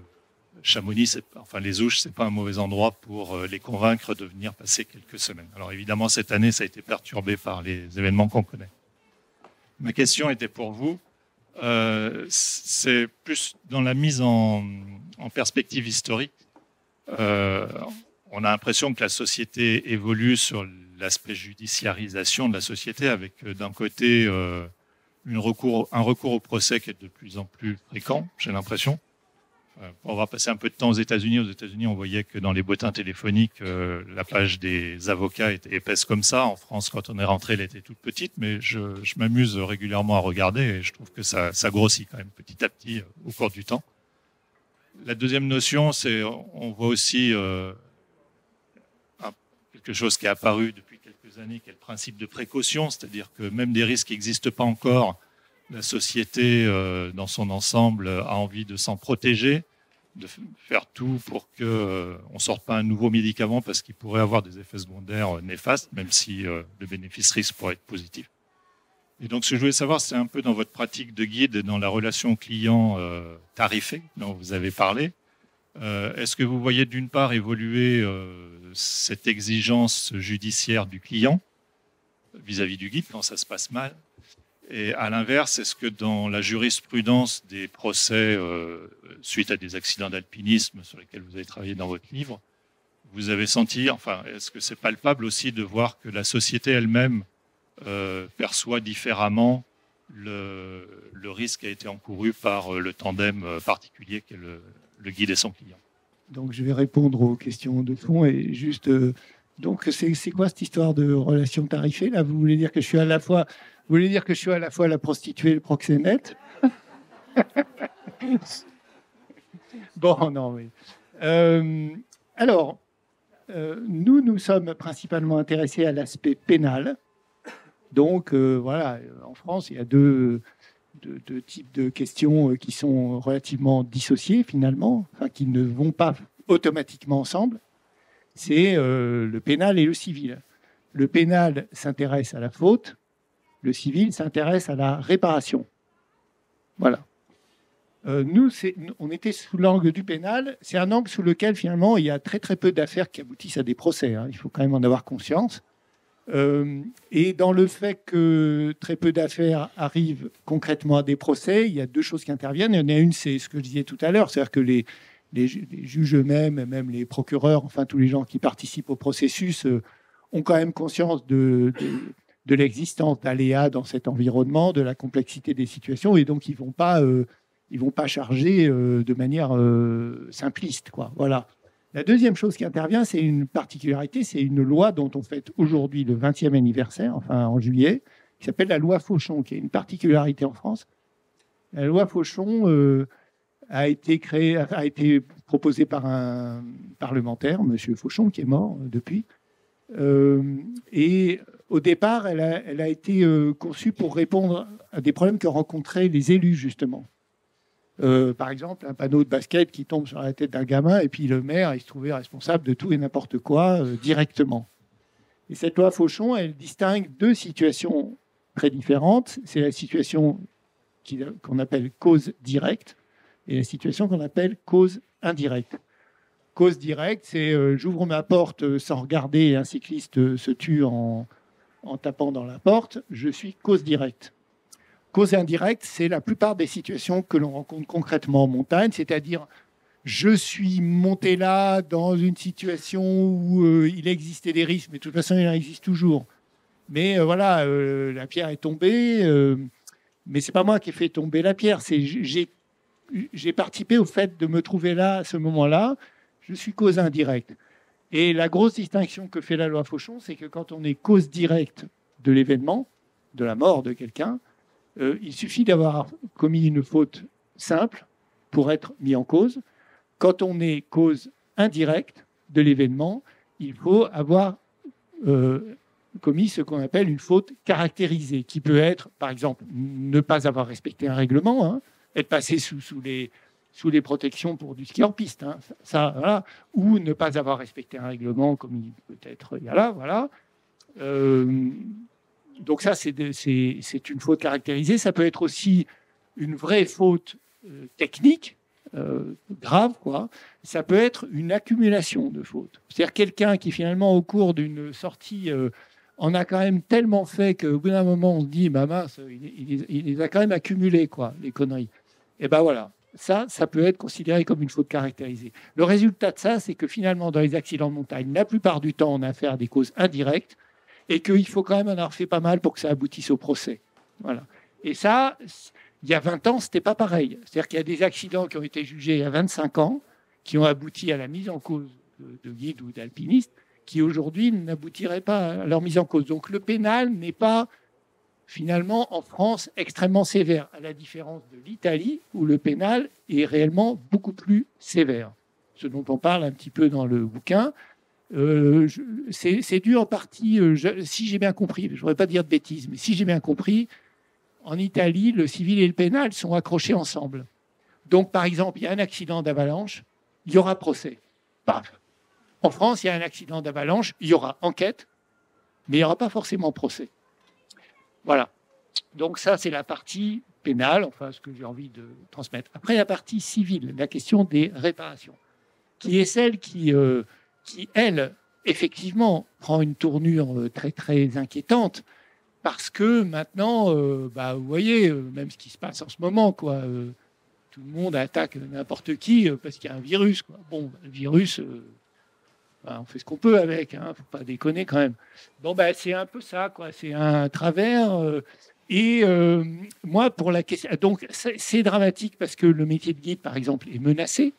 Chamonix, enfin les Ouches, c'est pas un mauvais endroit pour les convaincre de venir passer quelques semaines. Alors évidemment, cette année, ça a été perturbé par les événements qu'on connaît. Ma question était pour vous. C'est plus dans la mise en perspective historique. On a l'impression que la société évolue sur l'aspect judiciarisation de la société, avec d'un côté un recours au procès qui est de plus en plus fréquent, j'ai l'impression. Pour avoir passé un peu de temps aux États-Unis, on voyait que dans les bulletins téléphoniques, la page des avocats était épaisse comme ça. En France, quand on est rentré, elle était toute petite, mais je m'amuse régulièrement à regarder et je trouve que ça grossit quand même petit à petit au cours du temps. La deuxième notion, c'est on voit aussi quelque chose qui est apparu depuis quelques années, qui est le principe de précaution, c'est-à-dire que même des risques qui n'existent pas encore, la société, dans son ensemble, a envie de s'en protéger, de faire tout pour qu'on ne sorte pas un nouveau médicament parce qu'il pourrait avoir des effets secondaires néfastes, même si le bénéfice-risque pourrait être positif. Et donc, ce que je voulais savoir, c'est un peu dans votre pratique de guide et dans la relation client tarifée dont vous avez parlé. Est-ce que vous voyez d'une part évoluer cette exigence judiciaire du client vis-à-vis du guide quand ça se passe mal? Et à l'inverse, est-ce que dans la jurisprudence des procès suite à des accidents d'alpinisme sur lesquels vous avez travaillé dans votre livre, vous avez senti, enfin, est-ce que c'est palpable aussi de voir que la société elle-même perçoit différemment le risque qui a été encouru par le tandem particulier qu'est le guide et son client? Donc, je vais répondre aux questions de fond et juste. Donc, c'est quoi cette histoire de relation tarifée là? Vous voulez dire que je suis à la fois la prostituée et le proxénète? Bon, non, mais alors, nous sommes principalement intéressés à l'aspect pénal. Donc, voilà, en France, il y a deux types de questions qui sont relativement dissociées finalement, enfin, qui ne vont pas automatiquement ensemble. C'est le pénal et le civil. Le pénal s'intéresse à la faute, le civil s'intéresse à la réparation. Voilà. Nous, on était sous l'angle du pénal. C'est un angle sous lequel, finalement, il y a très, très peu d'affaires qui aboutissent à des procès. Hein. Il faut quand même en avoir conscience. Et dans le fait que très peu d'affaires arrivent concrètement à des procès, il y a deux choses qui interviennent. Il y en a une, c'est ce que je disais tout à l'heure, c'est-à-dire que les juges eux-mêmes, même les procureurs, enfin tous les gens qui participent au processus, ont quand même conscience de l'existence d'aléas dans cet environnement, de la complexité des situations, et donc ils vont pas charger de manière simpliste, quoi. Voilà. La deuxième chose qui intervient, c'est une particularité, c'est une loi dont on fête aujourd'hui le 20e anniversaire, enfin en juillet, qui s'appelle la loi Fauchon, qui est une particularité en France. La loi Fauchon a été proposée par un parlementaire, M. Fauchon, qui est mort depuis. Et au départ, elle a été conçue pour répondre à des problèmes que rencontraient les élus, justement. Par exemple, un panneau de basket qui tombe sur la tête d'un gamin, et puis le maire, il se trouvait responsable de tout et n'importe quoi directement. Et cette loi Fauchon, elle distingue deux situations très différentes. C'est la situation qu'on appelle cause directe et la situation qu'on appelle cause indirecte. Cause directe, c'est j'ouvre ma porte sans regarder et un cycliste se tue en tapant dans la porte. Je suis cause directe. Cause indirecte, c'est la plupart des situations que l'on rencontre concrètement en montagne, c'est-à-dire je suis monté là dans une situation où il existait des risques, mais de toute façon, il en existe toujours. Mais voilà, la pierre est tombée, mais c'est pas moi qui ai fait tomber la pierre, j'ai participé au fait de me trouver là à ce moment-là, je suis cause indirecte. Et la grosse distinction que fait la loi Fauchon, c'est que quand on est cause directe de l'événement, de la mort de quelqu'un, il suffit d'avoir commis une faute simple pour être mis en cause. Quand on est cause indirecte de l'événement, il faut avoir commis ce qu'on appelle une faute caractérisée, qui peut être, par exemple, ne pas avoir respecté un règlement, hein, être passé sous les protections pour du ski en piste, hein, voilà, ou ne pas avoir respecté un règlement, comme il peut être, voilà. Donc ça, c'est une faute caractérisée. Ça peut être aussi une vraie faute technique, grave, quoi. Ça peut être une accumulation de fautes. C'est-à-dire quelqu'un qui, finalement, au cours d'une sortie, en a quand même tellement fait qu'au bout d'un moment, on se dit, bah mince, il les a quand même accumulées, quoi, les conneries. Et ben voilà, ça peut être considéré comme une faute caractérisée. Le résultat de ça, c'est que finalement, dans les accidents de montagne, la plupart du temps, on a affaire à des causes indirectes et qu'il faut quand même en avoir fait pas mal pour que ça aboutisse au procès. Voilà. Et ça, il y a 20 ans, ce n'était pas pareil. C'est-à-dire qu'il y a des accidents qui ont été jugés il y a 25 ans, qui ont abouti à la mise en cause de guides ou d'alpinistes, qui aujourd'hui n'aboutiraient pas à leur mise en cause. Donc le pénal n'est pas, finalement, en France, extrêmement sévère, à la différence de l'Italie, où le pénal est réellement beaucoup plus sévère. Ce dont on parle un petit peu dans le bouquin. C'est dû en partie, si j'ai bien compris, je ne voudrais pas dire de bêtises, mais si j'ai bien compris, en Italie, le civil et le pénal sont accrochés ensemble. Donc, par exemple, il y a un accident d'avalanche, il y aura procès. Paf. En France, il y a un accident d'avalanche, il y aura enquête, mais il n'y aura pas forcément procès. Voilà. Donc ça, c'est la partie pénale, enfin, ce que j'ai envie de transmettre. Après, la partie civile, la question des réparations, qui est celle qui elle, effectivement, prend une tournure très, très inquiétante, parce que maintenant, vous voyez, même ce qui se passe en ce moment, quoi, tout le monde attaque n'importe qui parce qu'il y a un virus, quoi. Bon, le virus, on fait ce qu'on peut avec, hein, faut pas déconner quand même. Bon, c'est un peu ça, quoi. C'est un travers. Moi, pour la question, donc c'est dramatique parce que le métier de guide, par exemple, est menacé,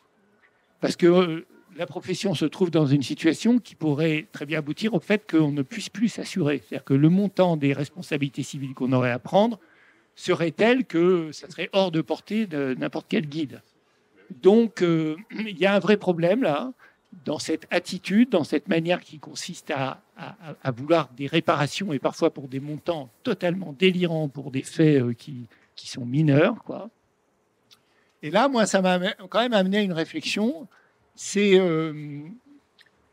parce que la profession se trouve dans une situation qui pourrait très bien aboutir au fait qu'on ne puisse plus s'assurer. C'est-à-dire que le montant des responsabilités civiles qu'on aurait à prendre serait tel que ça serait hors de portée de n'importe quel guide. Donc, il y a un vrai problème là, dans cette attitude, dans cette manière qui consiste à vouloir des réparations et parfois pour des montants totalement délirants pour des faits qui sont mineurs, quoi. Et là, moi, ça m'a quand même amené à une réflexion. C'est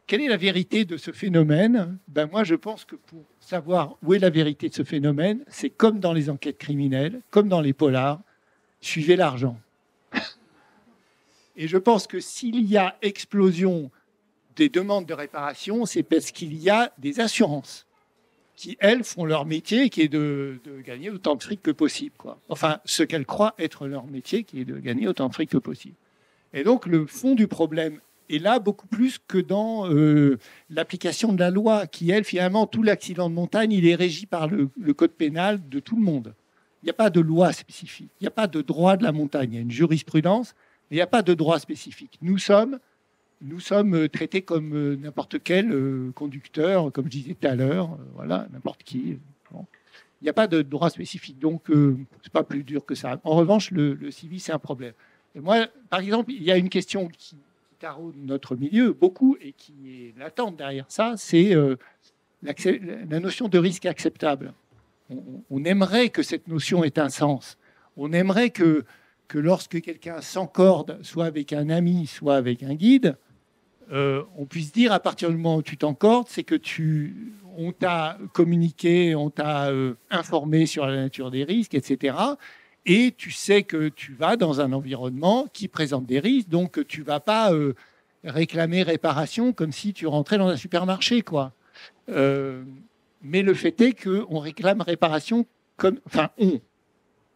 quelle est la vérité de ce phénomène ? Moi, je pense que pour savoir où est la vérité de ce phénomène, c'est comme dans les enquêtes criminelles, comme dans les polars, suivez l'argent. Et je pense que s'il y a explosion des demandes de réparation, c'est parce qu'il y a des assurances qui, elles, font leur métier, qui est de gagner autant de fric que possible, quoi. Enfin, ce qu'elles croient être leur métier, qui est de gagner autant de fric que possible. Et donc, le fond du problème est là beaucoup plus que dans l'application de la loi, qui, elle, finalement, tout l'accident de montagne, il est régi par le code pénal de tout le monde. Il n'y a pas de loi spécifique. Il n'y a pas de droit de la montagne. Il y a une jurisprudence, mais il n'y a pas de droit spécifique. Nous sommes traités comme n'importe quel conducteur, comme je disais tout à l'heure, voilà, n'importe qui. Bon. Il n'y a pas de droit spécifique, donc c'est pas plus dur que ça. En revanche, le civil, c'est un problème. Et moi, par exemple, il y a une question qui taraude notre milieu beaucoup et qui est latente derrière ça, c'est la notion de risque acceptable. On aimerait que cette notion ait un sens. On aimerait que lorsque quelqu'un s'encorde, soit avec un ami, soit avec un guide, on puisse dire à partir du moment où tu t'encordes, c'est que on t'a communiqué, on t'a informé sur la nature des risques, etc. Et tu sais que tu vas dans un environnement qui présente des risques, donc tu ne vas pas réclamer réparation comme si tu rentrais dans un supermarché, quoi. Mais le fait est qu'on réclame réparation comme... Enfin,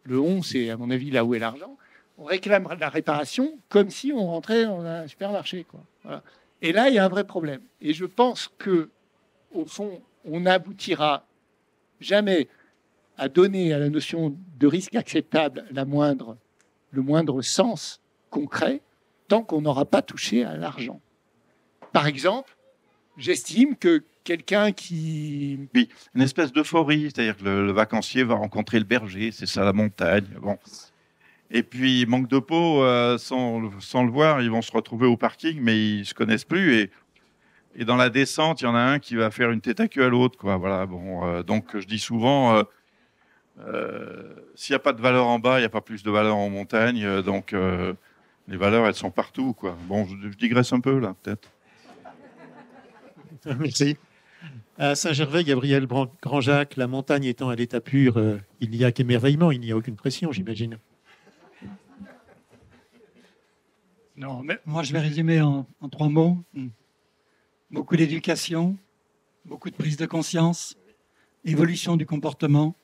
le on, c'est à mon avis là où est l'argent. On réclame la réparation comme si on rentrait dans un supermarché, quoi. Voilà. Et là, il y a un vrai problème. Et je pense que, au fond, on n'aboutira jamais à donner à la notion de risque acceptable le moindre sens concret tant qu'on n'aura pas touché à l'argent. Par exemple, j'estime que quelqu'un qui... Oui, une espèce d'euphorie, c'est-à-dire que le vacancier va rencontrer le berger, c'est ça la montagne. Bon. Et puis, manque de peau, sans le voir, ils vont se retrouver au parking, mais ils se connaissent plus. Et dans la descente, il y en a un qui va faire une tête à queue à l'autre, quoi. Voilà. Bon, donc je dis souvent, s'il n'y a pas de valeur en bas, il n'y a pas plus de valeur en montagne. Donc les valeurs, elles sont partout, quoi. Bon, je digresse un peu là, peut-être. Merci. À Saint-Gervais, Gabriel Grandjacques, la montagne étant à l'état pur, il n'y a qu'émerveillement, il n'y a aucune pression, j'imagine. Non, mais moi je vais résumer en 3 mots. Beaucoup d'éducation, beaucoup de prise de conscience, évolution du comportement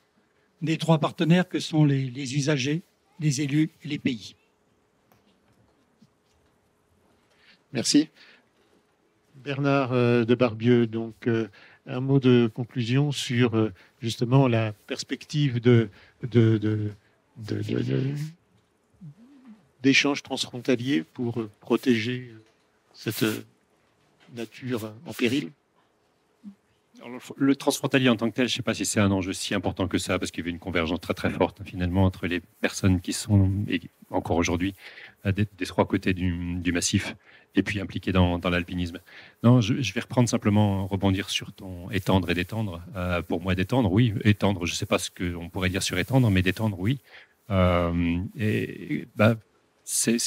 des 3 partenaires que sont les usagers, les élus et les pays. Merci. Bernard de Barbieux, donc un mot de conclusion sur justement la perspective d'échanges transfrontaliers pour protéger cette nature en péril. Alors, le transfrontalier en tant que tel, je ne sais pas si c'est un enjeu si important que ça, parce qu'il y avait une convergence très très forte finalement entre les personnes qui sont, et encore aujourd'hui, des 3 côtés du massif, et puis impliquées dans l'alpinisme. Non, je vais reprendre simplement, rebondir sur ton étendre et détendre. Pour moi, détendre, oui. Étendre, je ne sais pas ce qu'on pourrait dire sur étendre, mais détendre, oui. C'est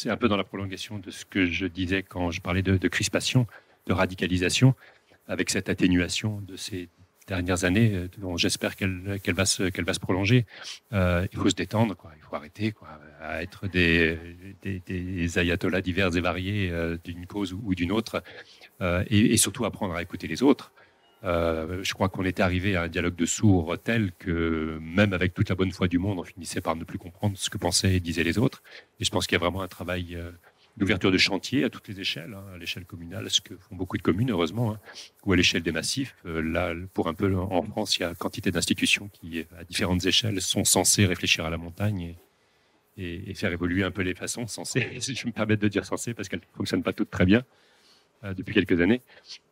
un peu dans la prolongation de ce que je disais quand je parlais de crispation, de radicalisation, avec cette atténuation de ces dernières années, dont j'espère qu'elle va se prolonger. Il faut se détendre, quoi. Il faut arrêter, quoi, à être des ayatollahs divers et variés d'une cause ou d'une autre, et surtout apprendre à écouter les autres. Je crois qu'on était arrivé à un dialogue de sourds tel que même avec toute la bonne foi du monde, on finissait par ne plus comprendre ce que pensaient et disaient les autres. Et je pense qu'il y a vraiment un travail d'ouverture de chantier à toutes les échelles, hein, à l'échelle communale, ce que font beaucoup de communes, heureusement, hein, ou à l'échelle des massifs. Là, pour un peu en France, il y a quantité d'institutions qui, à différentes échelles, sont censées réfléchir à la montagne et faire évoluer un peu les façons censées. Si je me permets de dire censées, parce qu'elles ne fonctionnent pas toutes très bien depuis quelques années.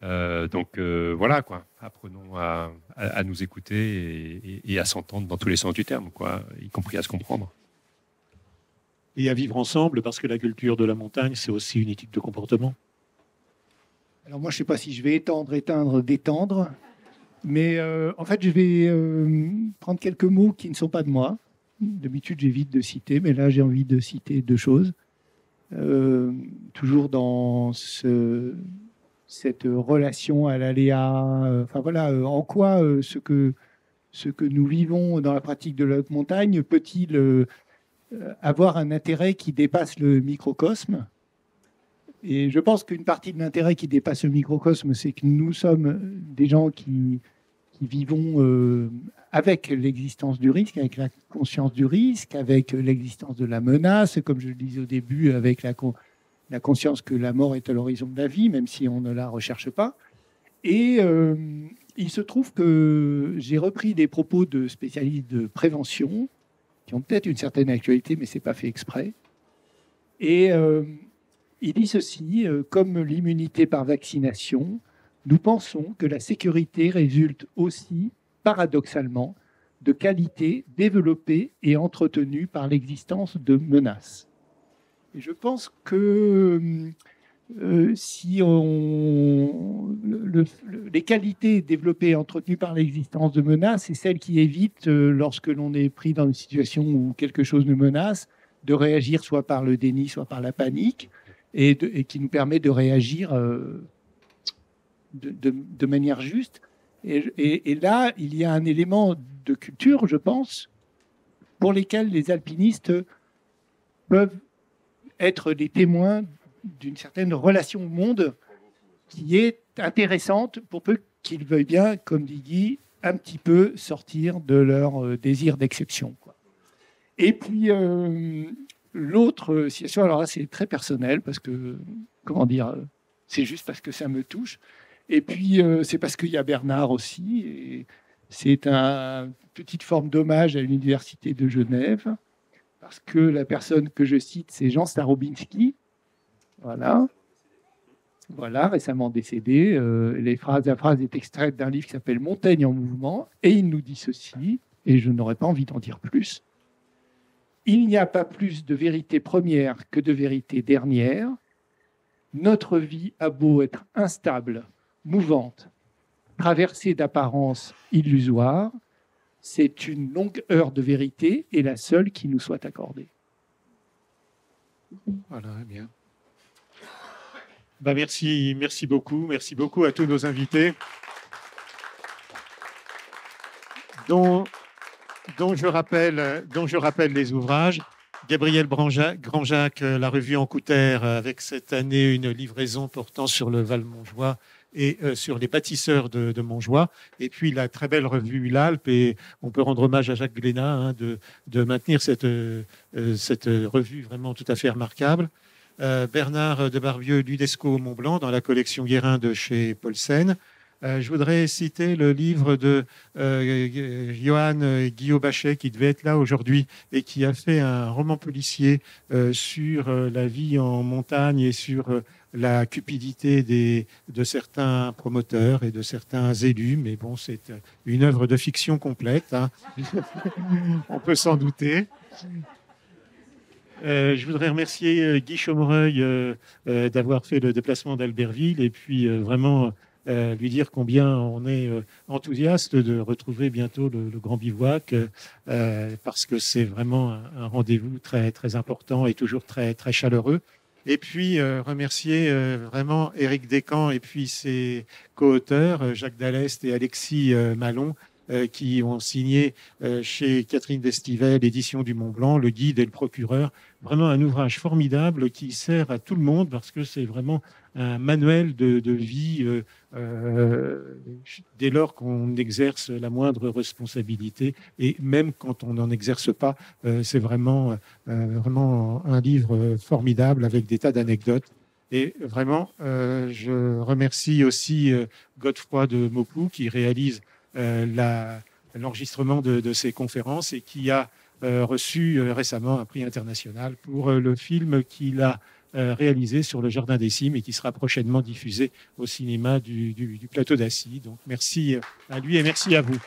Voilà, quoi. Apprenons à nous écouter et à s'entendre dans tous les sens du terme, quoi, y compris à se comprendre. Et à vivre ensemble, parce que la culture de la montagne, c'est aussi une éthique de comportement. Alors moi, je ne sais pas si je vais étendre, éteindre, détendre, mais en fait, je vais prendre quelques mots qui ne sont pas de moi. D'habitude, j'évite de citer, mais là, j'ai envie de citer 2 choses. Toujours dans cette relation à l'aléa. Enfin voilà, en quoi ce que nous vivons dans la pratique de la haute montagne peut-il avoir un intérêt qui dépasse le microcosme. Et je pense qu'une partie de l'intérêt qui dépasse le microcosme, c'est que nous sommes des gens qui vivons avec l'existence du risque, avec la conscience du risque, avec l'existence de la menace, comme je le disais au début, avec la conscience que la mort est à l'horizon de la vie, même si on ne la recherche pas. Et il se trouve que j'ai repris des propos de spécialistes de prévention qui ont peut-être une certaine actualité, mais ce n'est pas fait exprès. Et il dit ceci, comme l'immunité par vaccination, nous pensons que la sécurité résulte aussi, paradoxalement, de qualités développées et entretenues par l'existence de menaces. Et je pense que si les qualités développées et entretenues par l'existence de menaces, c'est celles qui évitent, lorsque l'on est pris dans une situation où quelque chose nous menace, de réagir soit par le déni, soit par la panique, et qui nous permet de réagir de manière juste. Et là, il y a un élément de culture, je pense, pour lesquels les alpinistes peuvent être des témoins d'une certaine relation au monde qui est intéressante pour peu qu'ils veuillent bien, comme dit Guy, un petit peu sortir de leur désir d'exception, quoi. Et puis, l'autre situation, alors là, c'est très personnel parce que, comment dire, c'est juste parce que ça me touche. Et puis, c'est parce qu'il y a Bernard aussi. Et c'est une petite forme d'hommage à l'Université de Genève, parce que la personne que je cite, c'est Jean Starobinski. Voilà, récemment décédé. La phrase est extraite d'un livre qui s'appelle Montaigne en mouvement, et il nous dit ceci, et je n'aurais pas envie d'en dire plus. Il n'y a pas plus de vérité première que de vérité dernière. Notre vie a beau être instable, mouvante, traversée d'apparences illusoires, c'est une longue heure de vérité et la seule qui nous soit accordée. Voilà, bien. Merci beaucoup. Merci beaucoup à tous nos invités, dont je rappelle les ouvrages. Gabriel Granjac, La Revue en Coutère, avec cette année une livraison portant sur le Val-Montjoie et sur les bâtisseurs de Montjoie. Et puis la très belle revue L'Alpe. Et on peut rendre hommage à Jacques Glénat de maintenir cette revue vraiment tout à fait remarquable. Bernard de Barbieux, l'UNESCO Mont-Blanc, dans la collection Guérin de chez Paulsen. Je voudrais citer le livre de Johan Guillaume-Bachet, qui devait être là aujourd'hui et qui a fait un roman policier sur la vie en montagne et sur la cupidité de certains promoteurs et de certains élus. Mais bon, c'est une œuvre de fiction complète, hein. On peut s'en douter. Je voudrais remercier Guy Chaumereuil d'avoir fait le déplacement d'Albertville et puis vraiment lui dire combien on est enthousiaste de retrouver bientôt le Grand Bivouac parce que c'est vraiment un rendez-vous très, très important et toujours très, très chaleureux. Et puis remercier vraiment Éric Descamps et puis ses co-auteurs Jacques Dallest et Alexis Malon, qui ont signé chez Catherine Destivelle, Édition du Mont Blanc, le guide et le procureur. Vraiment un ouvrage formidable qui sert à tout le monde parce que c'est vraiment un manuel de vie dès lors qu'on exerce la moindre responsabilité. Et même quand on n'en exerce pas, c'est vraiment un livre formidable avec des tas d'anecdotes. Et vraiment, je remercie aussi Godefroy de Maupoux qui réalise l'enregistrement de ces conférences et qui a reçu récemment un prix international pour le film qu'il a réalisé sur le Jardin des Cimes et qui sera prochainement diffusé au cinéma du Plateau d'Assy. Donc merci à lui et merci à vous.